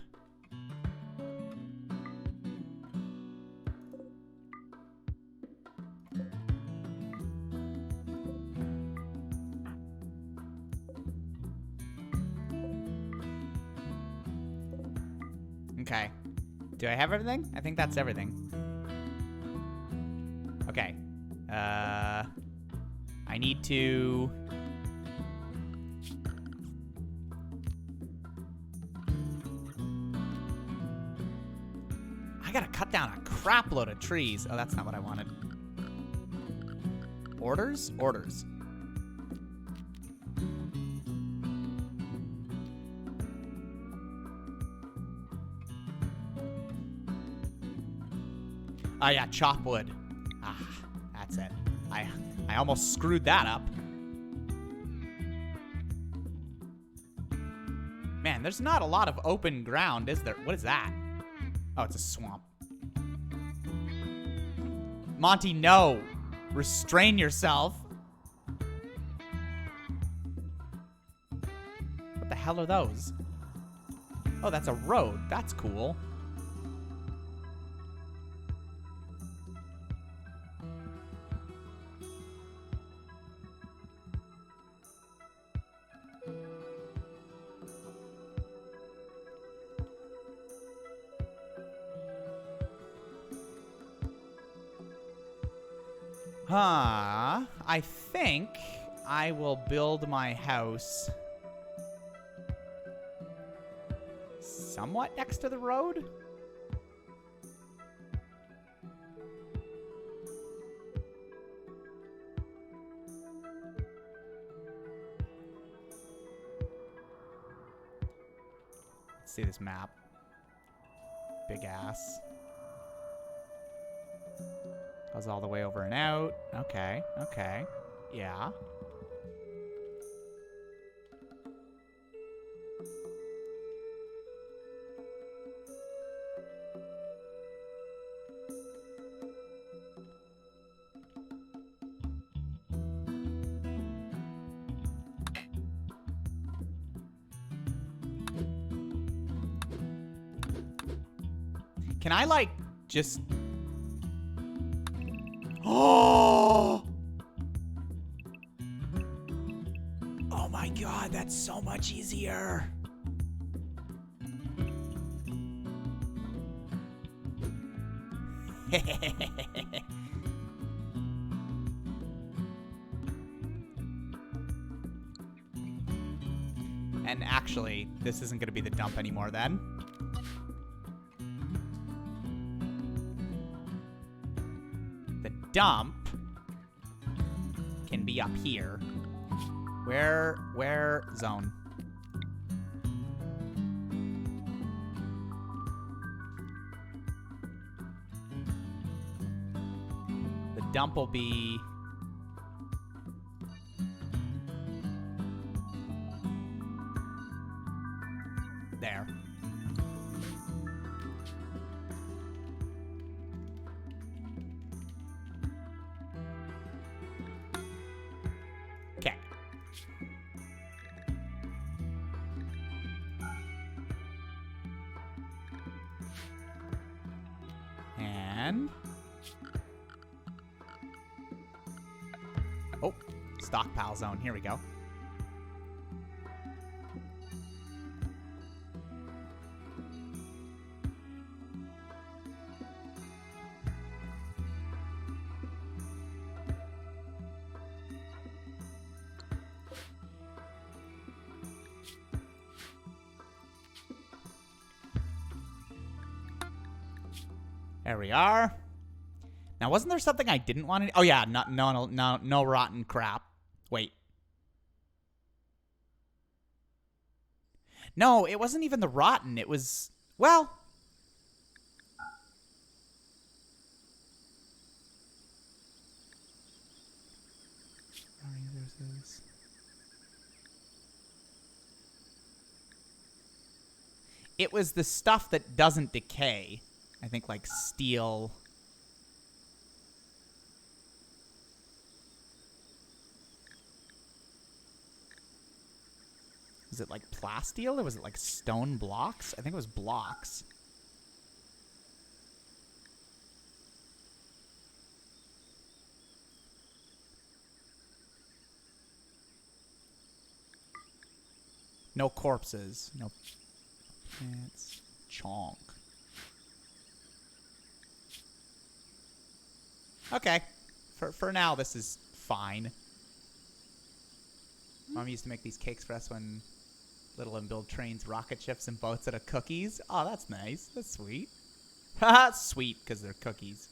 Okay. Do I have everything? I think that's everything. Okay. I need to... I gotta cut down a crap load of trees. Oh, that's not what I wanted. Orders? Orders. Oh, yeah, chop wood. Ah, that's it. I almost screwed that up. Man, there's not a lot of open ground, is there? What is that? Oh, it's a swamp. Monty, no. Restrain yourself. What the hell are those? Oh, that's a road. That's cool. I think I will build my house somewhat next to the road. Let's see this map. Big ass. Goes all the way over and out. Okay, okay. Yeah. Can I, like, just... Oh! Oh my god, that's so much easier. And actually, this isn't going to be the dump anymore then. The dump can be up here. Where zone? The dump will be... there. Okay. And... oh, stockpile zone. Here we go. There we are. Now, wasn't there something I didn't want to... oh, yeah. No rotten crap. Wait. No, it wasn't even the rotten. It was... well... it was the stuff that doesn't decay. I think, like, steel. Was it, like, plasteel, or was it, like, stone blocks? I think it was blocks. No corpses. No plants. Chonk. Okay. For now, this is fine. Mom used to make these cakes for us when little and build trains, rocket ships, and boats out of cookies. Oh, that's nice. That's sweet. Haha, sweet, because they're cookies.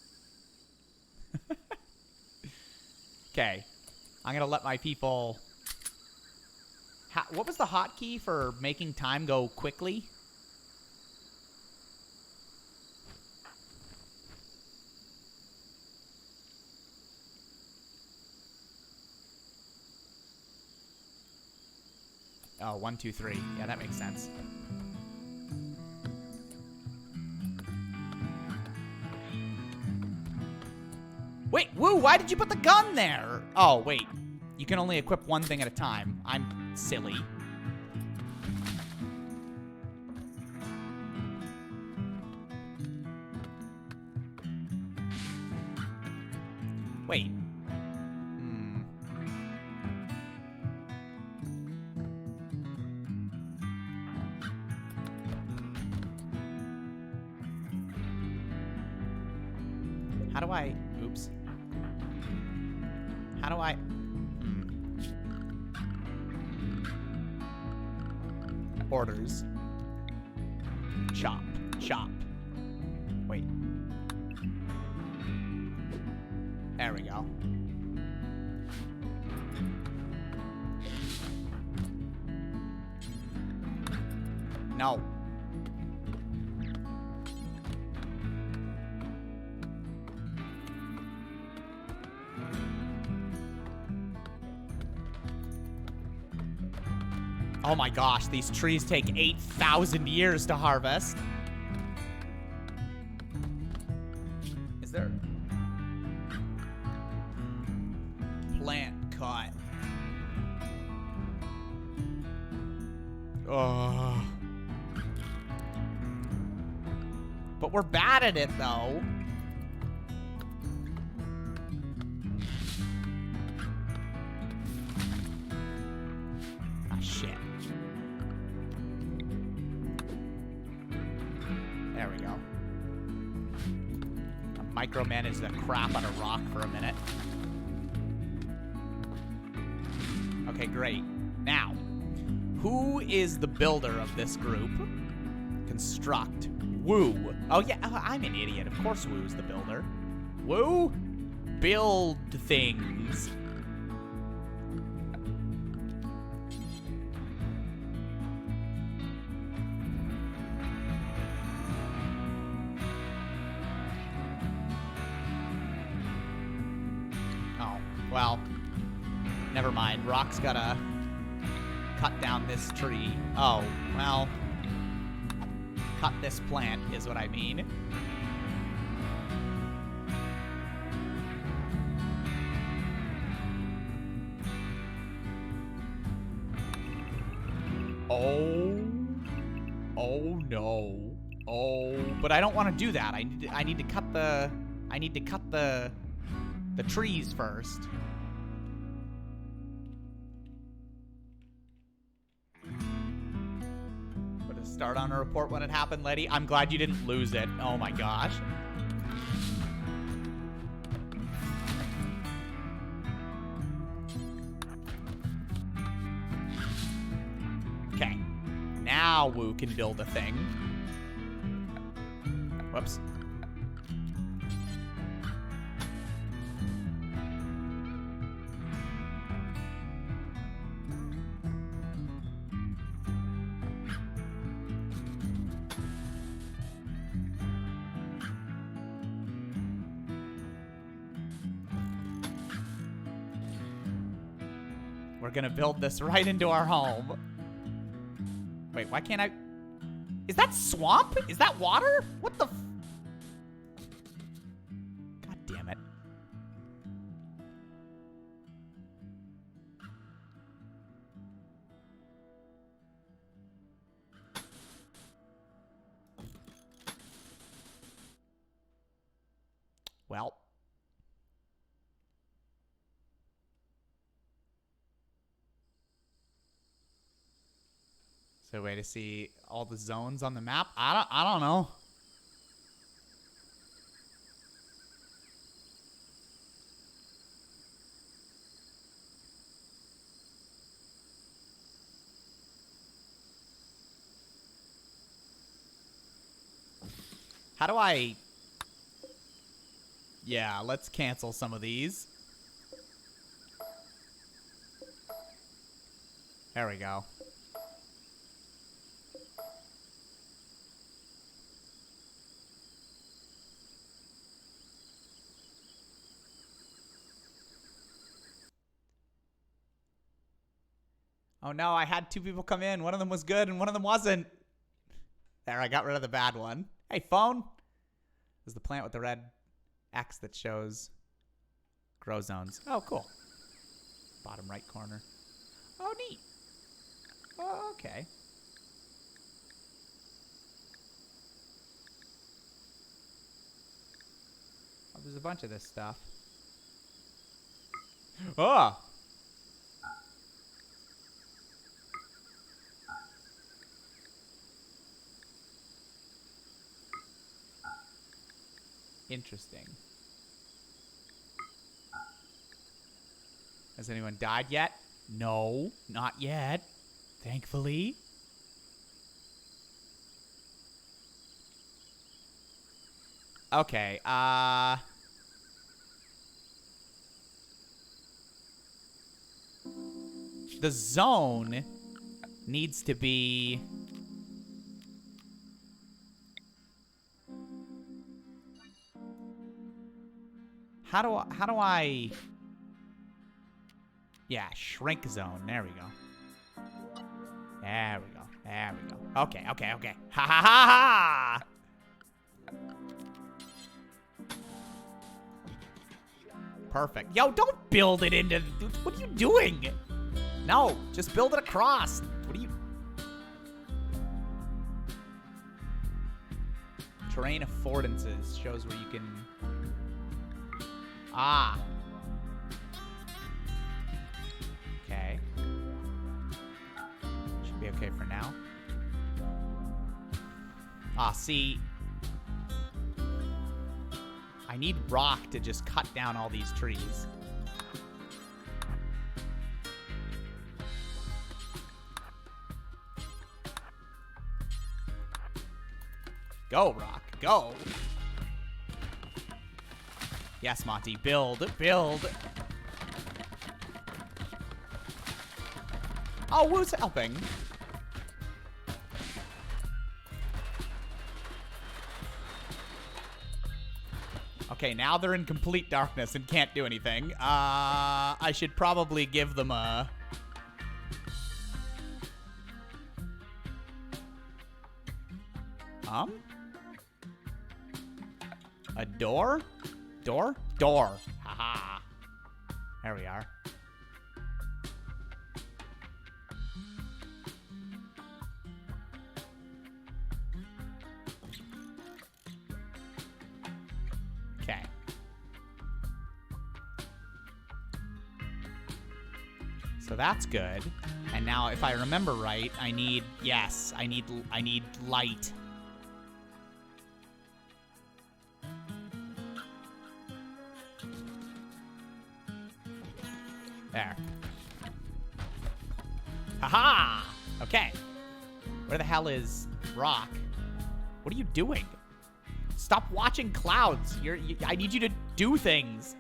Okay. I'm going to let my people... what was the hotkey for making time go quickly? Oh, 1, 2, 3. Yeah, that makes sense. Wait, Woo, why did you put the gun there? Oh, wait. You can only equip one thing at a time. I'm silly. Wait. How do I... Oops. How do I... Orders. Chop. Chop. Wait. There we go. No. Oh my gosh, these trees take 8,000 years to harvest. Is there... Plant cut. Oh. But we're bad at it, though. Ah, shit. There we go. I'll micromanage the crap out of rock for a minute. Okay, great. Now, who is the builder of this group? Construct. Woo. Oh, yeah, I'm an idiot. Of course Woo's the builder. Woo? Build things. Oh, well, never mind. Rock's gotta cut down this tree. Oh, well, cut this plant is what I mean. Oh no. Oh, but I don't want to do that. I need to cut the trees first. Put a start on a report when it happened, Letty. I'm glad you didn't lose it. Oh my gosh. Okay. Now Woo can build a thing. Whoops. We're gonna build this right into our home. Wait, why can't I? Is that swamp? Is that water? What the? God damn it. Well. So way to see all the zones on the map. I don't know. How do I... Yeah, let's cancel some of these. There we go. Oh no, I had two people come in. One of them was good and one of them wasn't. There, I got rid of the bad one. Hey, phone. There's the plant with the red X that shows grow zones. Oh, cool. Bottom right corner. Oh, neat. Oh, okay. Oh, there's a bunch of this stuff. Oh! Interesting. Has anyone died yet? No, not yet. Thankfully. Okay, the zone needs to be... How do I... Yeah, shrink zone. There we go. There we go. There we go. Okay, okay, okay. Ha ha ha ha! Perfect. Yo, don't build it into... What are you doing? No, just build it across. What are you... Terrain affordances shows where you can... Ah. Okay. Should be okay for now. Ah, see... I need rock to just cut down all these trees. Go, rock, go. Yes, Monty, build, build. Oh, who's helping? Okay, now they're in complete darkness and can't do anything. I should probably give them a... A door? Door? Door. Haha. There we are. Okay. So that's good. And now if I remember right, I need, yes, I need light. There. Haha! Okay. Where the hell is Rock? What are you doing? Stop watching clouds. I need you to do things.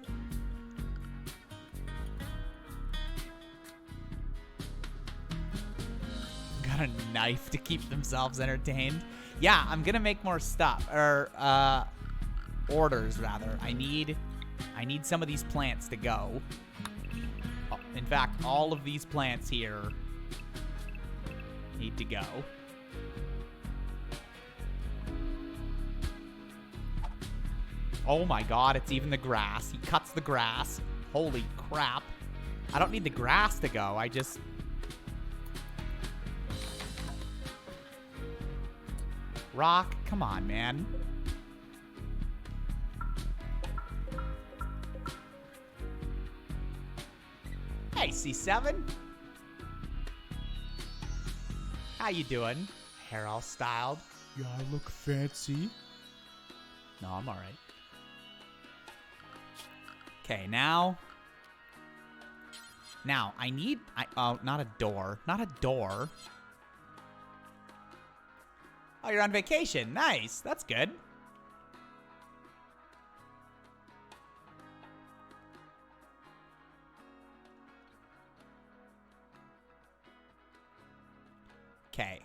Got a knife to keep themselves entertained. Yeah, I'm gonna make more stuff. Or, orders, rather. I need some of these plants to go. In fact, all of these plants here need to go. Oh my god, it's even the grass. He cuts the grass. Holy crap. I don't need the grass to go. I just... Rock, come on, man. Hey, C7. How you doing? Hair all styled. Yeah, I look fancy. No, I'm all right. Okay, now I need... oh, not a door. Not a door. Oh, you're on vacation. Nice. That's good. Okay,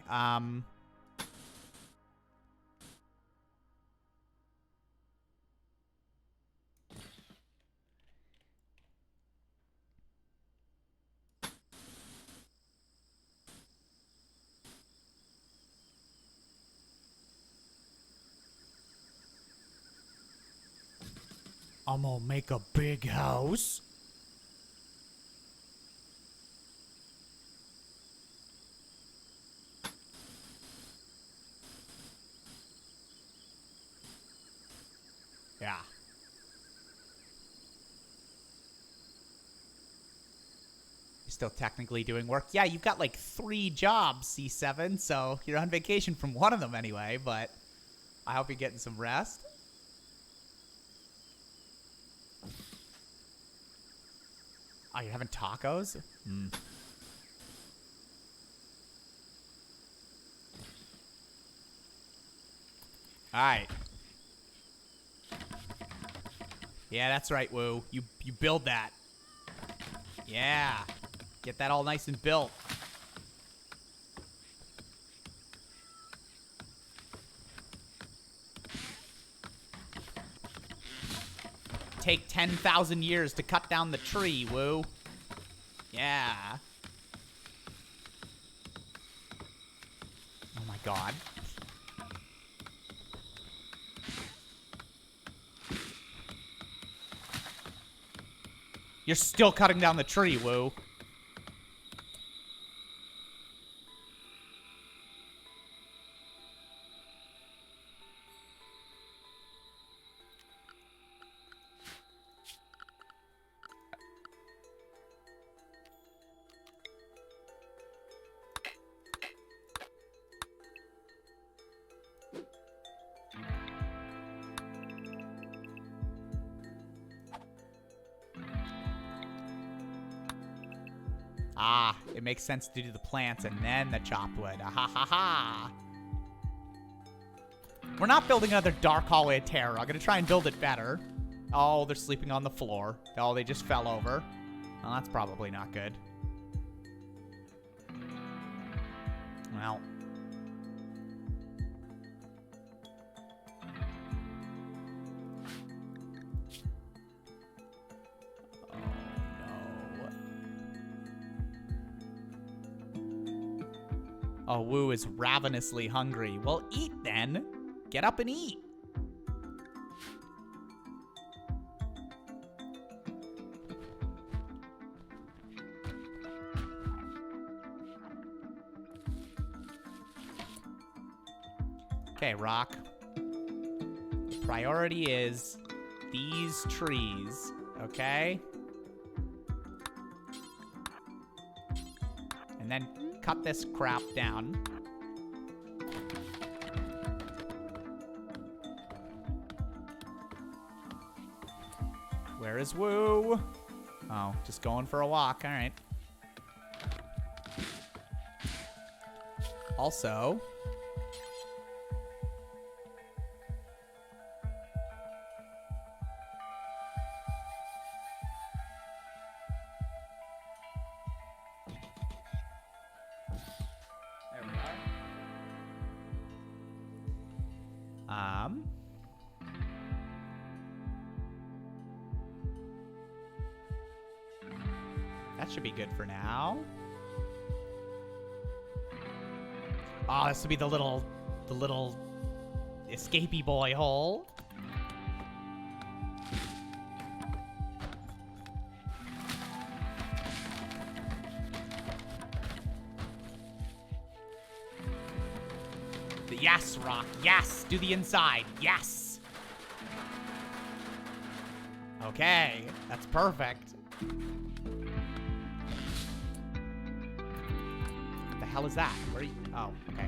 I'm gonna make a big house. Yeah. You're still technically doing work. Yeah, you've got like 3 jobs, C7, so you're on vacation from one of them anyway, but I hope you're getting some rest. Oh, you're having tacos? Hmm. Alright. Yeah, that's right, Woo. You build that. Yeah. Get that all nice and built. Take 10,000 years to cut down the tree, Woo. Yeah. Oh my god. You're still cutting down the tree, Woo. Ah, it makes sense to do the plants and then the chopped wood. Ah, ha ha ha. We're not building another dark hallway of terror. I'm gonna try and build it better. Oh, they're sleeping on the floor. Oh, they just fell over. Well, that's probably not good. Well. Oh, Woo is ravenously hungry. Well, eat then. Get up and eat. Okay, Rock. The priority is these trees, okay? And then cut this crap down. Where is Woo? Oh, just going for a walk. All right. Also, there we are. That should be good for now. Oh, this would be the little escapey boy hole. Yes, Rock. Yes. Do the inside. Yes. Okay. That's perfect. What the hell is that? Where are you? Oh, okay.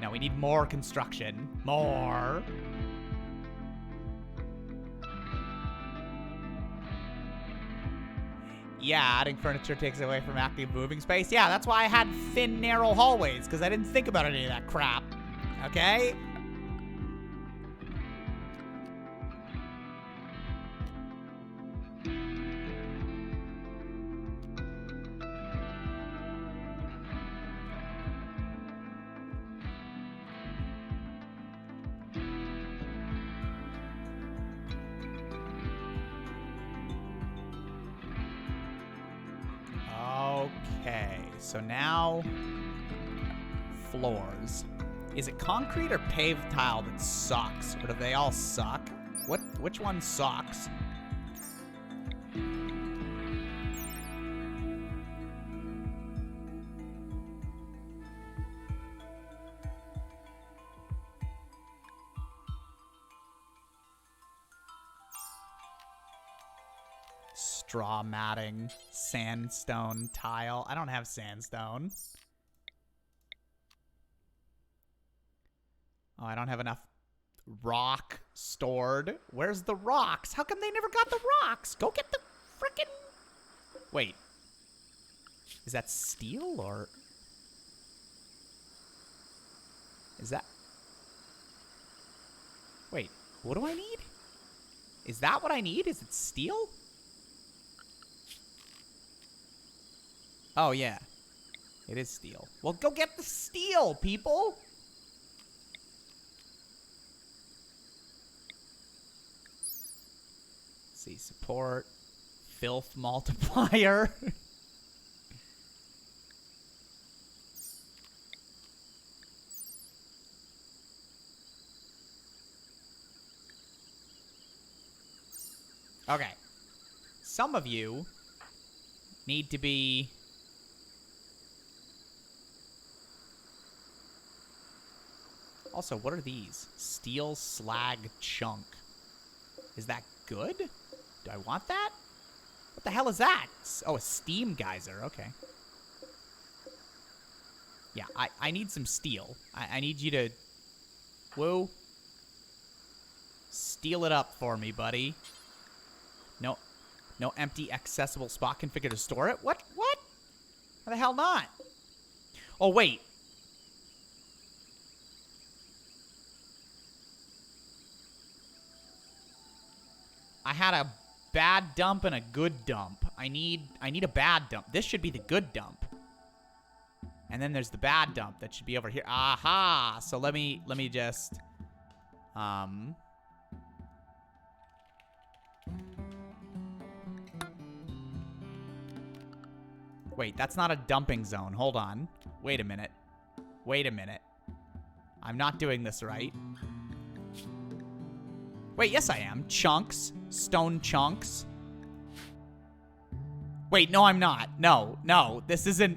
No, we need more construction. More. Yeah, adding furniture takes away from active moving space. Yeah, that's why I had thin, narrow hallways, because I didn't think about any of that crap. Okay? Okay, so now floors. Is it concrete or paved tile that sucks? Or do they all suck? Which one sucks? Straw matting, sandstone tile. I don't have sandstone. Oh, I don't have enough rock stored. Where's the rocks? How come they never got the rocks? Go get the frickin'... Wait. Is that steel or... Is that... Wait, what do I need? Is that what I need? Is it steel? Oh, yeah. It is steel. Well, go get the steel, people! Let's see, support. Filth multiplier. Okay. Some of you need to be... Also, what are these? Steel slag chunk. Is that good? Do I want that? What the hell is that? Oh, a steam geyser. Okay. Yeah, I need some steel. I need you to... Whoa. Steal it up for me, buddy. No empty accessible spot configured to store it? What? What? Why the hell not? Oh, wait. I had a bad dump and a good dump. I need a bad dump. This should be the good dump. And then there's the bad dump that should be over here. Aha! So let me just Wait, that's not a dumping zone. Hold on. Wait a minute. Wait a minute. I'm not doing this right. Wait, yes I am. Chunks. Stone chunks. Wait, no I'm not. No, no. This isn't...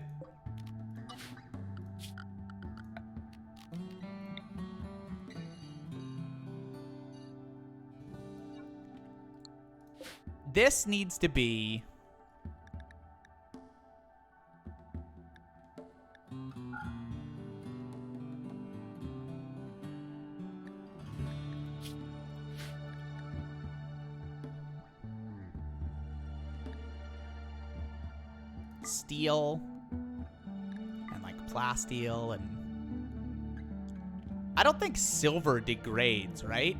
This needs to be... steel and like plasteel, and I don't think silver degrades, right?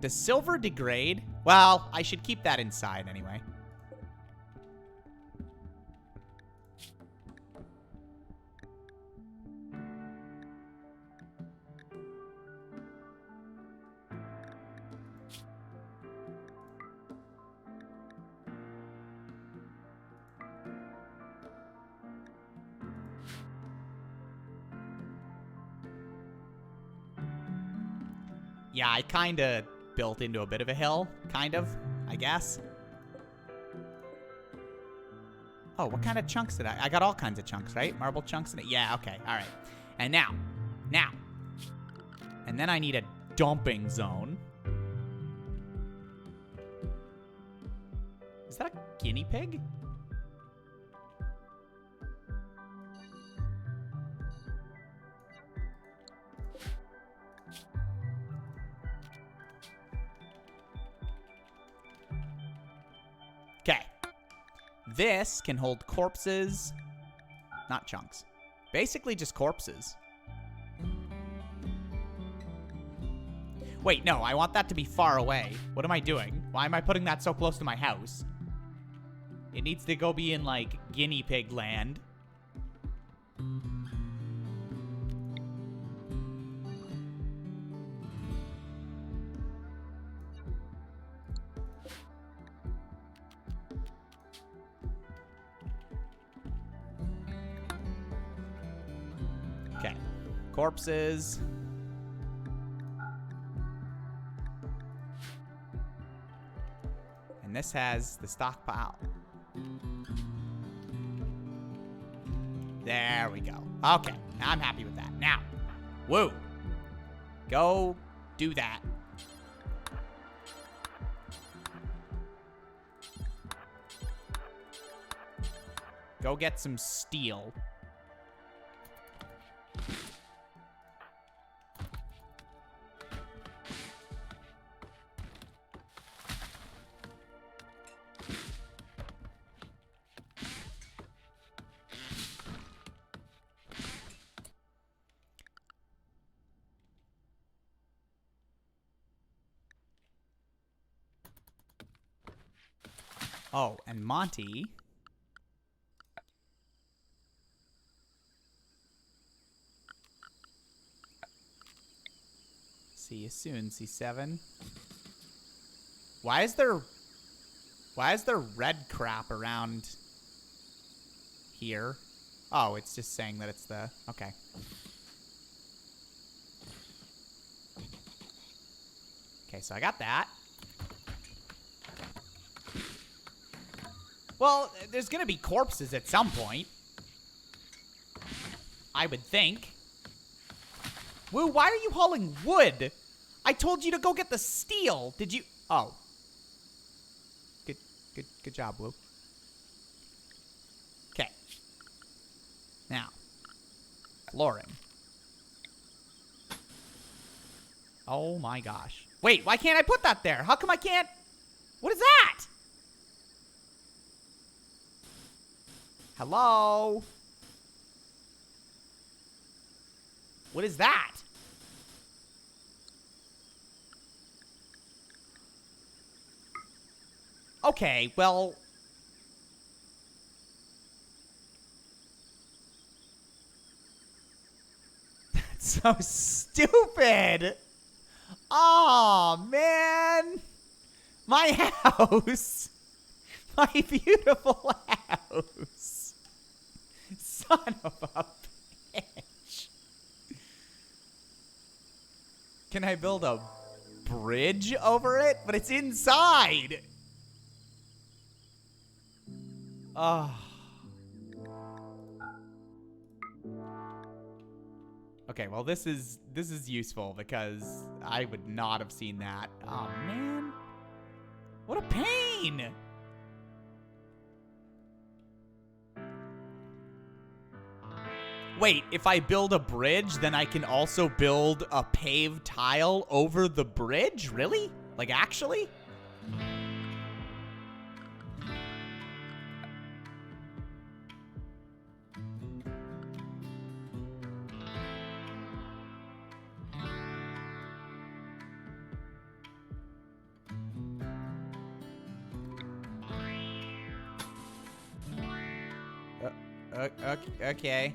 Does silver degrade? Well, I should keep that inside anyway. Yeah, I kind of built into a bit of a hill. Kind of, I guess. Oh, what kind of chunks did I got all kinds of chunks, right? Marble chunks in it? Yeah, okay, all right. And now. And then I need a dumping zone. Is that a guinea pig? Okay. This can hold corpses, not chunks. Basically just corpses. Wait, no, I want that to be far away. What am I doing? Why am I putting that so close to my house? It needs to go be in, like, guinea pig land. Okay. Corpses. And this has the stockpile. There we go. Okay, I'm happy with that. Now, woo. Go do that. Go get some steel. Oh, and Monty. See you soon, C7. Why is there red crap around here? Oh, it's just saying that it's the... Okay. Okay, so I got that. Well, there's gonna be corpses at some point. I would think. Woo, why are you hauling wood? I told you to go get the steel. Did you? Oh. Good job, Woo. Okay. Now. Flooring. Oh my gosh. Wait, why can't I put that there? How come I can't? What is that? Hello? What is that? Okay, well... That's so stupid! Aw, man! My house! My beautiful house! Son of a bitch. Can I build a bridge over it? But it's inside! Oh. Okay, well this is useful because I would not have seen that. Oh man. What a pain! Wait, if I build a bridge, then I can also build a paved tile over the bridge? Really? Like, actually? Okay.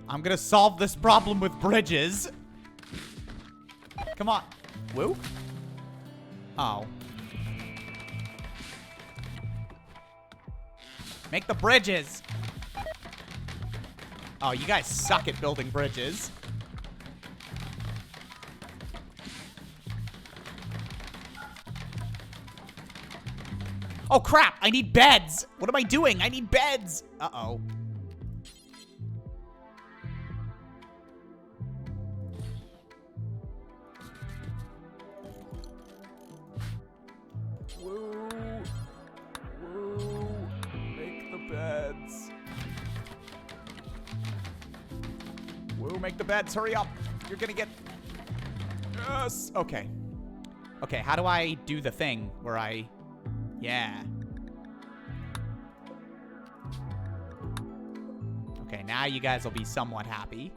I'm gonna solve this problem with bridges. Come on. Woo? Oh. Make the bridges. Oh, you guys suck at building bridges. Oh, crap. I need beds. What am I doing? I need beds. Uh-oh. Woo. Woo. Make the beds. Woo, make the beds. Hurry up. You're gonna get... Yes. Okay. Okay, how do I do the thing where I... Yeah. Okay, now you guys will be somewhat happy.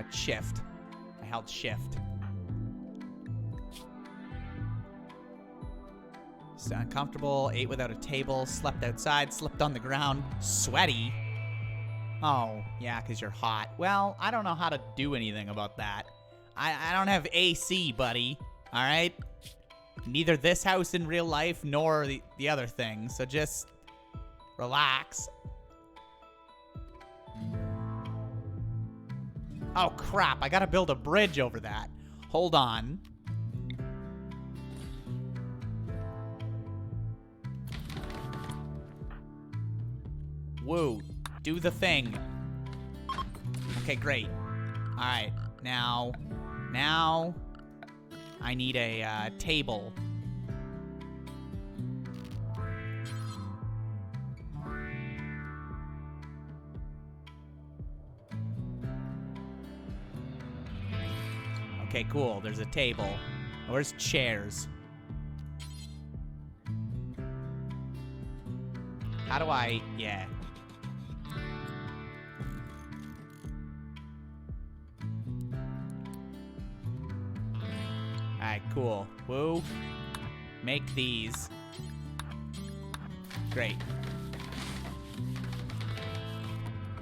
Shift. I held shift. So uncomfortable, ate without a table, slept outside, slept on the ground, sweaty. Oh, yeah, because you're hot. Well, I don't know how to do anything about that. I don't have AC, buddy. All right? Neither this house in real life nor the other thing. So just relax. Oh, crap. I gotta build a bridge over that. Hold on. Woo. Do the thing. Okay, great. Alright. Now, I need a table. Okay, cool. There's a table. Where's chairs? How do I... Yeah. Alright, cool. Woo. Make these. Great.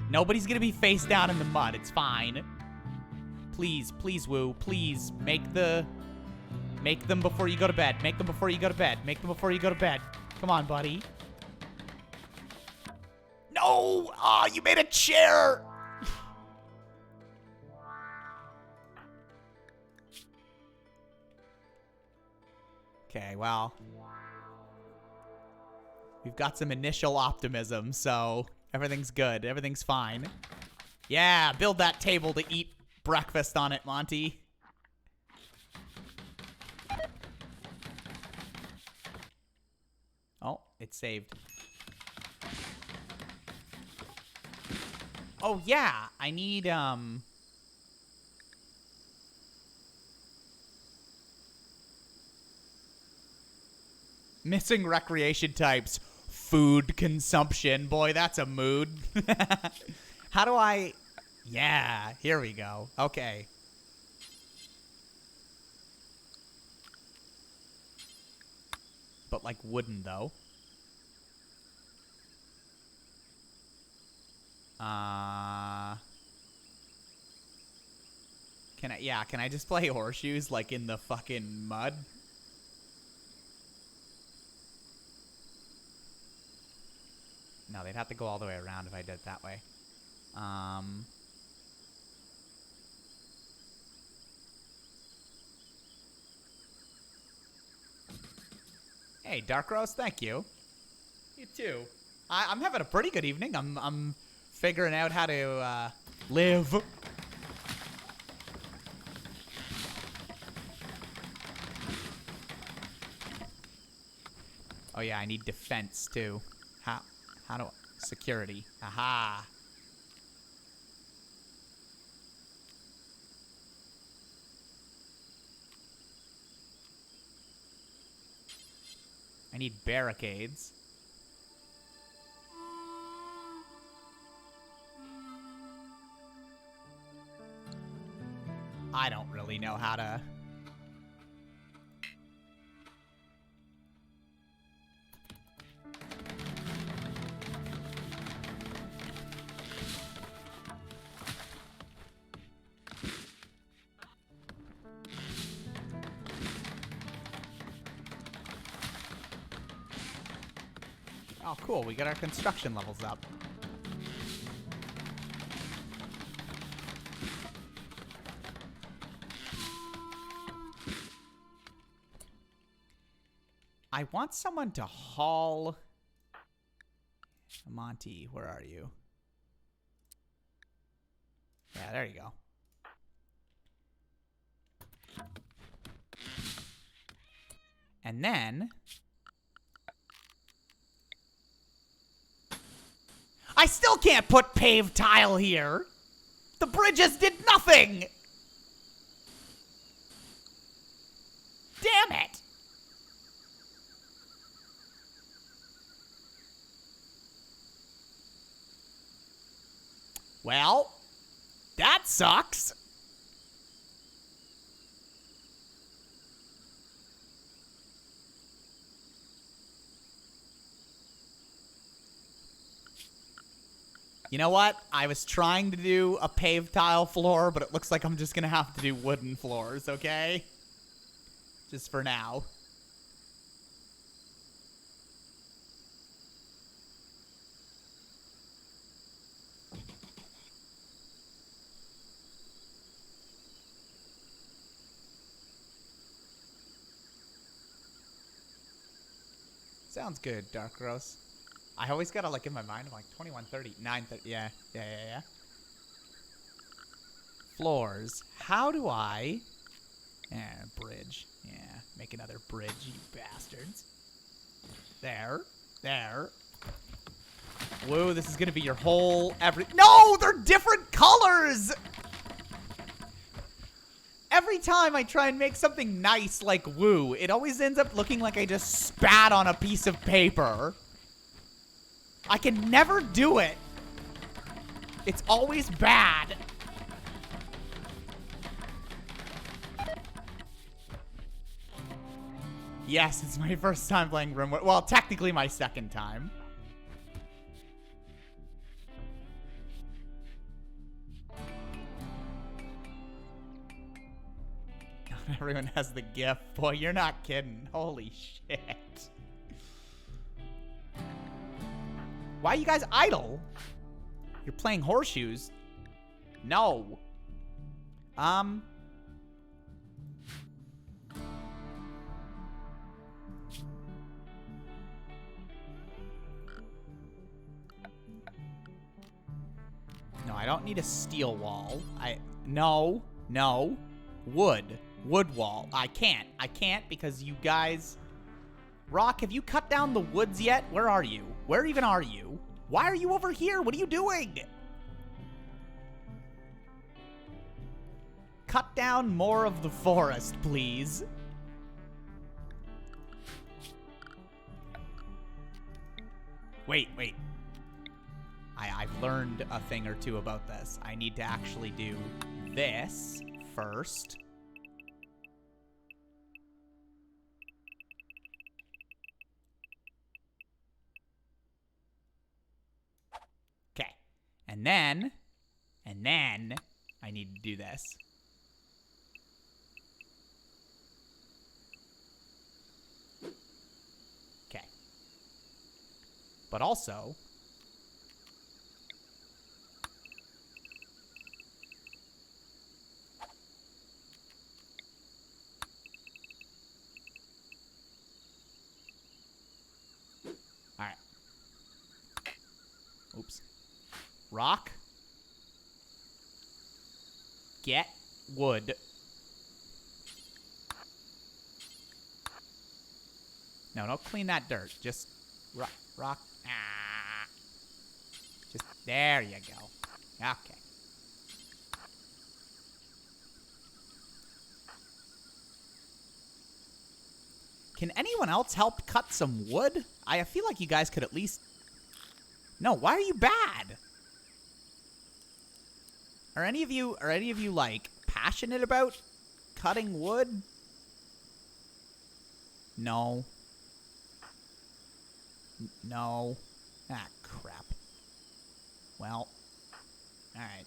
Nobody's gonna be face down in the mud. It's fine. Please, please, Woo. Please, make them before you go to bed. Make them before you go to bed. Make them before you go to bed. Come on, buddy. No! Oh, you made a chair! Okay, well. We've got some initial optimism, so everything's good. Everything's fine. Yeah, build that table to eat breakfast on it, Monty. Oh, it's saved. Oh, yeah, I need, missing recreation types. Food consumption. Boy, that's a mood. How do I... Yeah, here we go. Okay. But, like, wooden, though. Can I just play horseshoes, like, in the fucking mud? No, they'd have to go all the way around if I did it that way. Hey, Dark Rose, thank you. You too. I'm having a pretty good evening. I'm figuring out how to live. Oh yeah, I need defense too. How do security? Aha. I need barricades. I don't really know how to... Oh, cool. We got our construction levels up. I want someone to haul... Monty, where are you? Yeah, there you go. And then... I still can't put paved tile here! The bridges did nothing! Damn it! Well, that sucks. You know what? I was trying to do a paved tile floor, but it looks like I'm just gonna have to do wooden floors, okay? Just for now. Sounds good, Dark Rose. I always gotta, like, in my mind, I'm like, 21:30, 9:30. Yeah. Floors. How do I... bridge. Yeah, make another bridge, you bastards. There. Whoa, this is gonna be your whole No, they're different colors! Every time I try and make something nice like woo, it always ends up looking like I just spat on a piece of paper. I can never do it. It's always bad. Yes, it's my first time playing RimWorld. Well, technically my second time. Not everyone has the gift. Boy, you're not kidding. Holy shit. Why are you guys idle? You're playing horseshoes? No. No, I don't need a steel wall. No. Wood wall. I can't because you guys... Rock, have you cut down the woods yet? Where are you? Where even are you? Why are you over here? What are you doing? Cut down more of the forest, please. Wait. I've learned a thing or two about this. I need to actually do this first. Okay. And then I need to do this. Okay. But also... Alright. Oops. Rock. Get wood. No, don't clean that dirt. Just rock. Ah. Just there you go. Okay. Can anyone else help cut some wood? I feel like you guys could at least... No, why are you bad? Are any of you like passionate about cutting wood? No. No. Ah, crap. Well. All right.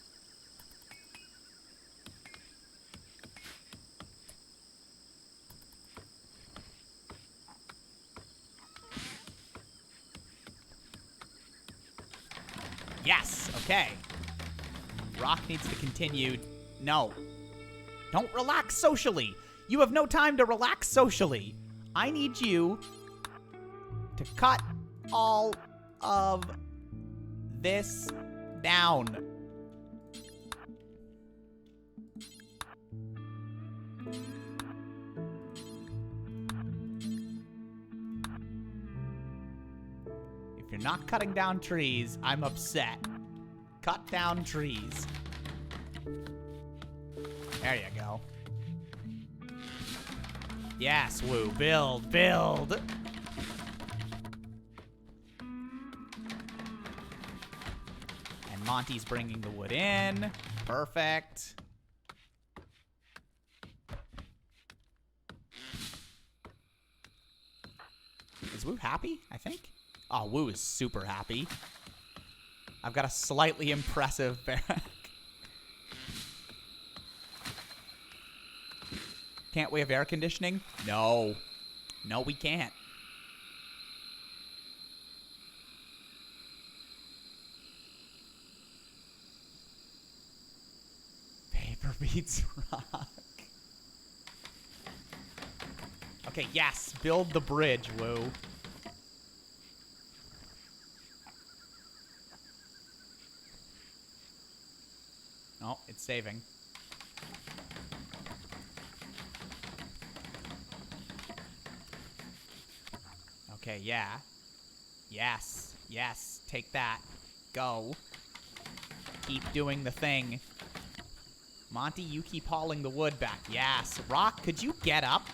Yes, okay. Rock needs to continue. No. Don't relax socially. You have no time to relax socially. I need you to cut all of this down. If you're not cutting down trees, I'm upset. Cut down trees. There you go. Yes, woo. Build. And Monty's bringing the wood in. Perfect. Is Woo happy, I think? Oh, Woo is super happy. I've got a slightly impressive barrack. Can't we have air conditioning? No. No, we can't. Paper beats rock. Okay, yes. Build the bridge, Woo. saving. Okay, yeah. Yes. Yes. Take that. Go. Keep doing the thing. Monty, you keep hauling the wood back. Yes. Rock, could you get up?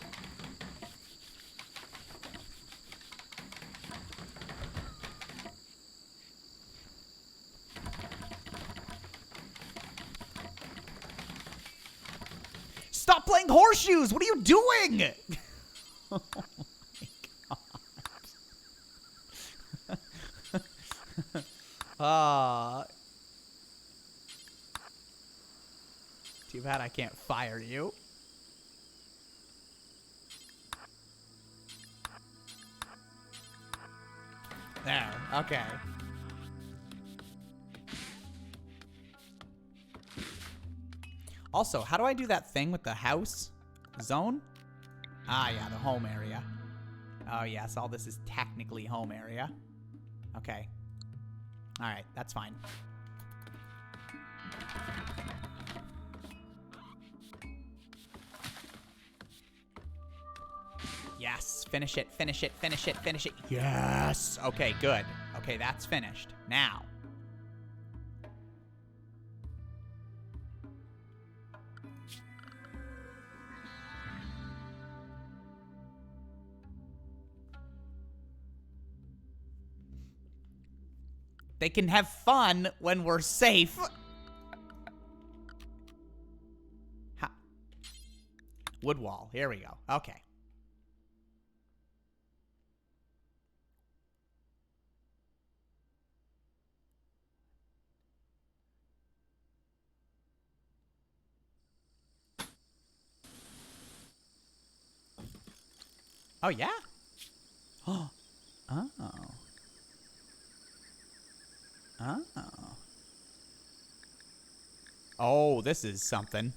Stop playing horseshoes! What are you doing? Oh my god. Too bad I can't fire you. There. Okay. Also, how do I do that thing with the house zone? Ah, yeah, the home area. Oh, yes, all this is technically home area. Okay. All right, that's fine. Yes, finish it, finish it, finish it, finish it. Yes. Okay, good. Okay, that's finished. Now. They can have fun when we're safe. Wood wall. Here we go. Okay. Oh, yeah? Oh. Oh. Oh. Oh, this is something.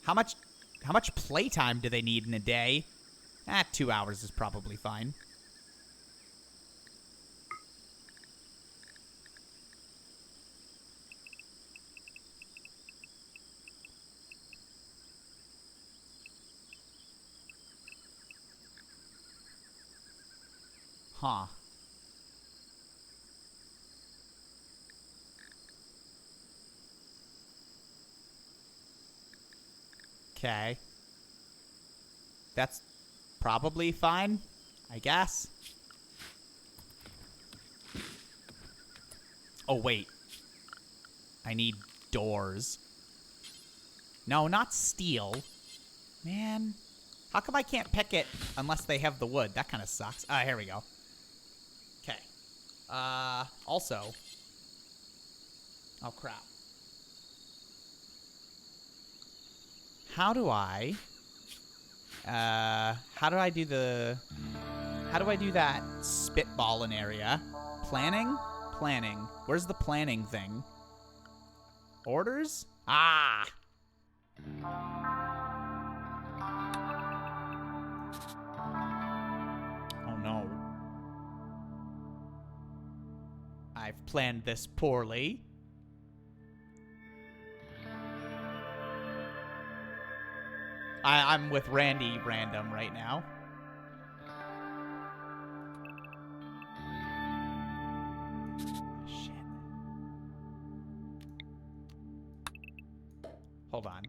How much playtime do they need in a day? 2 hours is probably fine. Huh. Okay. That's probably fine, I guess. Oh, wait. I need doors. No, not steel. Man. How come I can't pick it unless they have the wood? That kind of sucks. Here we go. Okay. Also. Oh, crap. How do I do that spitballing area? Planning? Planning. Where's the planning thing? Orders? Ah! Oh no. I've planned this poorly. I'm with Randy Random right now. Shit. Hold on.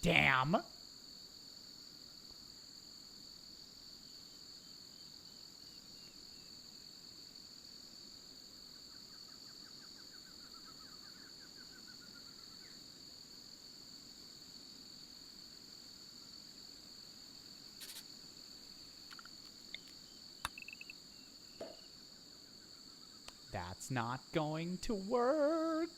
Damn. That's not going to work.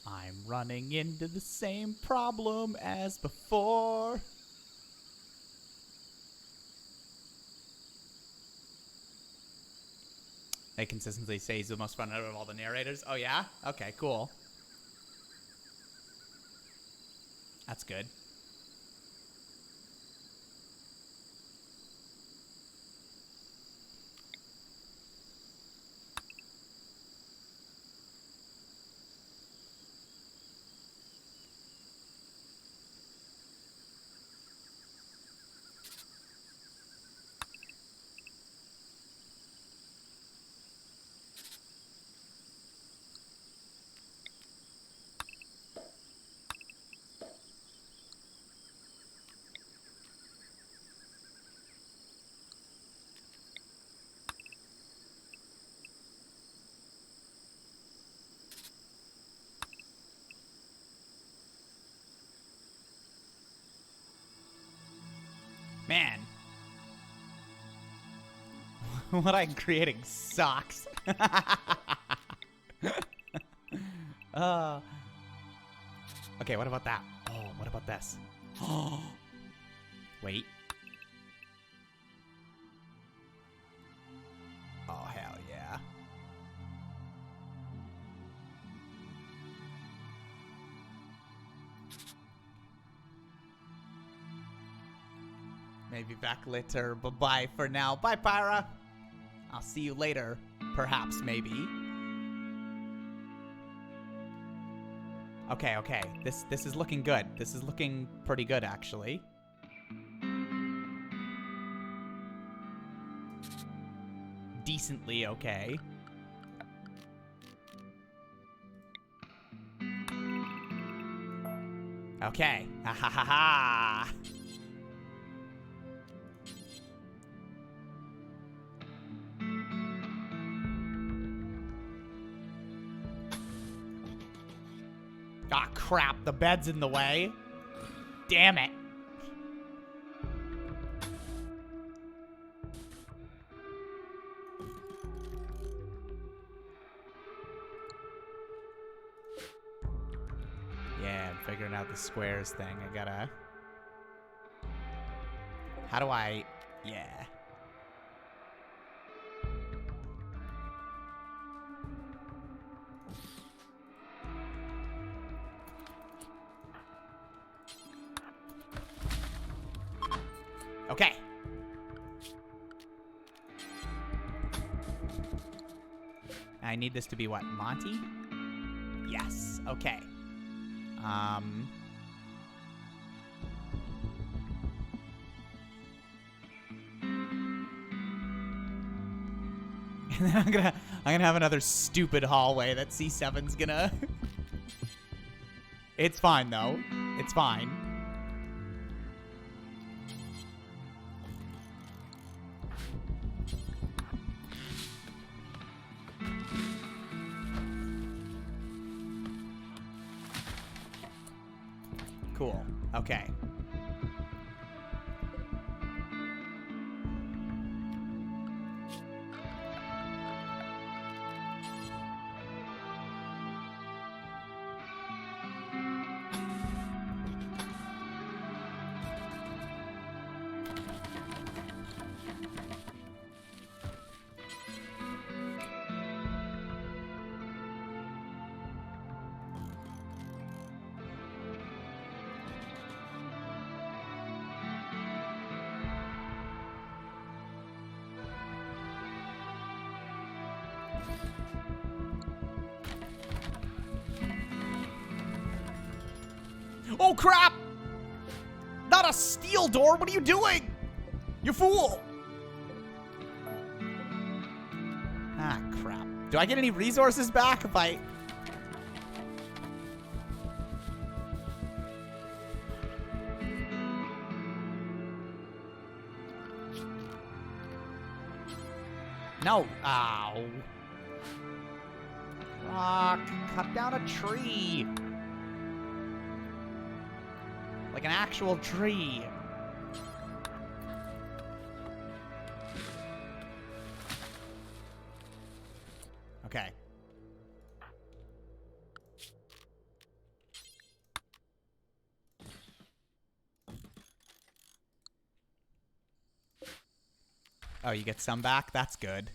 I'm running into the same problem as before. They consistently say he's the most fun out of all the narrators. Oh, yeah? Okay, cool. That's good. Man. What I'm creating sucks. Okay, what about that? Oh, what about this? Oh, wait. Oh, hell yeah. Maybe back later. Bye-bye for now. Bye, Pyra. I'll see you later. Perhaps, maybe. Okay, okay. This is looking good. This is looking pretty good, actually. Decently okay. Okay. Ha ha ha ha. Ah, crap. The bed's in the way. Damn it. Yeah, I'm figuring out the squares thing. I gotta... How do I... Yeah. Okay. I need this to be what? Monty? Yes. Okay. And then I'm gonna have another stupid hallway that C7's gonna... It's fine, though. It's fine. Cool. Okay. Oh, crap! Not a steel door! What are you doing? You fool! Ah, crap. Do I get any resources back if I... No. Ow. Rock. Cut down a tree. Like an actual tree. Okay. Oh, you get some back? That's good.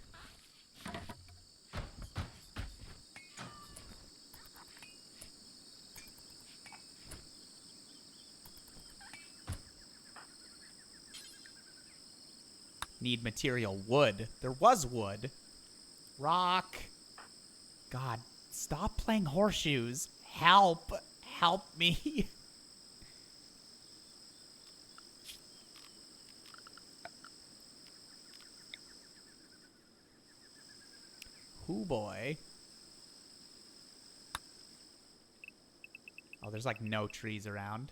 Need material. Wood. There was wood. Rock. God, stop playing horseshoes. Help. Help me. Hoo boy. Oh, there's like no trees around.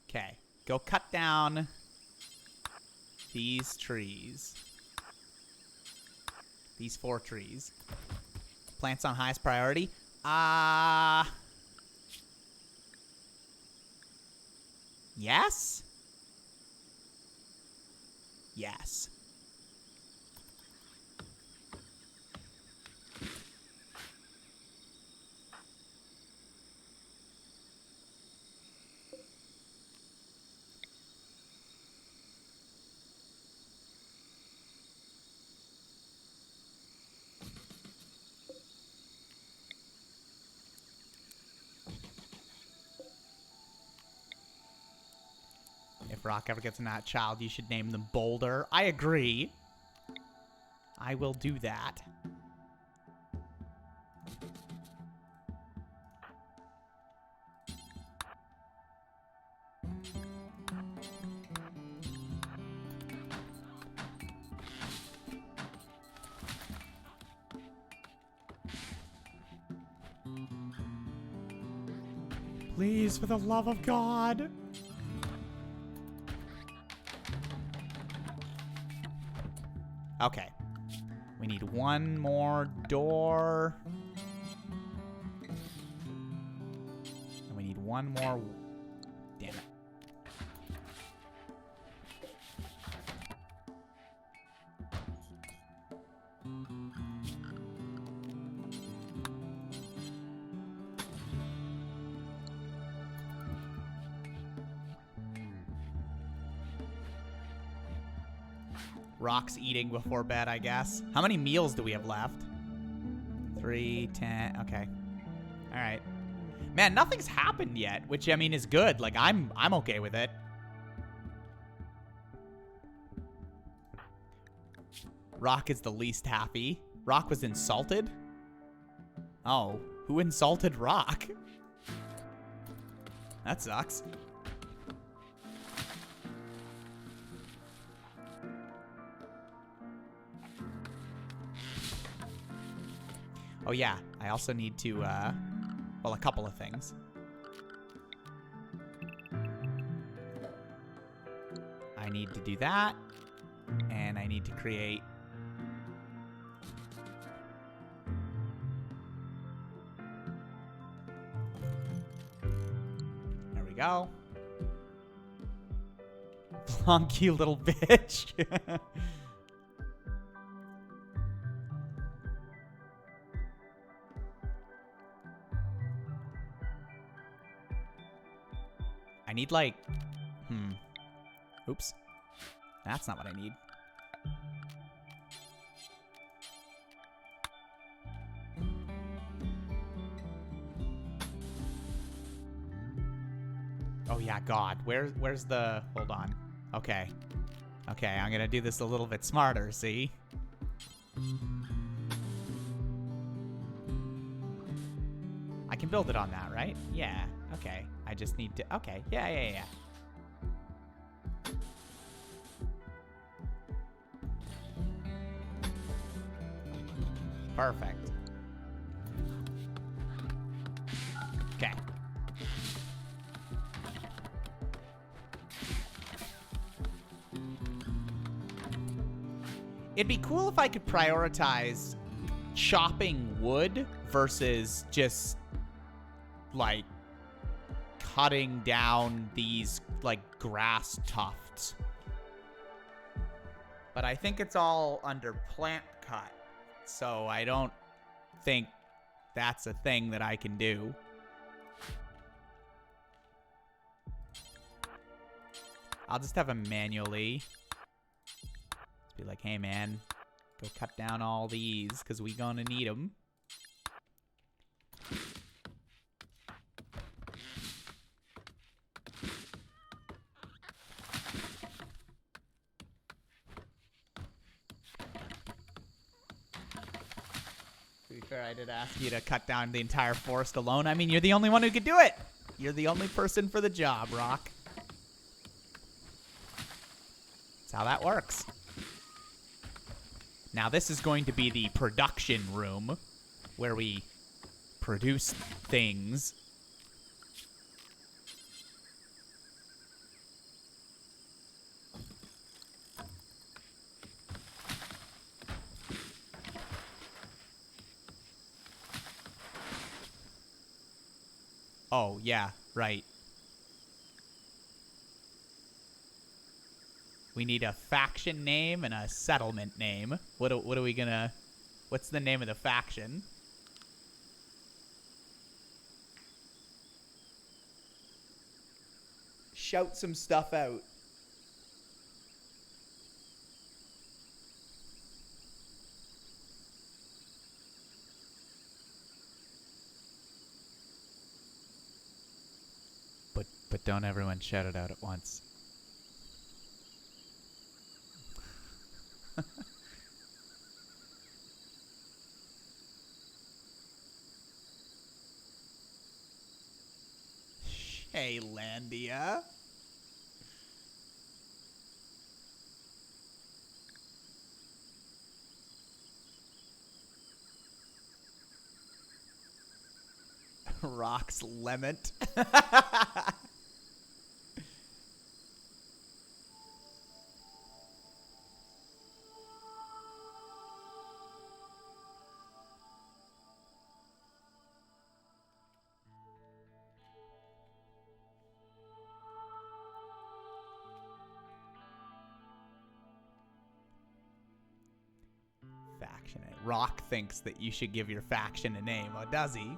Okay, go cut down these trees. These 4 trees. Plants on highest priority. Yes? Yes. If Rock ever gets a nat child, you should name them Boulder. I agree. I will do that. Please, for the love of God. Okay. We need one more door. And we need one more... Damn it. Rock's eating before bed, I guess. How many meals do we have left? 3, 10. Okay. All right. Man, nothing's happened yet, which I mean is good. Like I'm okay with it. Rock is the least happy. Rock was insulted? Oh, who insulted Rock? That sucks. Oh yeah, I also need to, well, a couple of things. I need to do that, and I need to create... There we go. Plonky little bitch. I need like, oops. That's not what I need. Oh yeah, God. Where's the, hold on. Okay. Okay, I'm gonna do this a little bit smarter, see? I can build it on that, right? Yeah, okay. I just need to, okay, yeah. Perfect. Okay. It'd be cool if I could prioritize chopping wood versus just, like, cutting down these, like, grass tufts. But I think it's all under plant cut, so I don't think that's a thing that I can do. I'll just have him manually. Just be like, hey, man, go cut down all these because we gonna need them. To be fair, I did ask you to cut down the entire forest alone. I mean, you're the only one who could do it. You're the only person for the job, Rock. That's how that works. Now, this is going to be the production room where we produce things. Oh, yeah, right. We need a faction name and a settlement name. What are we gonna... What's the name of the faction? Shout some stuff out. But don't everyone shout it out at once. Shaylandia. Rock's Lement. Faction. Rock thinks that you should give your faction a name. Oh, does he?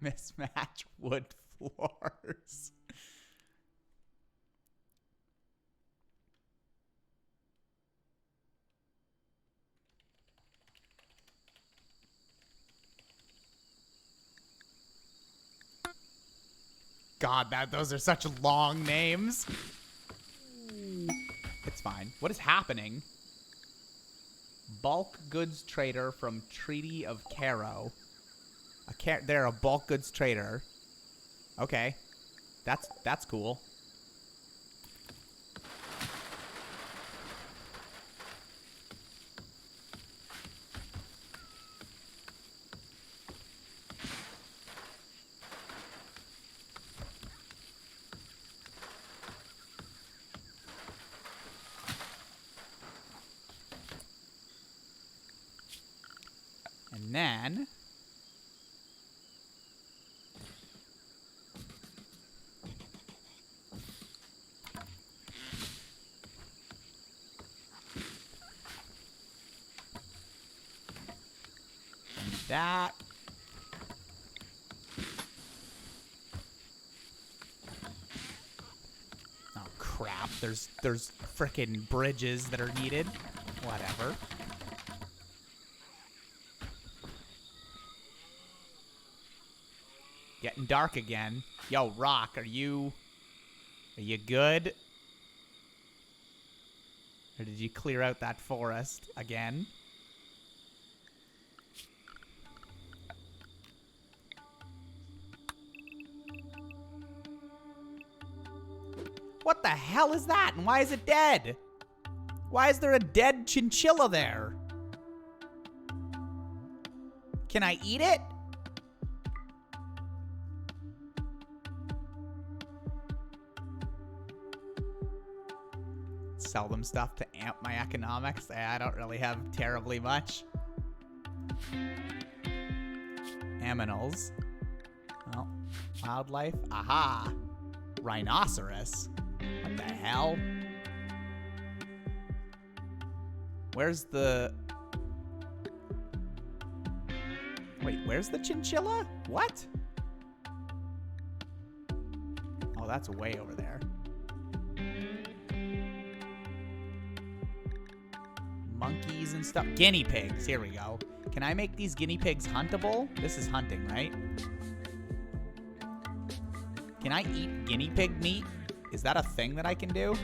Mismatch wood floors. God, those are such long names. It's fine. What is happening? Bulk goods trader from Treaty of Caro. They're a bulk goods trader. Okay. That's cool. And then that. Oh crap, there's frickin' bridges that are needed. Whatever. Getting dark again. Yo, Rock, are you good? Or did you clear out that forest again? What the hell is that? And why is it dead? Why is there a dead chinchilla there? Can I eat it? Sell them stuff to amp my economics. I don't really have terribly much. Aminals. Well, wildlife. Aha. Rhinoceros. What the hell? Where's the... Wait, where's the chinchilla? What? Oh, that's way over there. Monkeys and stuff. Guinea pigs. Here we go. Can I make these guinea pigs huntable? This is hunting, right? Can I eat guinea pig meat? Is that a thing that I can do?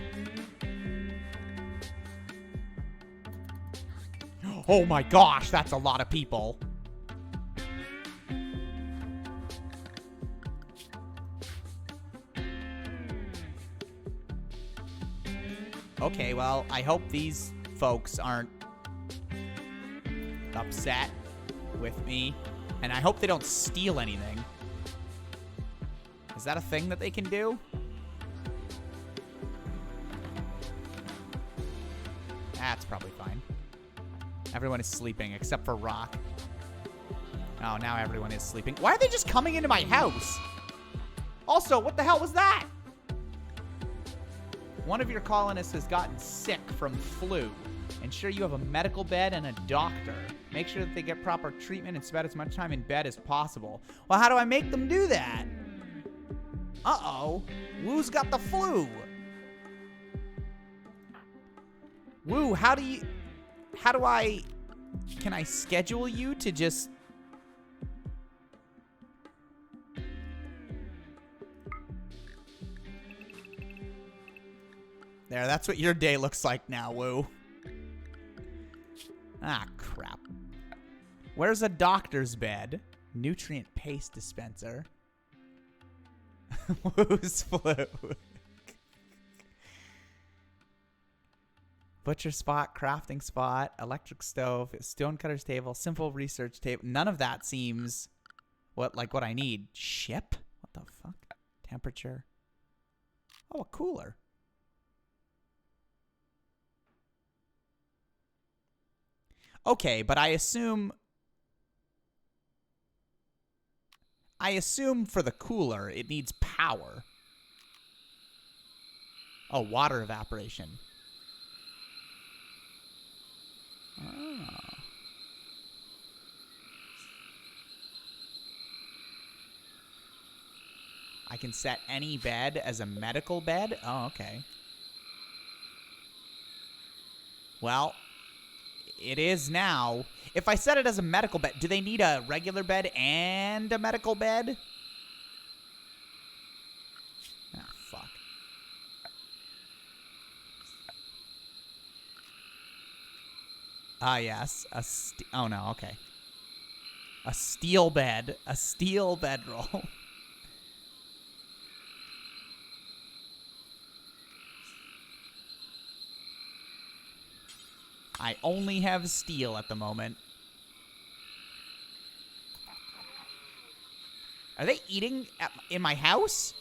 Oh my gosh, that's a lot of people. Okay, well, I hope these folks aren't upset with me. And I hope they don't steal anything. Is that a thing that they can do? That's probably fine. Everyone is sleeping except for Rock. Oh, now everyone is sleeping. Why are they just coming into my house? Also, what the hell was that? One of your colonists has gotten sick from flu. Ensure you have a medical bed and a doctor. Make sure that they get proper treatment and spend as much time in bed as possible. Well, how do I make them do that? Uh-oh. Woo's got the flu. Woo, can I schedule you to just... There, that's what your day looks like now, Woo. Ah, crap. Where's a doctor's bed? Nutrient paste dispenser. Woo's flu. Butcher spot, crafting spot, electric stove, stonecutter's table, simple research table. None of that seems what I need. Ship? What the fuck? Temperature. Oh, a cooler. Okay, but I assume for the cooler it needs power. Oh, water evaporation. Oh. I can set any bed as a medical bed? Oh, okay. Well, it is now. If I set it as a medical bed, do they need a regular bed and a medical bed? Ah, fuck. Ah, yes. Oh, no, okay. A steel bed. A steel bedroll. I only have steel at the moment. Are they eating in my house?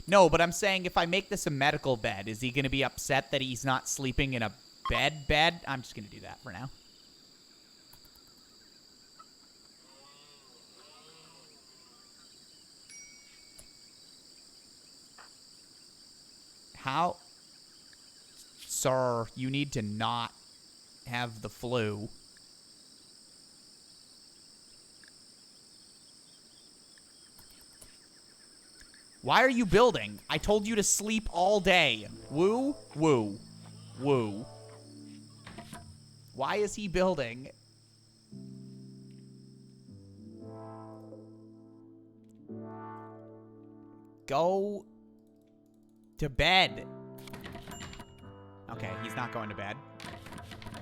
No, but I'm saying if I make this a medical bed, is he going to be upset that he's not sleeping in a bed? I'm just going to do that for now. How? Sir, you need to not have the flu. Why are you building? I told you to sleep all day. Woo, woo, woo. Why is he building? Go to bed. Okay, he's not going to bed.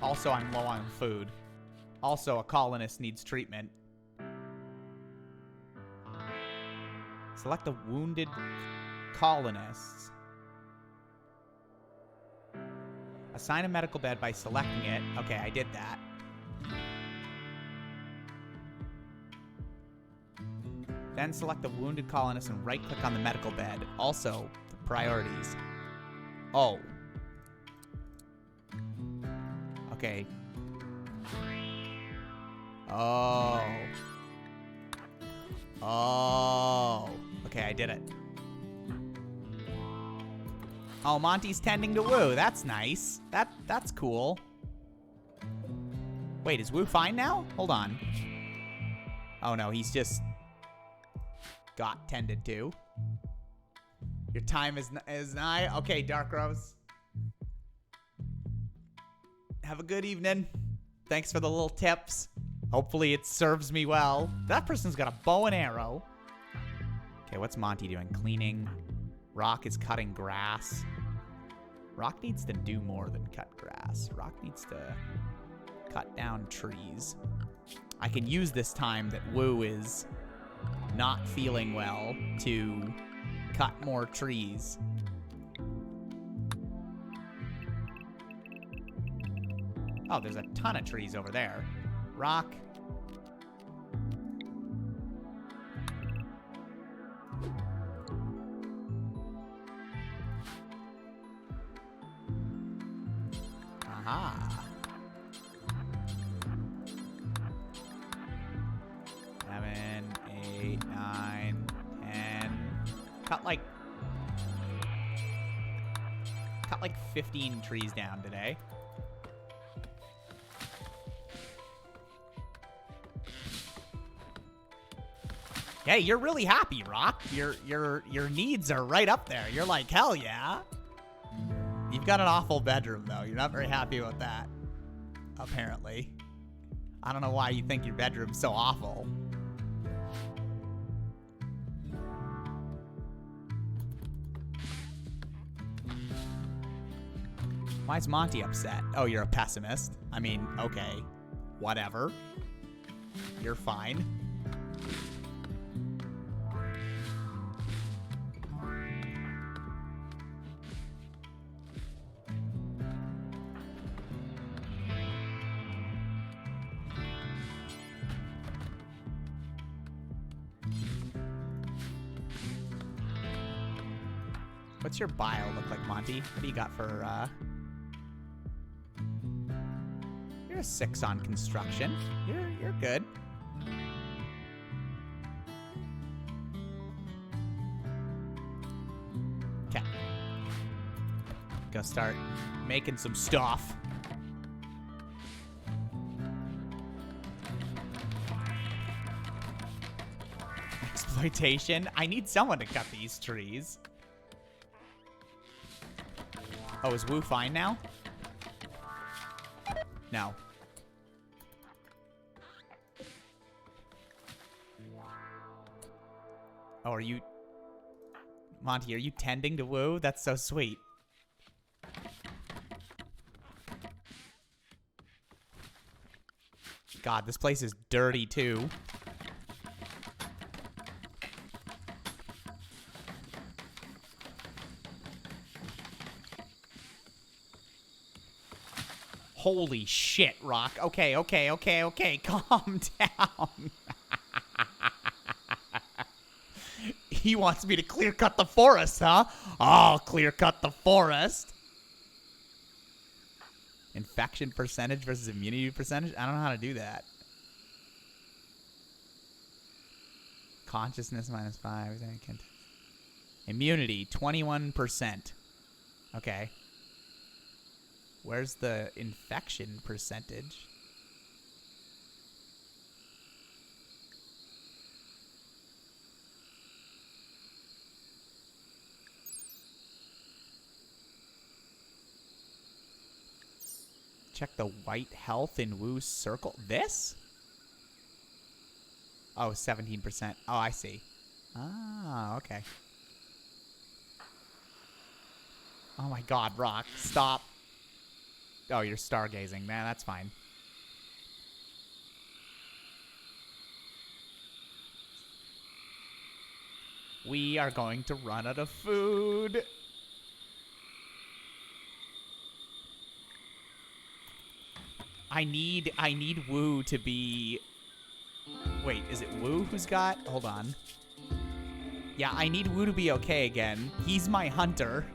Also, I'm low on food. Also, a colonist needs treatment. Select the wounded colonists. Assign a medical bed by selecting it. Okay, I did that. Then select the wounded colonist and right-click on the medical bed. Also, the priorities. Oh. Okay. Oh. Oh. Okay, I did it. Oh, Monty's tending to Woo. That's nice. That's cool. Wait, is Woo fine now? Hold on. Oh no, he's just got tended to. Your time is nigh. Okay, Dark Rose. Have a good evening. Thanks for the little tips. Hopefully it serves me well. That person's got a bow and arrow. Okay, what's Monty doing? Cleaning. Rock is cutting grass. Rock needs to do more than cut grass. Rock needs to cut down trees. I can use this time that Woo is not feeling well to cut more trees. Oh, there's a ton of trees over there. Rock. Aha. 7, 8, 9, 10. Cut like 15 trees down today. Hey, you're really happy, Rock. Your needs are right up there. You're like, hell yeah. You've got an awful bedroom, though. You're not very happy about that, apparently. I don't know why you think your bedroom's so awful. Why is Monty upset? Oh, you're a pessimist? I mean, okay. Whatever. You're fine. What's your bio look like, Monty? What do you got for, You're a 6 on construction. You're good. Okay. Go start making some stuff. Exploitation. I need someone to cut these trees. Oh, is Woo fine now? No. Oh, are you... Monty, are you tending to Woo? That's so sweet. God, this place is dirty, too. Holy shit, Rock. Okay. Calm down. He wants me to clear cut the forest, huh? I'll clear cut the forest. Infection percentage versus immunity percentage? I don't know how to do that. Consciousness -5. Immunity, 21%. Okay. Where's the infection percentage? Check the white health in Woo's circle. This? Oh, 17%. Oh, I see. Ah, okay. Oh my god, Rock. Stop. Oh, you're stargazing. Man, that's fine. We are going to run out of food. I need Woo to be... Wait, is it Woo who's got... Hold on. Yeah, I need Woo to be okay again. He's my hunter.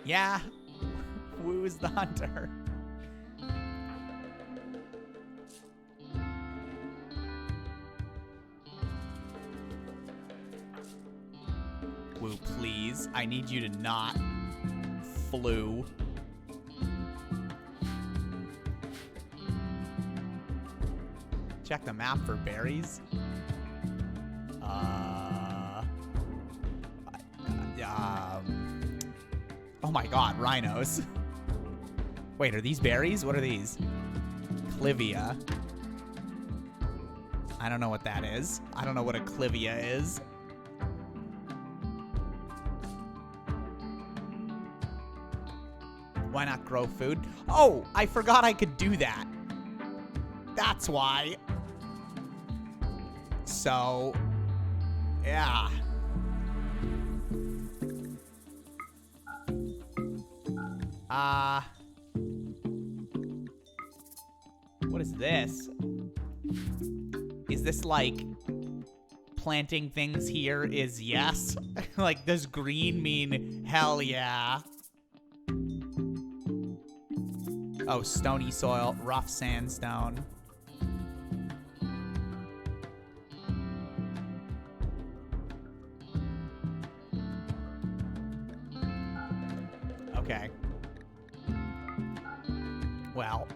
Yeah, Woo is the hunter. Woo, please. I need you to not flu. Check the map for berries. Oh my god, rhinos. Wait, are these berries? What are these? Clivia. I don't know what that is. I don't know what a clivia is. Why not grow food? Oh, I forgot I could do that. That's why. So, yeah. What is this? Is this like planting things here is yes? Like, does green mean hell yeah? Oh, stony soil, rough sandstone. Okay. Well,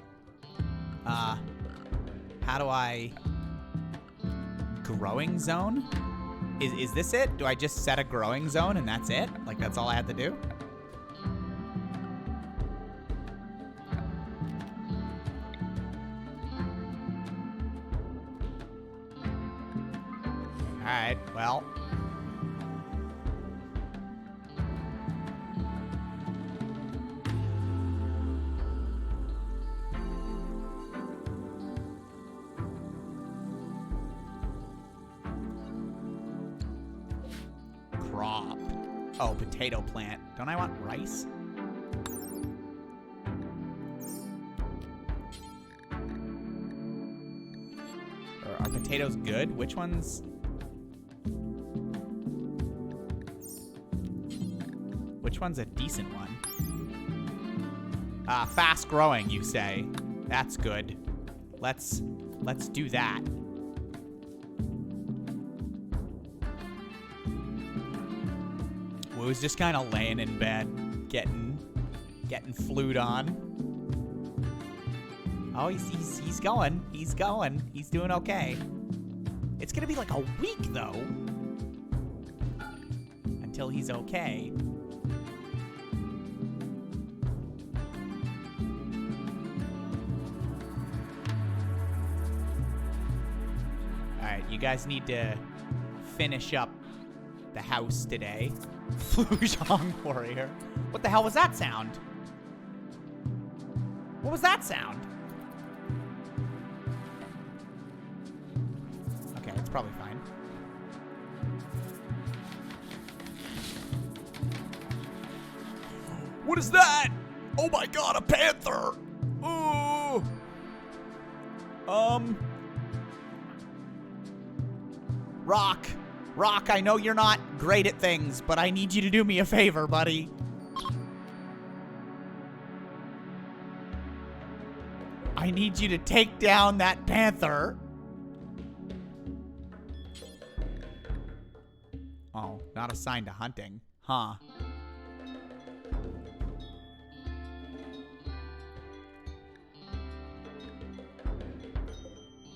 how do I... Growing zone? Is this it? Do I just set a growing zone and that's it? Like, that's all I have to do? Alright, well. Crop. Oh, potato plant. Don't I want rice? Are potatoes good? Which ones? Which one's a decent one? Fast growing, you say. That's good. Let's do that. Woo's just kind of laying in bed, getting flued on. Oh, he's going. He's going. He's doing okay. It's gonna be like a week though, until he's okay. You guys need to finish up the house today. Flujong warrior. What the hell was that sound? What was that sound? Okay, it's probably fine. What is that? Oh my god, a panther! Ooh! Rock, I know you're not great at things, but I need you to do me a favor, buddy. I need you to take down that panther. Oh, not assigned to hunting. Huh.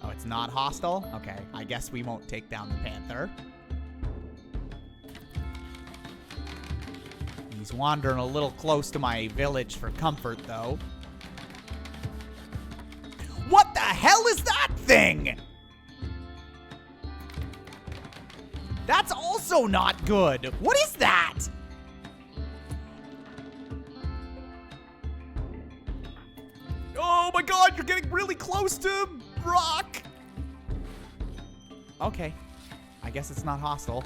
Oh, it's not hostile? Okay, I guess we won't take down the panther. He's wandering a little close to my village for comfort, though. What the hell is that thing? That's also not good. What is that? Oh my god, you're getting really close to rock. Okay. I guess it's not hostile.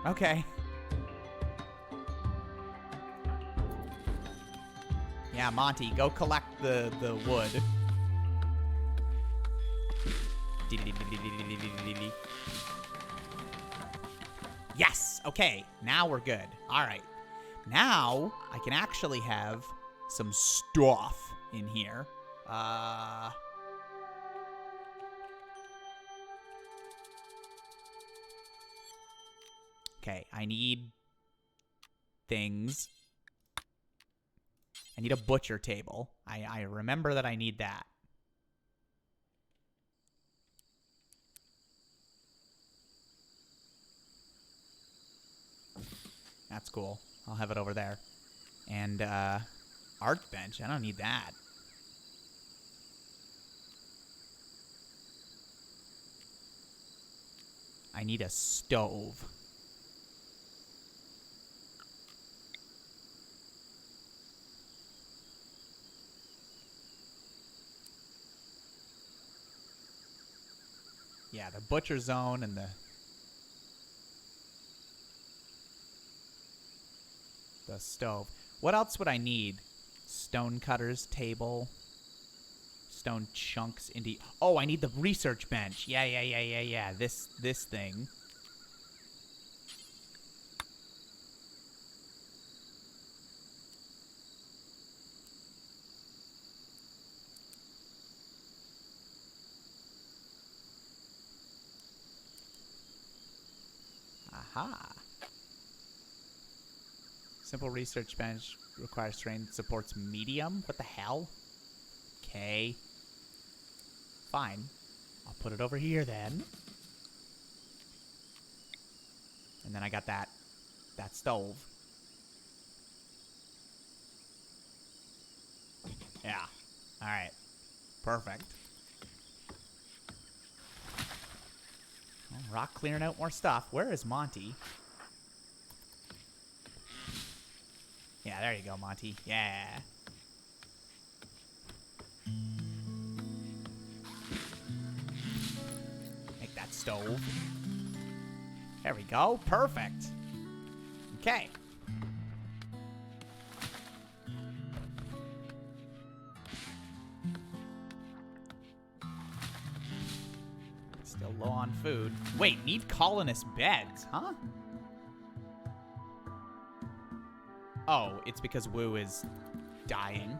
Okay. Yeah, Monty, go collect the wood. Yes! Okay, now we're good. Alright. Now, I can actually have some stuff in here. Okay, I need things. I need a butcher table. I remember that I need that. That's cool. I'll have it over there. And, art bench. I don't need that. I need a stove. Yeah, the butcher zone and the stove. What else would I need? Stone cutters table. Stone chunks into... Oh, I need the research bench. Yeah. This thing. Aha. Simple research bench requires terrain that supports medium. What the hell? Okay. Fine. I'll put it over here then. And then I got that stove. Yeah. All right. Perfect. Well, Rock clearing out more stuff. Where is Monty? Yeah, there you go, Monty. Yeah. Make that stove. There we go. Perfect. Okay. Still low on food. Wait, need colonist beds, huh? Oh, it's because Woo is dying.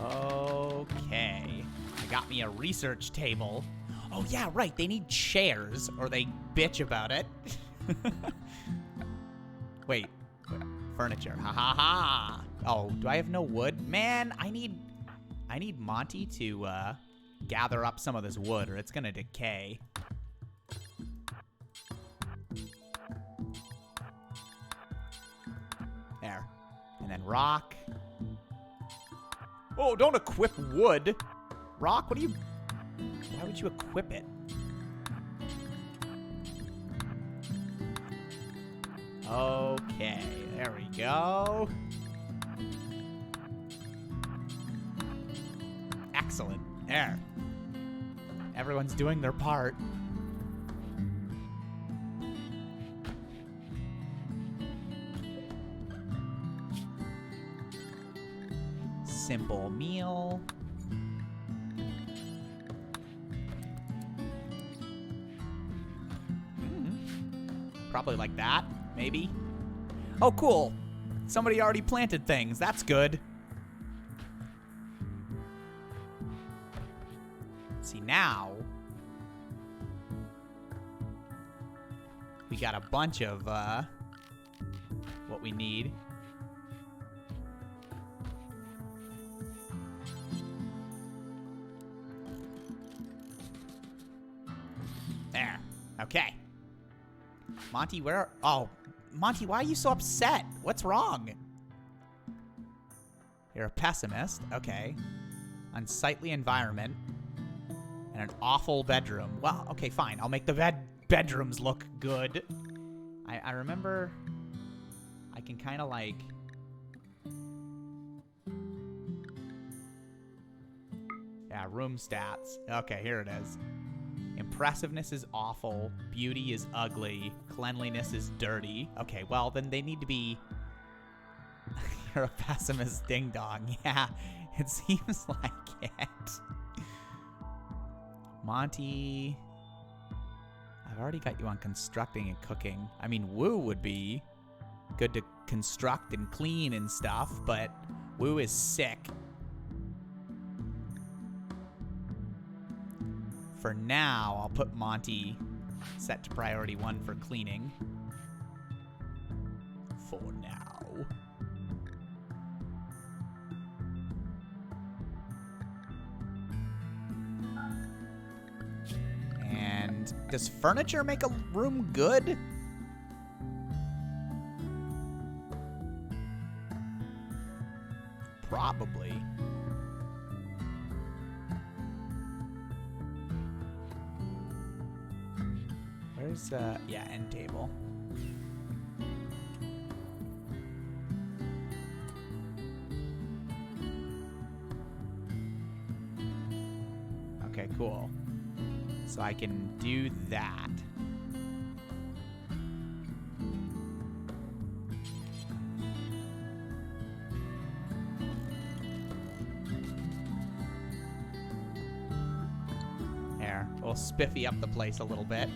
Okay. I got me a research table. Oh, yeah, right. They need chairs, or they bitch about it. Wait. Furniture. Ha ha ha. Oh, do I have no wood? Man, I need Monty to gather up some of this wood, or it's gonna decay. There. And then rock. Oh, don't equip wood. Rock, what do you... Why would you equip it? Okay, there we go. Excellent. There. Everyone's doing their part. Simple meal. Probably like that, maybe. Oh, cool. Somebody already planted things. That's good. See, now we got a bunch of what we need. There. Okay. Monty, where... Oh, Monty, why are you so upset? What's wrong? You're a pessimist. Okay. Unsightly environment. And an awful bedroom. Well, okay, fine. I'll make the bedrooms look good. I remember... I can kind of like... Yeah, room stats. Okay, here it is. Impressiveness is awful. Beauty is ugly. Cleanliness is dirty. Okay, well, then they need to be... You're a pessimist ding-dong. Yeah, it seems like it. Monty... I've already got you on constructing and cooking. I mean, Woo would be good to construct and clean and stuff, but Woo is sick. For now, I'll put Monty set to priority 1 for cleaning. For now. And does furniture make a room good? Probably. Where's, yeah, end table. Okay, cool. So I can do that. There, we'll spiffy up the place a little bit.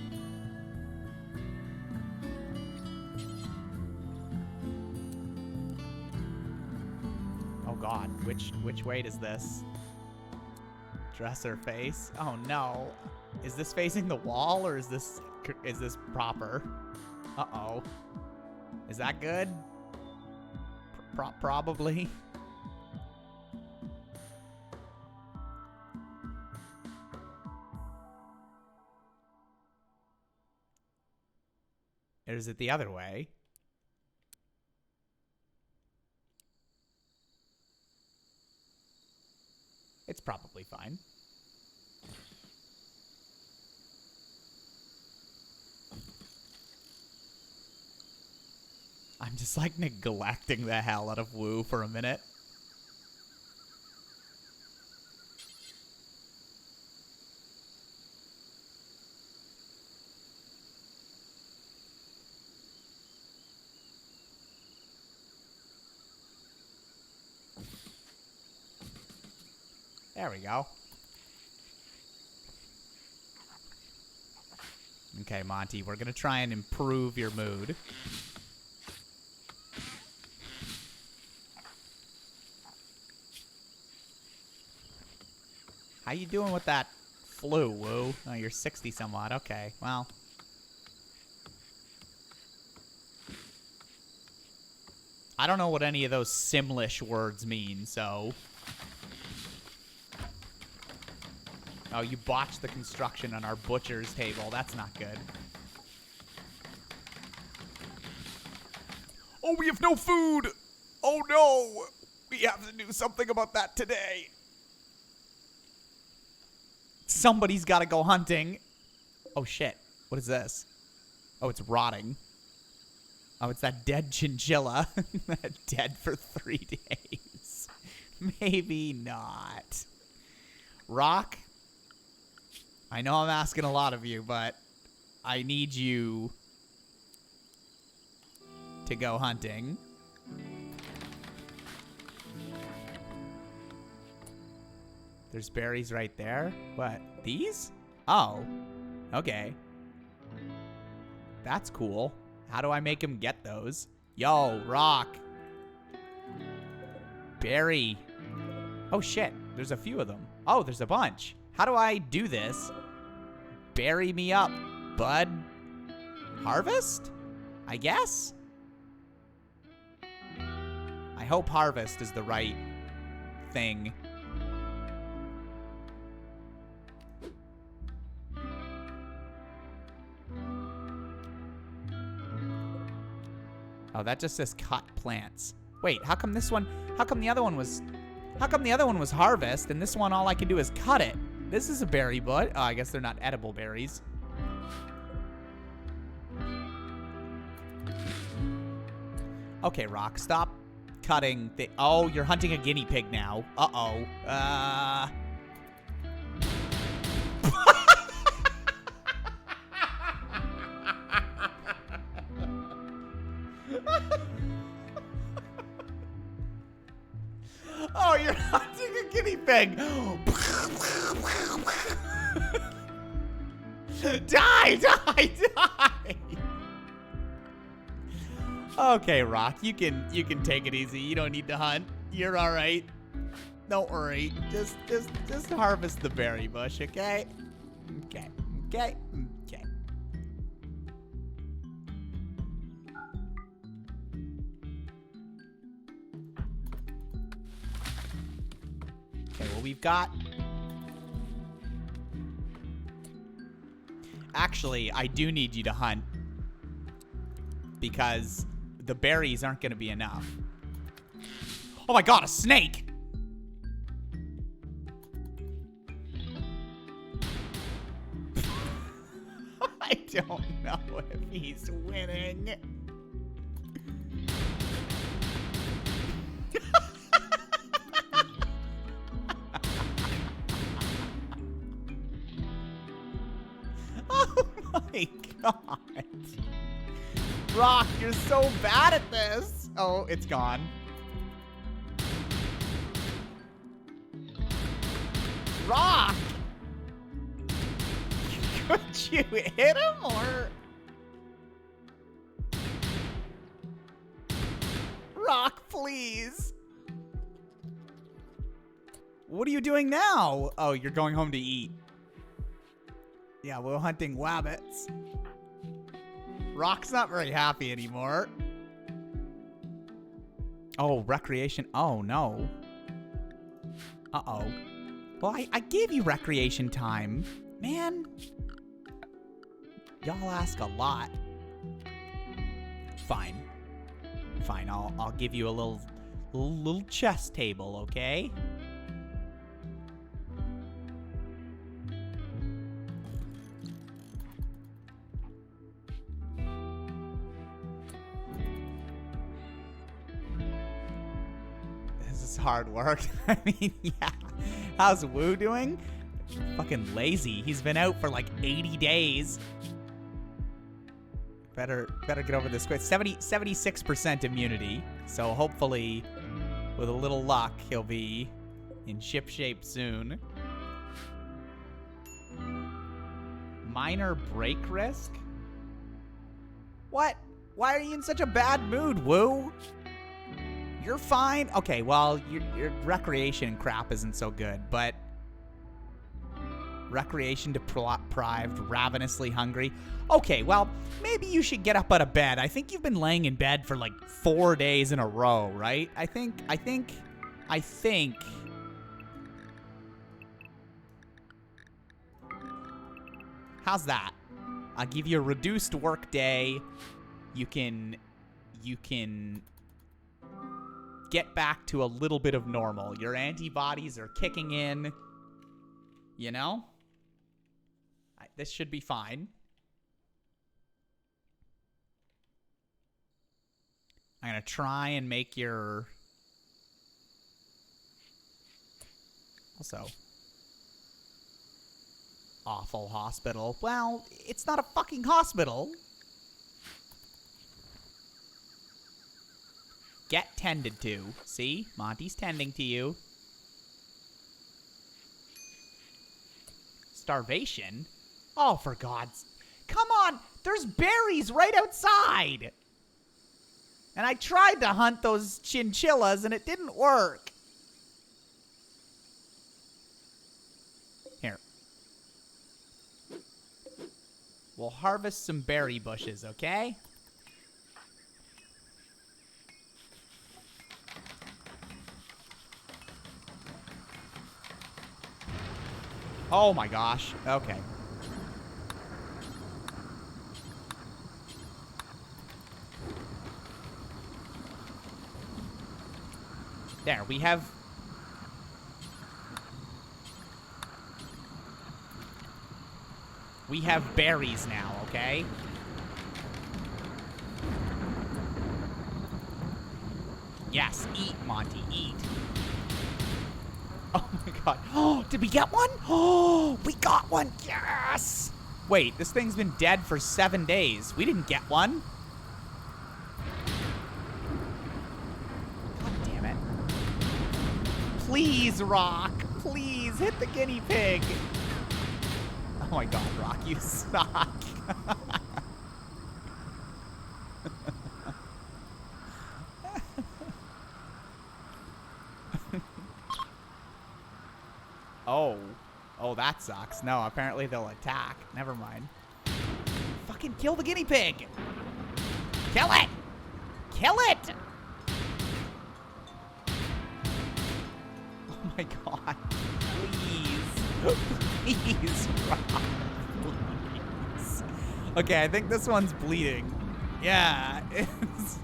Oh God, which way does this dresser face? Oh no. Is this facing the wall or is this proper? Uh-oh. Is that good? Probably. Or is it the other way? It's probably fine. I'm just like neglecting the hell out of Woo for a minute. There we go. Okay, Monty, we're gonna try and improve your mood. How you doing with that flu, Woo? Oh, you're 60 somewhat. Okay, well. I don't know what any of those Simlish words mean, so. Oh, you botched the construction on our butcher's table. That's not good. Oh, we have no food! Oh no! We have to do something about that today. Somebody's got to go hunting. Oh, shit. What is this? Oh, it's rotting. Oh, it's that dead chinchilla. Dead for 3 days. Maybe not. Rock, I know I'm asking a lot of you, but I need you to go hunting. There's berries right there. What? These? Oh. Okay. That's cool. How do I make him get those? Yo, Rock. Berry. Oh, shit. There's a few of them. Oh, there's a bunch. How do I do this? Berry me up, bud. Harvest? I guess? I hope harvest is the right thing. Oh, that just says cut plants. Wait, how come the other one was harvest and this one all I can do is cut it? This is a berry bud. Oh, I guess they're not edible berries. Okay, Rock, stop cutting. Oh, you're hunting a guinea pig now. Uh-oh. Oh, you're hunting a guinea pig. Die, die, die. Okay, Rock, you can take it easy. You don't need to hunt. You're all right. Don't worry. Just harvest the berry bush, okay? Okay. Okay. Okay. Okay, well, we've got... Actually, I do need you to hunt. Because the berries aren't going to be enough. Oh my god, a snake! I don't know if he's winning. Oh my god. Rock, you're so bad at this. Oh, it's gone. Rock! Could you hit him or? Rock, please. What are you doing now? Oh, you're going home to eat. Yeah, we're hunting wabbits. Rock's not very happy anymore. Oh, recreation. Oh, no. Uh-oh. Well, I gave you recreation time. Man. Y'all ask a lot. Fine. Fine, I'll give you a little chess table, okay? This is hard work. I mean, yeah. How's Woo doing? Fucking lazy. He's been out for like 80 days. Better get over this quick. 76% immunity. So hopefully, with a little luck, he'll be in ship shape soon. Minor break risk? What? Why are you in such a bad mood, Woo? You're fine? Okay, well, your recreation crap isn't so good, but... Recreation deprived, ravenously hungry. Okay, well, maybe you should get up out of bed. I think you've been laying in bed for like 4 days in a row, right? I think... How's that? I'll give you a reduced work day. You can get back to a little bit of normal. Your antibodies are kicking in. You know? This should be fine. I'm going to try and make your... Also... Awful hospital. Well, it's not a fucking hospital. Get tended to. See? Monty's tending to you. Starvation? Oh, for God's... Come on! There's berries right outside! And I tried to hunt those chinchillas and it didn't work. Here. We'll harvest some berry bushes, okay? Oh my gosh. Okay. There, we have... We have berries now, okay? Yes, eat, Monty, eat. Oh my god. Oh, did we get one? Oh, we got one. Yes! Wait, this thing's been dead for 7 days. We didn't get one. God damn it. Please, Rock. Please hit the guinea pig. Oh my god, Rock, you suck. Oh. Oh, that sucks. No, apparently they'll attack. Never mind. Fucking kill the guinea pig. Kill it. Kill it. Oh my god. Please. Please, Rob. Please. Okay, I think this one's bleeding. Yeah. It's...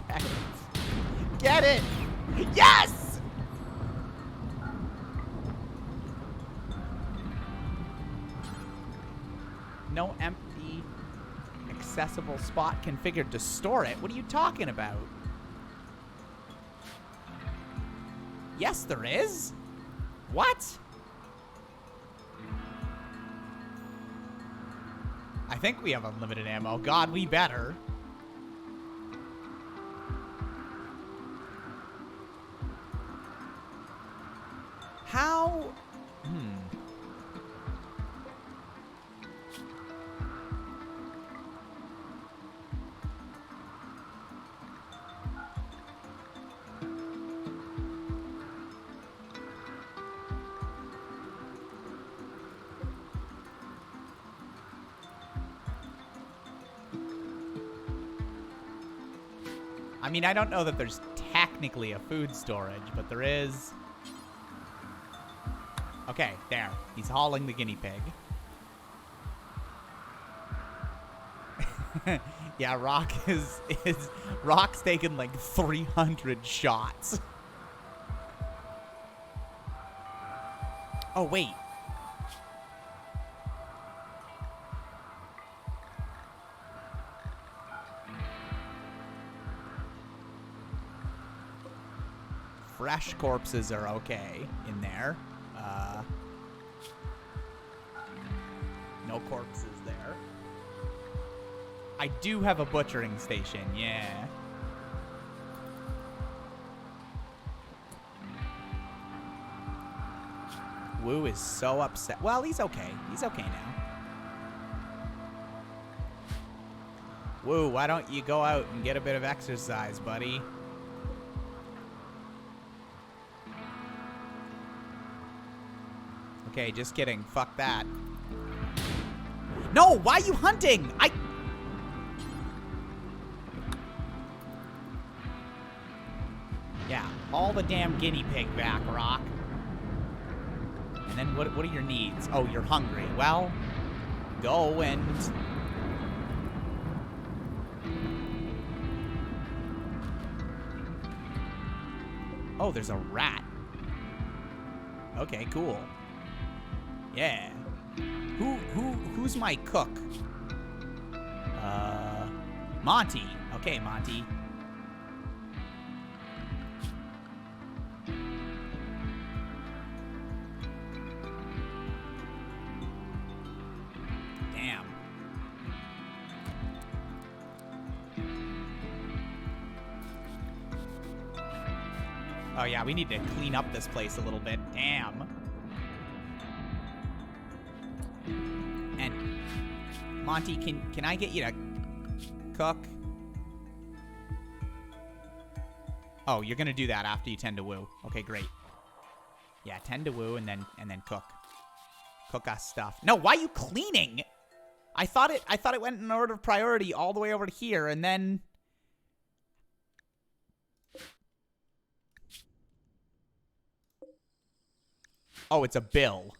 Get it. Get it. Yes! No empty accessible spot configured to store it. What are you talking about? Yes, there is. What? I think we have unlimited ammo. God, we better. How? I mean, I don't know that there's technically a food storage, but there is. Okay, there. He's hauling the guinea pig. Yeah, Rock's taken like 300 shots. Oh, wait. Fresh corpses are okay in there. No corpses there. I do have a butchering station, yeah. Woo is so upset. Well, he's okay. He's okay now. Woo, why don't you go out and get a bit of exercise, buddy? Okay, just kidding. Fuck that. No, why are you hunting? Yeah, all the damn guinea pig back, Rock. And then what are your needs? Oh, you're hungry. Well, go and... Oh, there's a rat. Okay, cool. Yeah. Who's my cook? Monty. Okay, Monty. Damn. Oh yeah, we need to clean up this place a little bit. Damn. Monty, can I get you to cook? Oh, you're gonna do that after you tend to Woo. Okay, great. Yeah, tend to Woo and then cook. Cook us stuff. No, why are you cleaning? I thought it went in order of priority all the way over to here and then... Oh, it's a bill.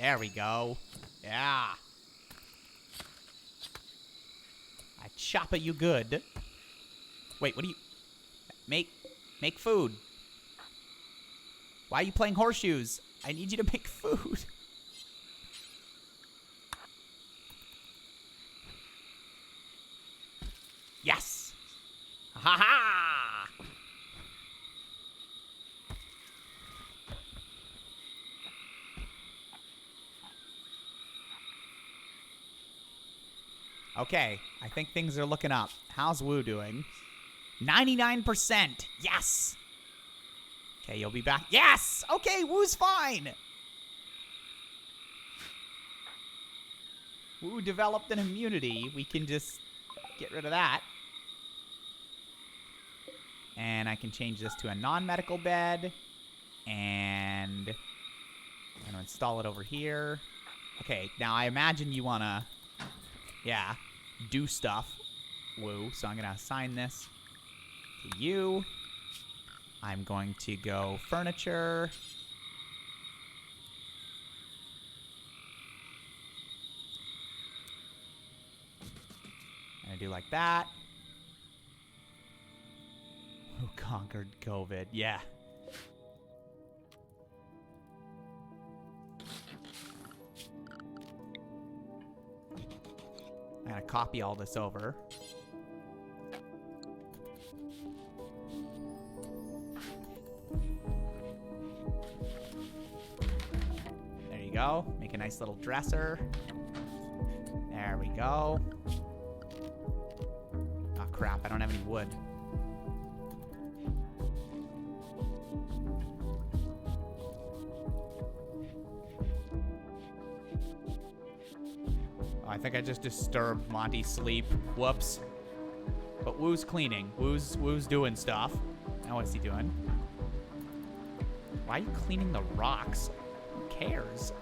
There we go. Yeah. I chop it you good. Wait, what do you... Make food. Why are you playing horseshoes? I need you to make food. Yes! Ha ha! Okay, I think things are looking up. How's Woo doing? 99%. Yes. Okay, you'll be back. Yes. Okay, Woo's fine. Woo developed an immunity. We can just get rid of that. And I can change this to a non-medical bed. And I'm going to install it over here. Okay, now I imagine you want to, yeah, do stuff, Woo. So I'm going to assign this to you. I'm going to go furniture. I'm going to do like that. Who conquered COVID? Yeah. I'm going to copy all this over. There you go. Make a nice little dresser. There we go. Oh, crap. I don't have any wood. I think I just disturbed Monty's sleep. Whoops. But Woo's cleaning. Woo's doing stuff. Now what's he doing? Why are you cleaning the rocks? Who cares?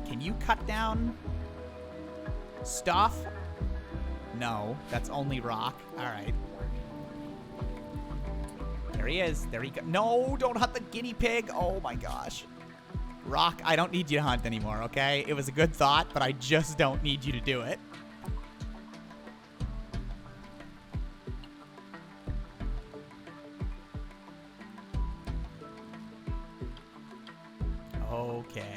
Can you cut down stuff? No, that's only rock. All right. There he is. There he goes. No, don't hunt the guinea pig. Oh my gosh. Rock, I don't need you to hunt anymore, okay? It was a good thought, but I just don't need you to do it. Okay.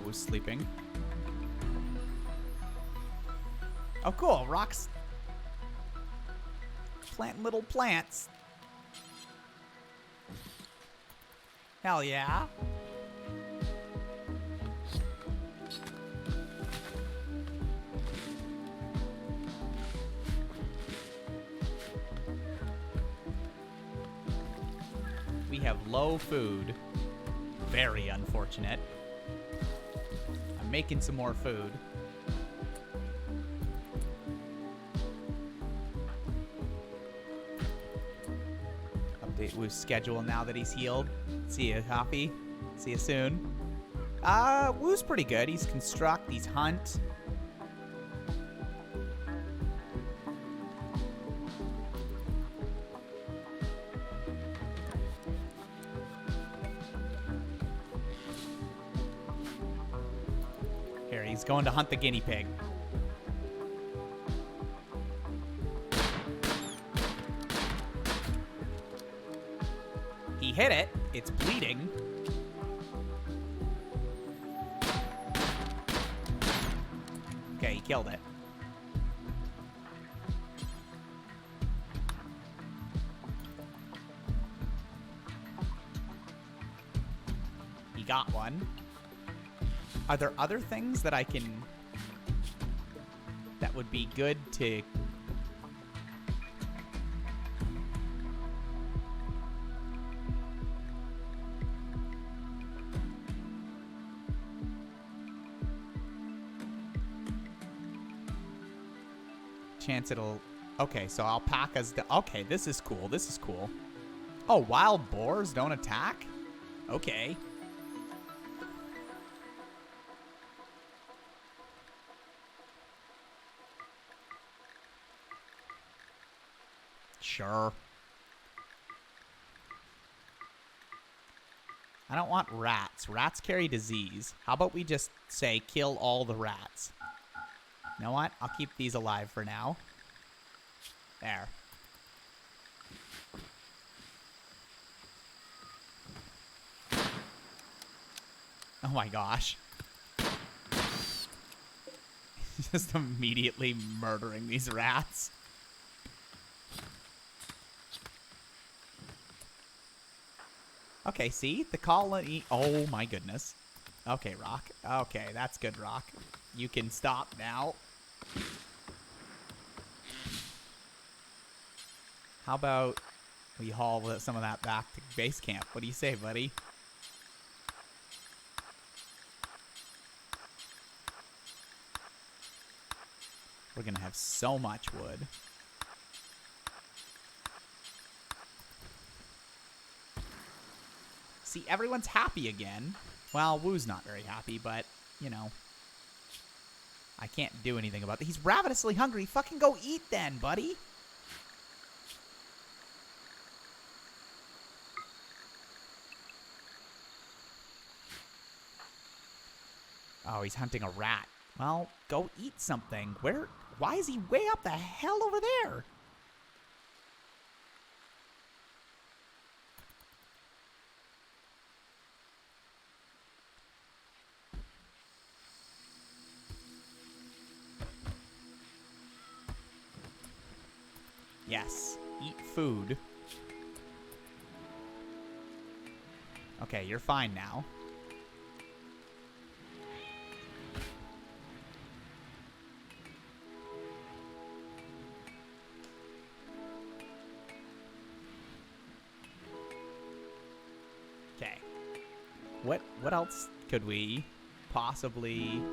Was sleeping. Oh, cool. Rocks plant little plants. Hell yeah. We have low food. Very unfortunate. Making some more food. Update Woo's schedule now that he's healed. See you, Hoppy. See you soon. Woo's pretty good. He's construct, he's hunt. He's going to hunt the guinea pig. He hit it. It's bleeding. Okay, he killed it. He got one. Are there other things that I can... that would be good to... Chance it'll... Okay, so alpacas... Okay, this is cool. This is cool. Oh, wild boars don't attack? Okay. Sure. I don't want rats. Rats carry disease. How about we just say kill all the rats? You know what? I'll keep these alive for now. There. Oh my gosh. Just immediately murdering these rats. Okay, see? The colony... Oh my goodness. Okay, Rock. Okay, that's good, Rock. You can stop now. How about we haul some of that back to base camp? What do you say, buddy? We're gonna have so much wood. See, everyone's happy again. Well, Woo's not very happy, but, you know. I can't do anything about that. He's ravenously hungry. Fucking go eat then, buddy. Oh, he's hunting a rat. Well, go eat something. Why is he way up the hell over there? Yes, eat food. Okay, you're fine now. Okay. What else could we possibly...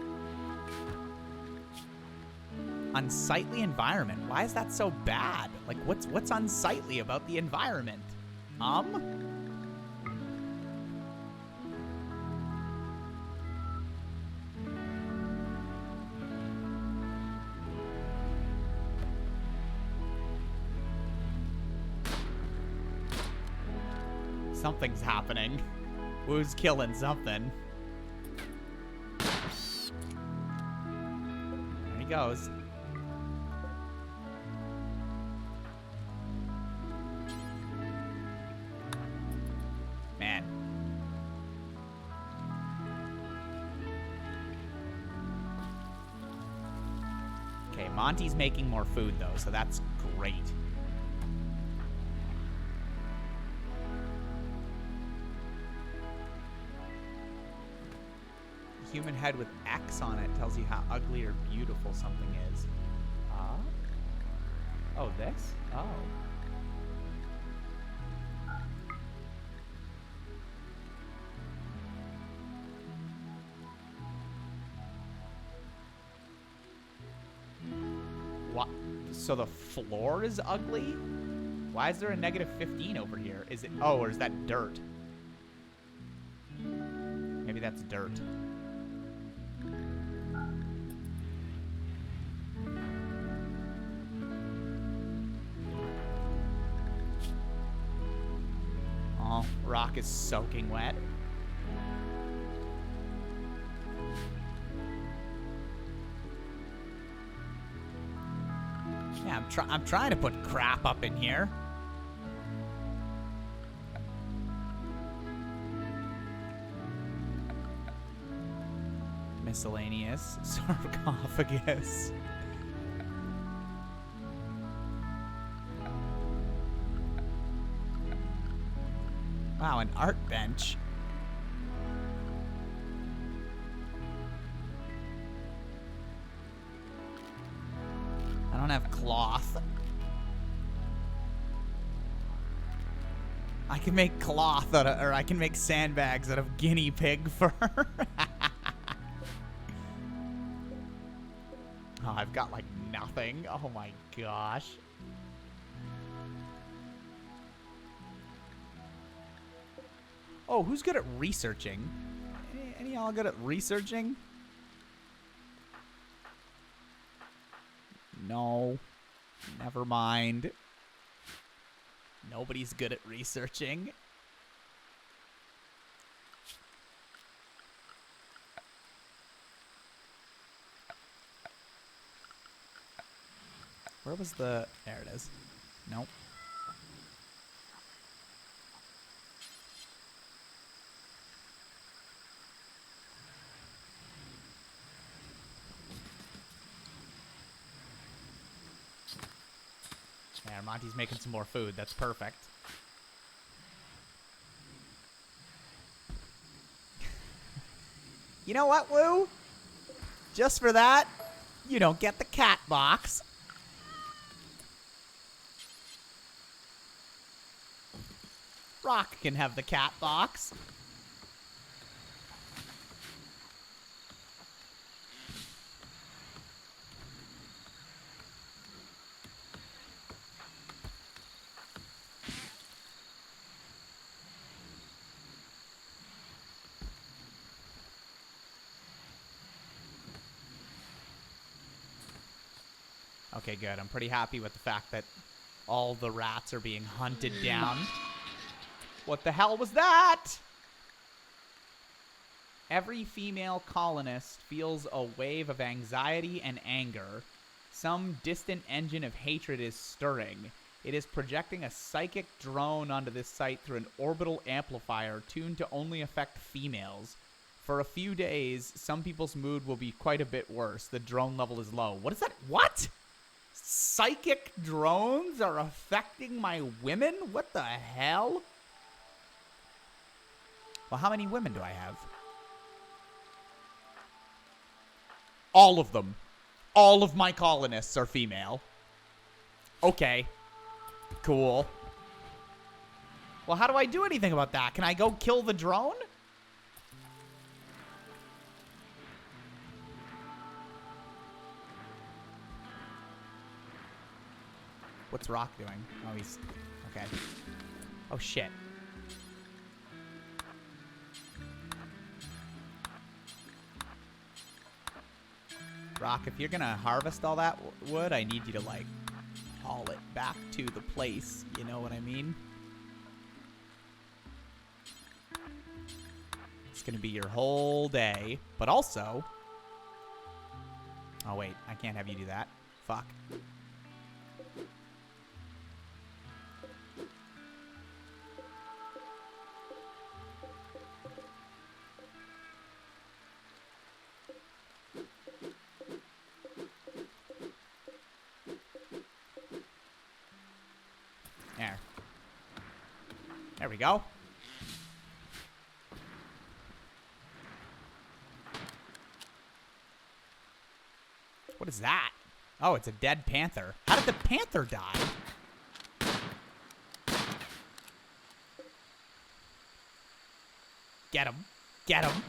Unsightly environment. Why is that so bad? Like, what's unsightly about the environment? Something's happening. Woo's killing something. There he goes. Man. Okay, Monty's making more food, though, so that's great. Human head with X on it tells you how ugly or beautiful something is. Oh, this? Oh. What? So the floor is ugly? Why is there a -15 over here? Is it... Oh, or is that dirt? Maybe that's dirt. Oh, rock is soaking wet. Yeah, I'm trying to put crap up in here. Miscellaneous sarcophagus. Wow, an art bench. I don't have cloth. I can make cloth out of, or I can make sandbags out of guinea pig fur. Oh, I've got like nothing. Oh my gosh. Oh, who's good at researching? Any of y'all good at researching? No. Never mind. Nobody's good at researching. Where was the... There it is. Nope. Yeah, Monty's making some more food. That's perfect. You know what, Woo? Just for that, you don't get the cat box. Rock can have the cat box. Okay, good. I'm pretty happy with the fact that all the rats are being hunted down. What the hell was that? Every female colonist feels a wave of anxiety and anger. Some distant engine of hatred is stirring. It is projecting a psychic drone onto this site through an orbital amplifier tuned to only affect females. For a few days, some people's mood will be quite a bit worse. The drone level is low. What is that? What? Psychic drones are affecting my women? What the hell? Well, how many women do I have? All of them. All of my colonists are female. Okay. Cool. Well, how do I do anything about that? Can I go kill the drone? What's Rock doing? Oh, he's... Okay. Oh, shit. Rock, if you're gonna harvest all that wood, I need you to, like, haul it back to the place. You know what I mean? It's gonna be your whole day. But also... Oh, wait. I can't have you do that. Fuck. There we go. What is that? Oh, it's a dead panther. How did the panther die? Get him. Get him.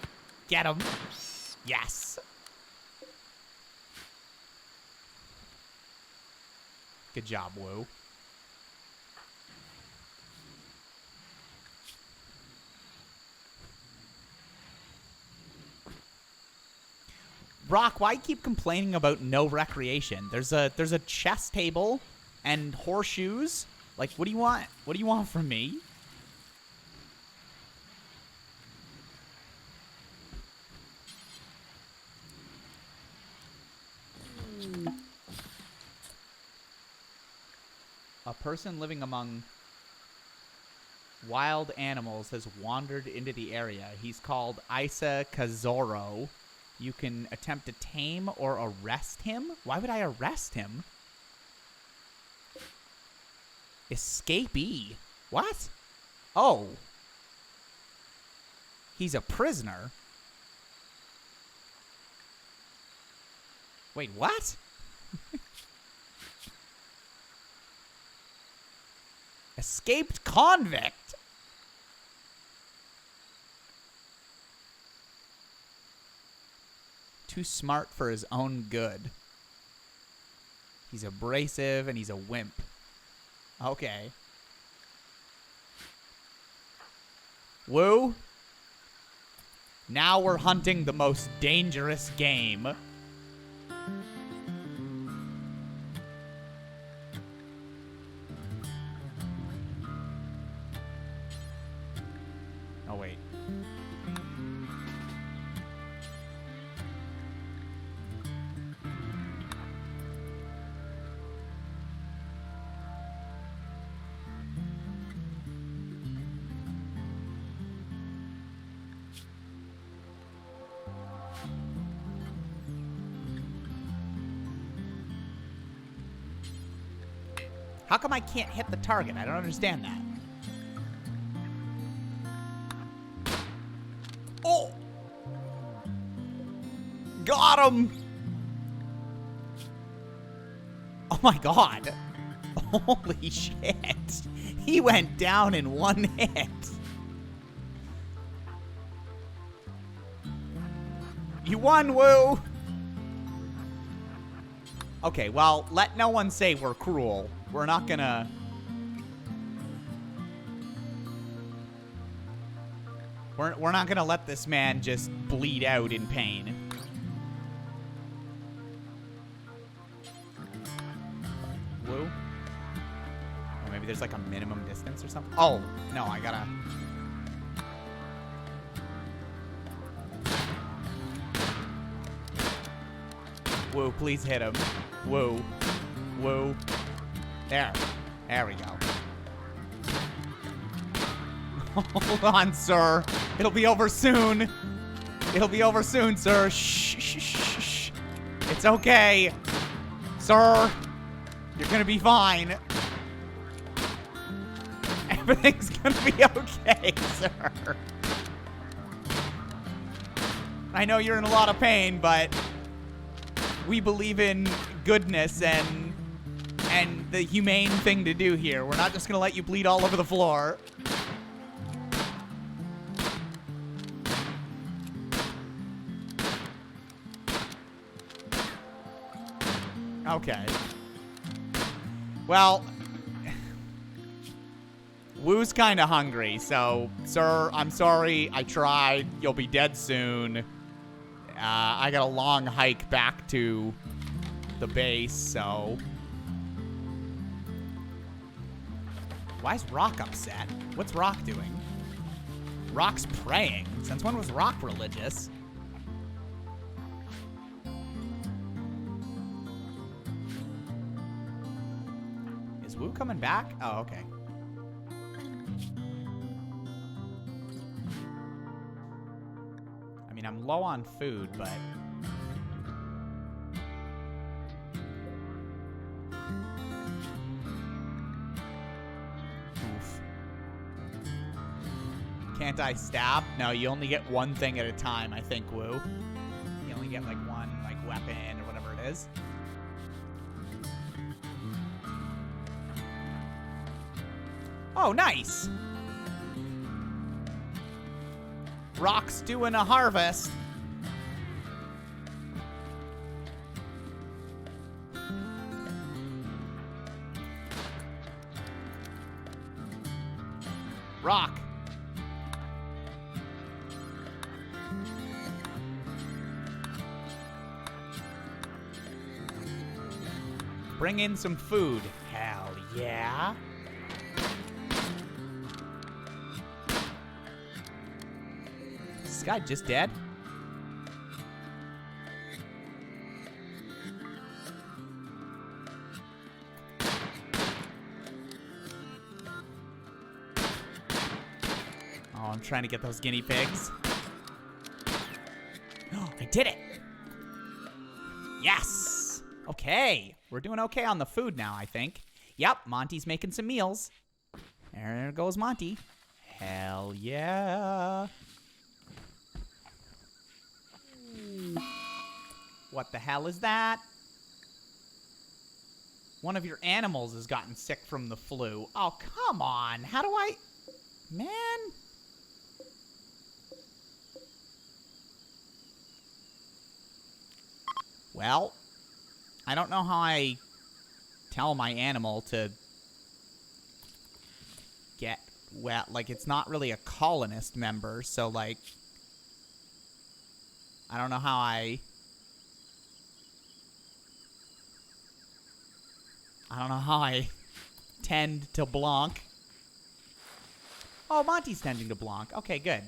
Get him. Yes. Good job, Woo. Rock, why keep complaining about no recreation? There's a chess table and horseshoes. Like, what do you want? What do you want from me? A person living among wild animals has wandered into the area. He's called Isa Kazoro. You can attempt to tame or arrest him. Why would I arrest him? Escapee. What? Oh. He's a prisoner. Wait, what? Escaped convict. Too smart for his own good. He's abrasive and he's a wimp. Okay. Woo. Now we're hunting the most dangerous game. Oh, wait. How come I can't hit the target? I don't understand that. Oh! Got him! Oh my god. Holy shit. He went down in one hit. You won, Woo! Okay, well, let no one say we're cruel. We're not gonna... We're not gonna let this man just bleed out in pain. Woo? Or maybe there's like a minimum distance or something. Oh, no, I gotta... Woo, please hit him. Woo. Woo. There. There we go. Hold on, sir. It'll be over soon. It'll be over soon, sir. Shh, shh, shh, shh. It's okay. Sir, you're gonna be fine. Everything's gonna be okay, sir. I know you're in a lot of pain, but we believe in goodness and the humane thing to do here. We're not just gonna let you bleed all over the floor. Okay. Well, Woo's kind of hungry, so, sir, I'm sorry. I tried. You'll be dead soon. I got a long hike back to the base, so... Why is Rock upset? What's Rock doing? Rock's praying. Since when was Rock religious? Is Woo coming back? Oh, okay. I mean, I'm low on food, but... Oof. Can't I stab? No, you only get one thing at a time, I think, Woo. You only get, like, one, like, weapon or whatever it is. Oh, nice! Rock's doing a harvest. Rock. Bring in some food. Hell yeah. Is this guy just dead? Oh, I'm trying to get those guinea pigs. Oh, I did it! Yes! Okay. We're doing okay on the food now, I think. Yep, Monty's making some meals. There goes Monty. Hell yeah. What the hell is that? One of your animals has gotten sick from the flu. Oh, come on. How do I... Man. Well, I don't know how I tell my animal to get well. Like, it's not really a colonist member, so, like, I don't know how I don't know how I tend to Blanc. Oh, Monty's tending to Blanc. Okay, good.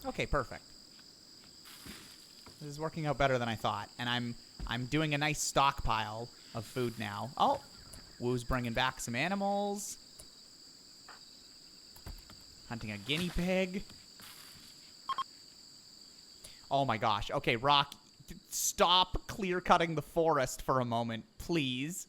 Okay, perfect. This is working out better than I thought, and I'm doing a nice stockpile of food now. Oh, Woo's bringing back some animals. Hunting a guinea pig. Oh my gosh. Okay, Rock, stop clear-cutting the forest for a moment, please.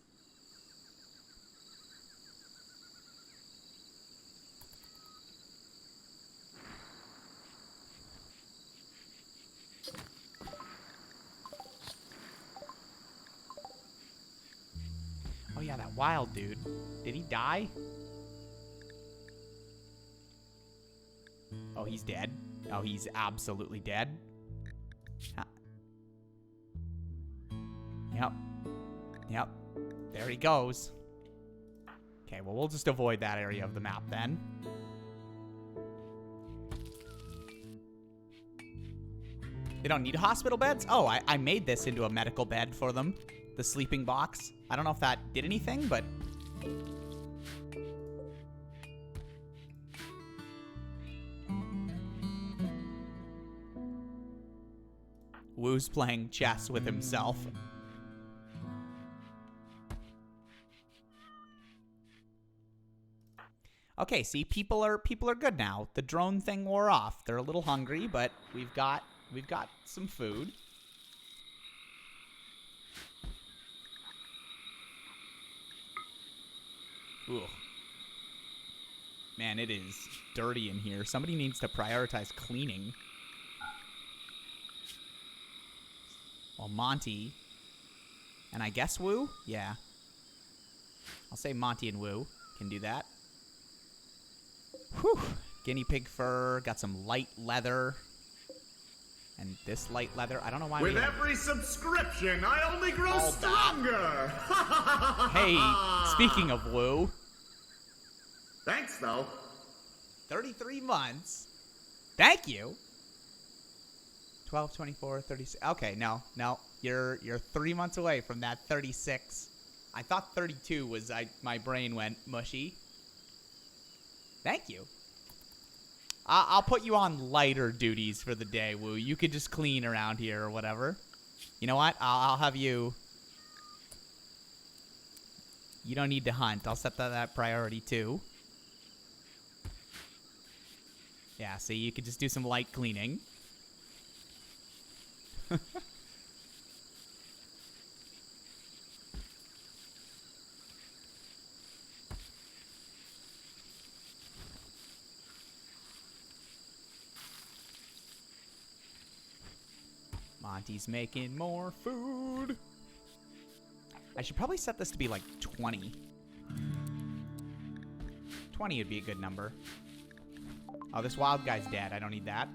Oh yeah, that wild dude. Did he die? Oh, he's dead. Oh, he's absolutely dead. Huh. Yep. Yep. There he goes. Okay, well, we'll just avoid that area of the map then. They don't need hospital beds? Oh, I made this into a medical bed for them. The sleeping box. I don't know if that did anything, but... Woo's playing chess with himself. Okay, see, people are good now. The drone thing wore off. They're a little hungry, but we've got some food. Ooh. Man, it is dirty in here. Somebody needs to prioritize cleaning. Well, Monty, and I guess Woo? Yeah. I'll say Monty and Woo can do that. Whew. Guinea pig fur, got some light leather. And this light leather, I don't know why. With every subscription, I only grow stronger! Hey, speaking of Woo. Thanks, though. 33 months. Thank you. 12, 24, 36. Okay, no. You're 3 months away from that 36. I thought 32 was, my brain went mushy. Thank you. I'll put you on lighter duties for the day, Woo. You could just clean around here or whatever. You know what? I'll have you... You don't need to hunt. I'll set that priority too. Yeah, see, you could just do some light cleaning. Monty's making more food. I should probably set this to be like 20. 20 would be a good number. Oh, this wild guy's dead. I don't need that.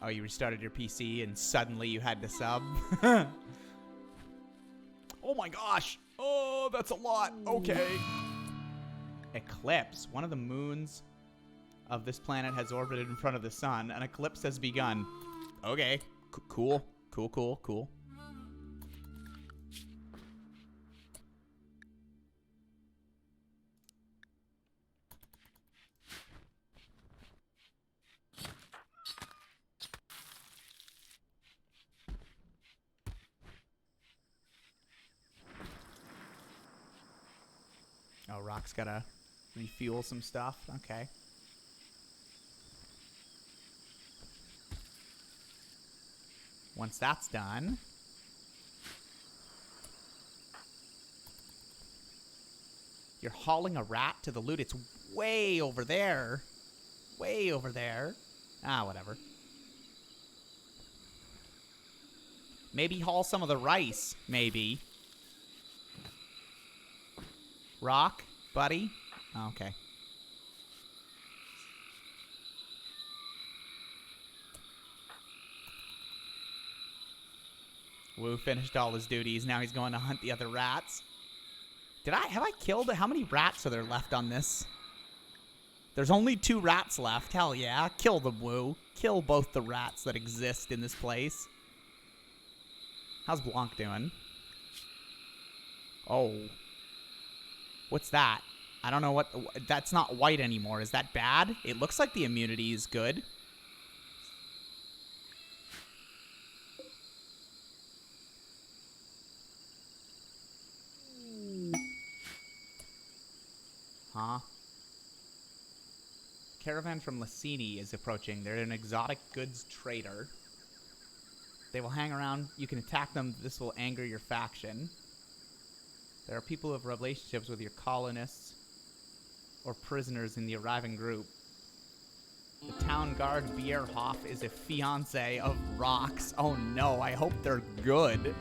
Oh, you restarted your PC and suddenly you had to sub? Oh my gosh. Oh, that's a lot. Okay. Eclipse. One of the moons of this planet has orbited in front of the sun. An eclipse has begun. Okay. Cool. Cool. Oh, Rock's gotta refuel some stuff. Okay. Once that's done... You're hauling a rat to the loot. It's way over there. Way over there. Ah, whatever. Maybe haul some of the rice. Maybe. Rock, buddy? Oh, okay. Woo finished all his duties. Now he's going to hunt the other rats. Have I killed? How many rats are there left on this? There's only 2 rats left. Hell yeah. Kill them, Woo. Kill both the rats that exist in this place. How's Blanc doing? Oh. What's that? I don't know what... That's not white anymore. Is that bad? It looks like the immunity is good. Huh? caravan from Lassini is approaching. They're an exotic goods trader. They will hang around. You can attack them. This will anger your faction. There are people who have relationships with your colonists or prisoners in the arriving group. The town guard Bierhoff is a fiancé of Rock's. Oh no, I hope they're good.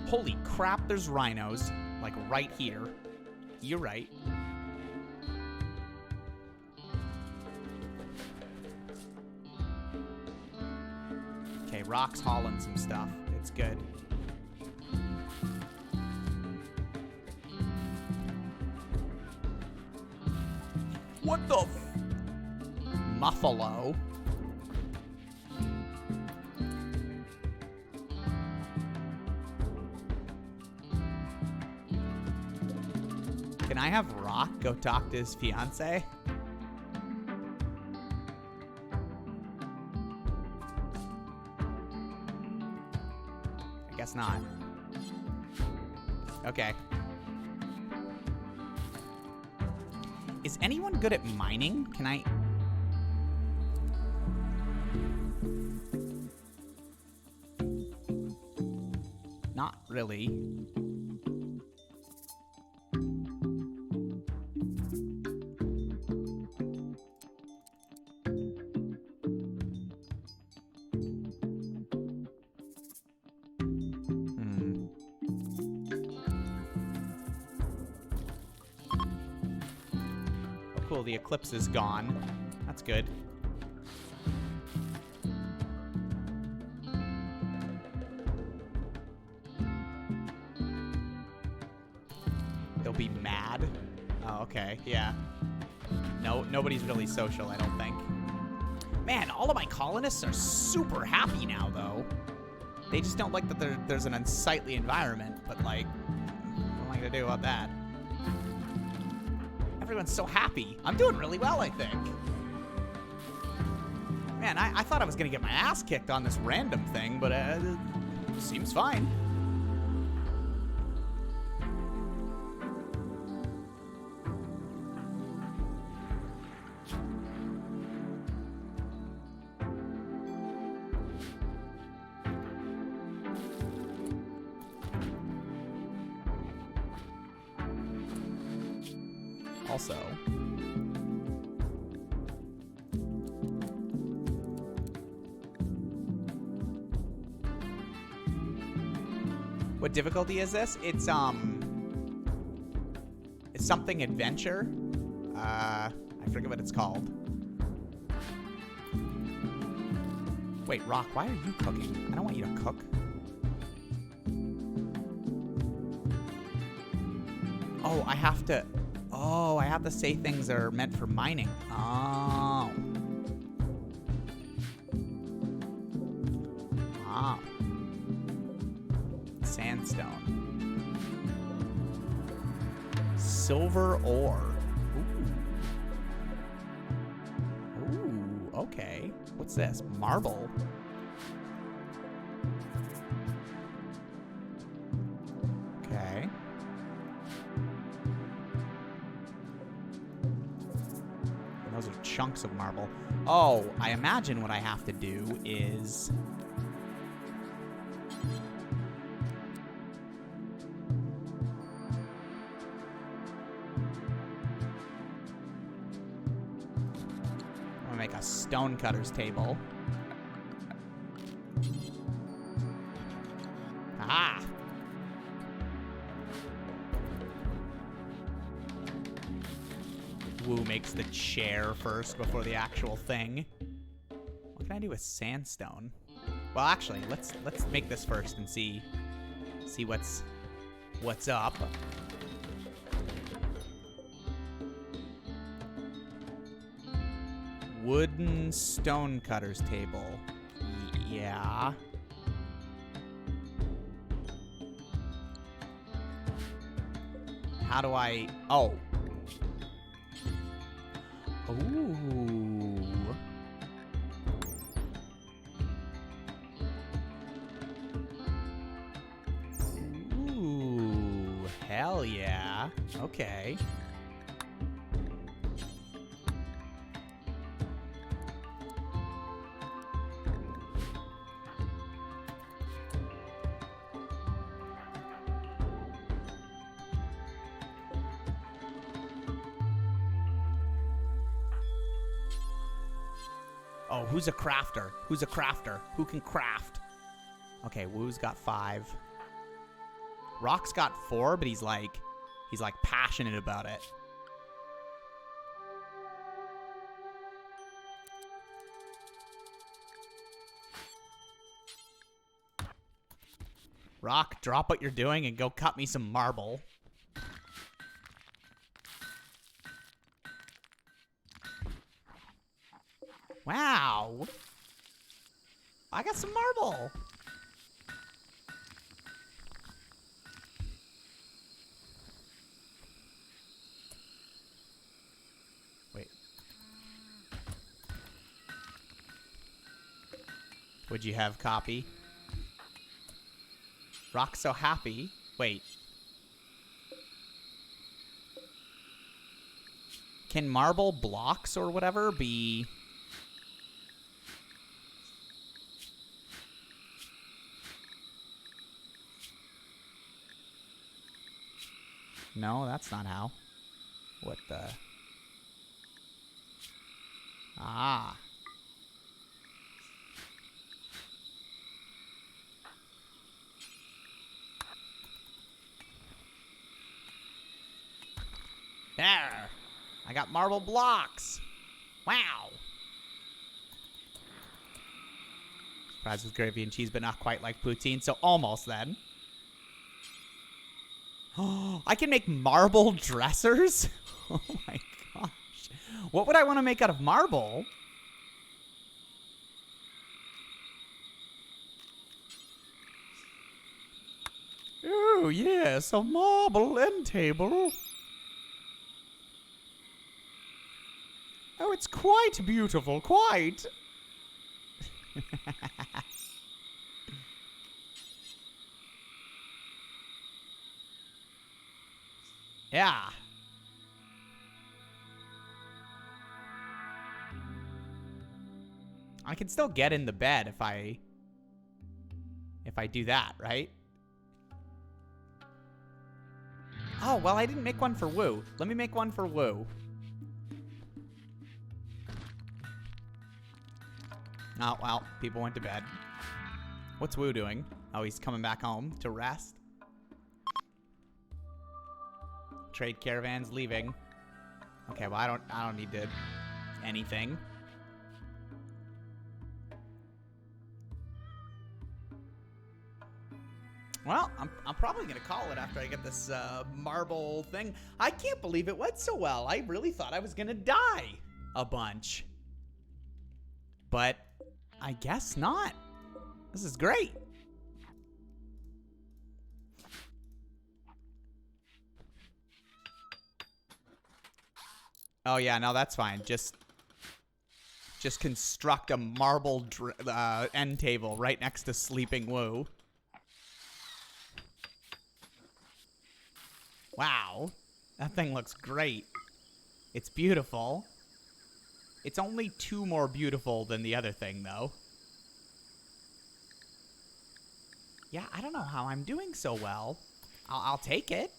Holy crap, there's rhinos. Like right here. You're right. Okay, Rock's hauling some stuff. It's good. What the Muffalo? Can I have Rock go talk to his fiance? I guess not. Okay. Is anyone good at mining? Can I... Not really. Cool, the eclipse is gone. That's good. They'll be mad. Oh, okay, yeah. No, nobody's really social, I don't think. Man, all of my colonists are super happy now, though. They just don't like that there's an unsightly environment, but like, what am I gonna do about that? Everyone's so happy. I'm doing really well, I think. Man, I thought I was gonna get my ass kicked on this random thing, but it seems fine. Also, what difficulty is this? It's something adventure. I forget what it's called. Wait, Rock, why are you cooking? I don't want you to cook. Oh, I have to... Oh, I have to say things that are meant for mining. Oh. Wow. Sandstone. Silver ore. Ooh. Ooh, okay. What's this? Marble. Okay. Those are chunks of marble. Oh, I imagine what I have to do is... I'm gonna make a stonecutter's table. Ah! Woo makes the chair first before the actual thing. What can I do with sandstone? Well, actually, let's make this first and see what's up. Wooden stonecutter's table. Yeah. How do I... Oh. Ooh. Ooh. Hell yeah. Okay. Oh, who's a crafter? Who's a crafter? Who can craft? Okay, Woo's got 5. Rock's got 4, but he's like passionate about it. Rock, drop what you're doing and go cut me some marble. Wow. I got some marble. Wait. Would you have copy? Rock's so happy. Wait. Can marble blocks or whatever be... No, that's not how. What the... Ah. There. I got marble blocks. Wow. Fries with gravy and cheese, but not quite like poutine, so almost then. Oh, I can make marble dressers? Oh my gosh. What would I want to make out of marble? Oh, yes, a marble end table. Oh, it's quite beautiful, quite. Yeah. I can still get in the bed if I do that, right? Oh, well, I didn't make one for Woo. Let me make one for Woo. Oh, well, people went to bed. What's Woo doing? Oh, he's coming back home to rest. Trade caravans leaving. Okay, well, I don't need to anything. Well, I'm probably gonna call it after I get this marble thing. I can't believe it went so well. I really thought I was gonna die a bunch, but I guess not. This is great. Oh yeah, no, that's fine. Just construct a marble end table right next to Sleeping Woo. Wow, that thing looks great. It's beautiful. It's only 2 more beautiful than the other thing, though. Yeah, I don't know how I'm doing so well. I'll take it.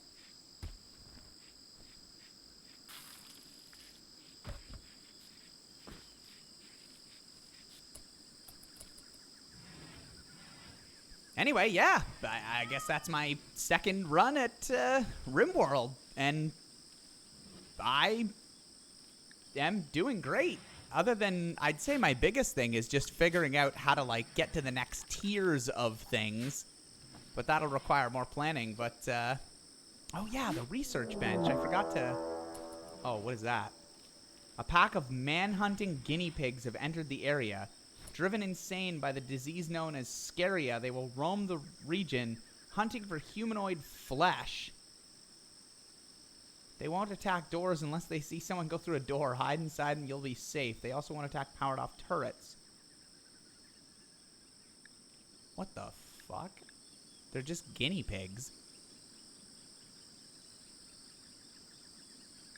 Anyway, yeah, I guess that's my second run at RimWorld, and I am doing great. Other than, I'd say my biggest thing is just figuring out how to, like, get to the next tiers of things, but that'll require more planning, but, oh yeah, the research bench, I forgot to, oh, what is that? A pack of man-hunting guinea pigs have entered the area. Driven insane by the disease known as Scaria, they will roam the region, hunting for humanoid flesh. They won't attack doors unless they see someone go through a door. Hide inside and you'll be safe. They also won't attack powered-off turrets. What the fuck? They're just guinea pigs.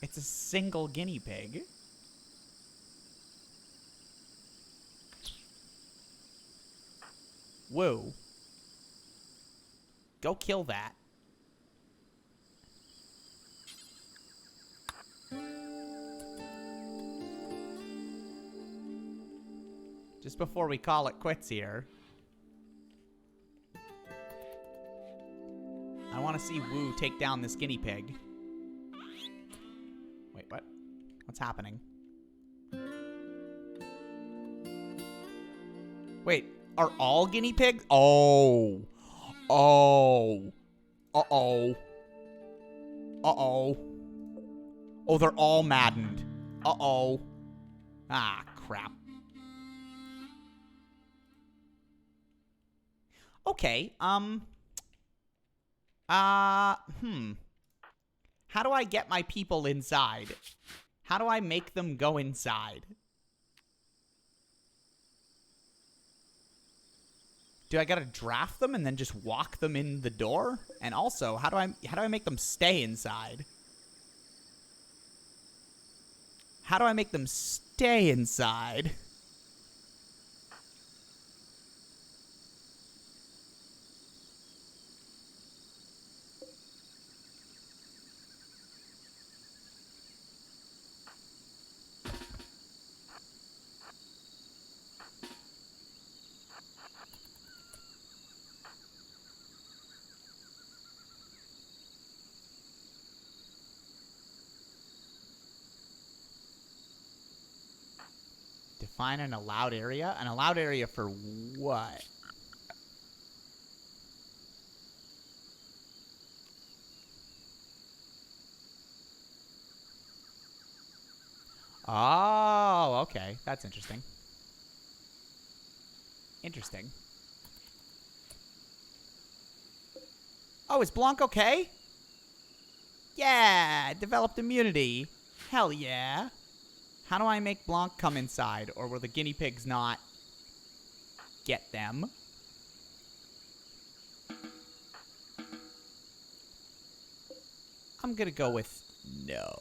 It's a single guinea pig. Woo. Go kill that. Just before we call it quits here. I want to see Wu take down this guinea pig. Wait, what? What's happening? Wait, are all guinea pigs? Oh. Oh. Uh-oh. Uh-oh. Oh, they're all maddened. Uh-oh. Ah, crap. Okay, how do I get my people inside? How do I make them go inside? Do I gotta draft them and then just walk them in the door? And also, how do I make them stay inside? How do I make them stay inside? Define an allowed area? An allowed area for what? Oh, okay. That's interesting. Interesting. Oh, is Blanc okay? Yeah, developed immunity. Hell yeah. How do I make Blanc come inside? Or will the guinea pigs not get them? I'm gonna go with no.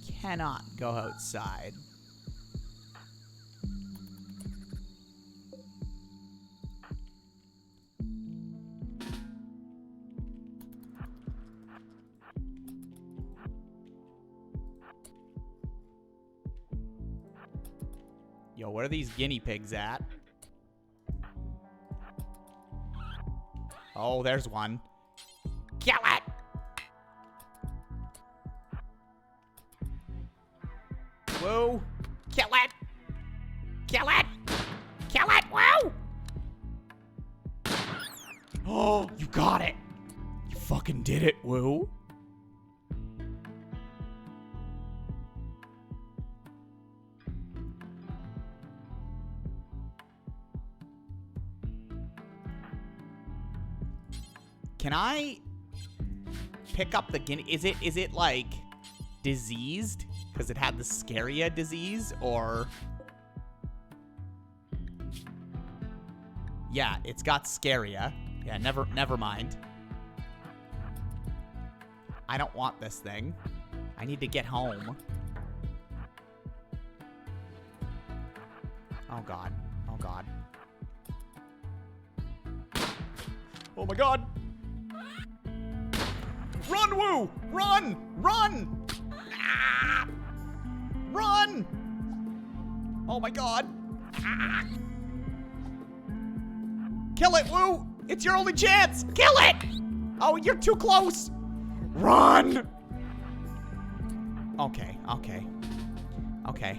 You cannot go outside. Yo, where are these guinea pigs at? Oh, there's one. Kill it! Whoa! Kill it! Kill it! Kill it! Whoa! Oh, you got it! You fucking did it, Woo! Can I pick up the guinea? Is it like diseased because it had the Scaria disease, or yeah, it's got Scaria. Yeah, never mind. I don't want this thing. I need to get home. Oh god. Oh god. Oh my god. Run, Woo! Run! Run! Ah! Run! Oh my god. Ah! Kill it, Woo! It's your only chance! Kill it! Oh, you're too close! Run! Okay, okay. Okay.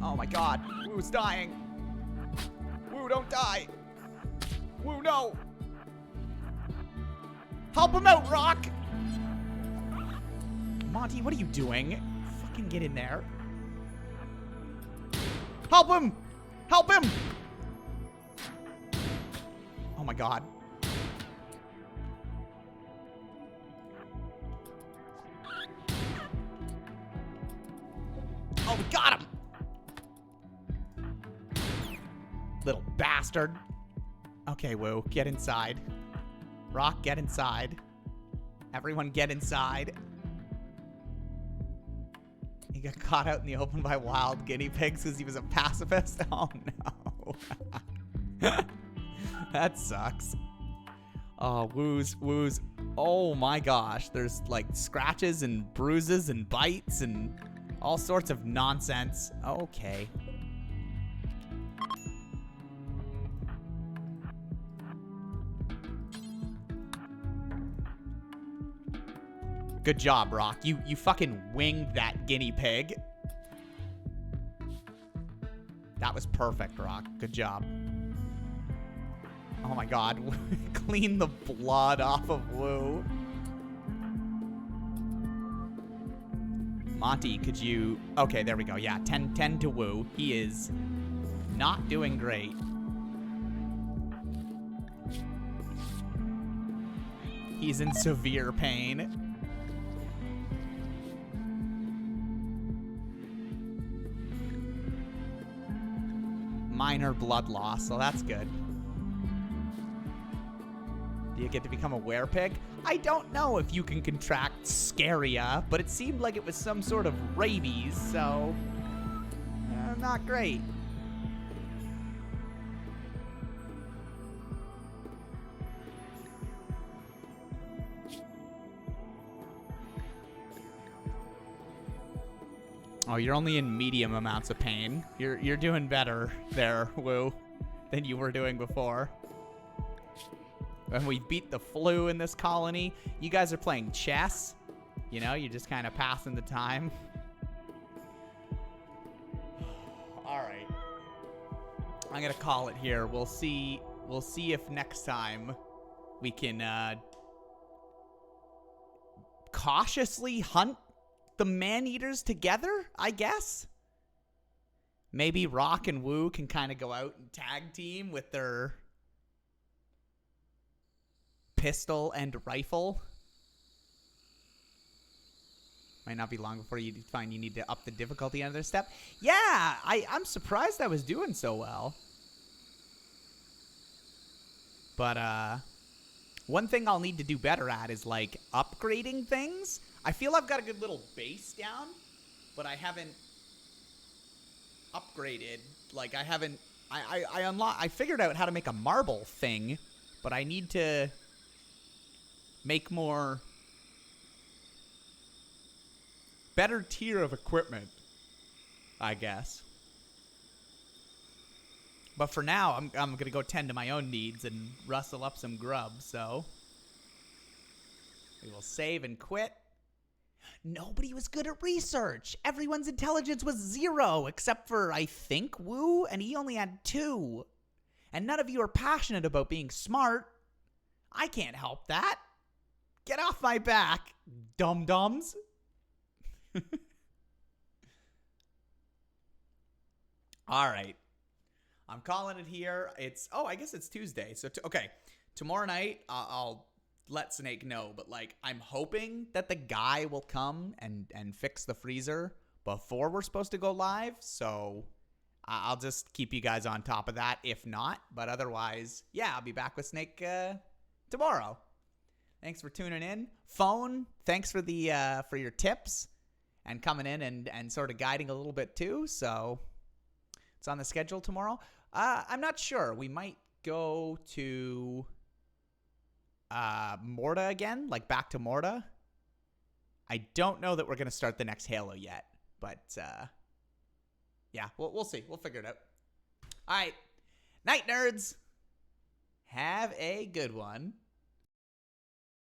Oh my god, Woo's dying. Woo, don't die. Woo, no. Help him out, Rock! Monty, what are you doing? Fucking get in there. Help him! Help him! Oh my god. Oh, we got him! Little bastard. Okay, Woo, get inside. Rock, get inside. Everyone get inside. He got caught out in the open by wild guinea pigs because he was a pacifist? Oh no. That sucks. Oh, woos. Oh my gosh. There's like scratches and bruises and bites and all sorts of nonsense. Okay. Good job, Rock. You fucking winged that guinea pig. That was perfect, Rock. Good job. Oh my god. Clean the blood off of Woo. Monty, could you... Okay, there we go. Yeah, 10 to Woo. He is not doing great. He's in severe pain. Minor blood loss, so that's good. Do you get to become a werepig? I don't know if you can contract scaria, but it seemed like it was some sort of rabies, so... not great. Oh, you're only in medium amounts of pain. You're doing better there, Woo, than you were doing before. And we beat the flu in this colony. You guys are playing chess. You know, you're just kind of passing the time. All right. I'm gonna call it here. We'll see if next time we can cautiously hunt the man-eaters together, I guess. Maybe Rock and Woo can kind of go out and tag team with their pistol and rifle. Might not be long before you find you need to up the difficulty another step. Yeah, I'm surprised I was doing so well. But one thing I'll need to do better at is like upgrading things. I feel I've got a good little base down, but I haven't upgraded. Like I figured out how to make a marble thing, but I need to make more better tier of equipment, I guess. But for now, I'm gonna go tend to my own needs and rustle up some grub. So we will save and quit. Nobody was good at research. Everyone's intelligence was 0, except for, I think, Woo, and he only had 2. And none of you are passionate about being smart. I can't help that. Get off my back, dum-dums. All right. I'm calling it here. I guess it's Tuesday. So, okay. Tomorrow night, I'll let Snake know, but like I'm hoping that the guy will come and fix the freezer before we're supposed to go live, so I'll just keep you guys on top of that if not, but otherwise, yeah, I'll be back with Snake tomorrow. Thanks for tuning in. Phone, thanks for the for your tips and coming in and sort of guiding a little bit too, so it's on the schedule tomorrow. I'm not sure. We might go to Morta again, like back to Morta. I don't know that we're going to start the next Halo yet, but yeah, we'll see. We'll figure it out. All right. Night, nerds. Have a good one.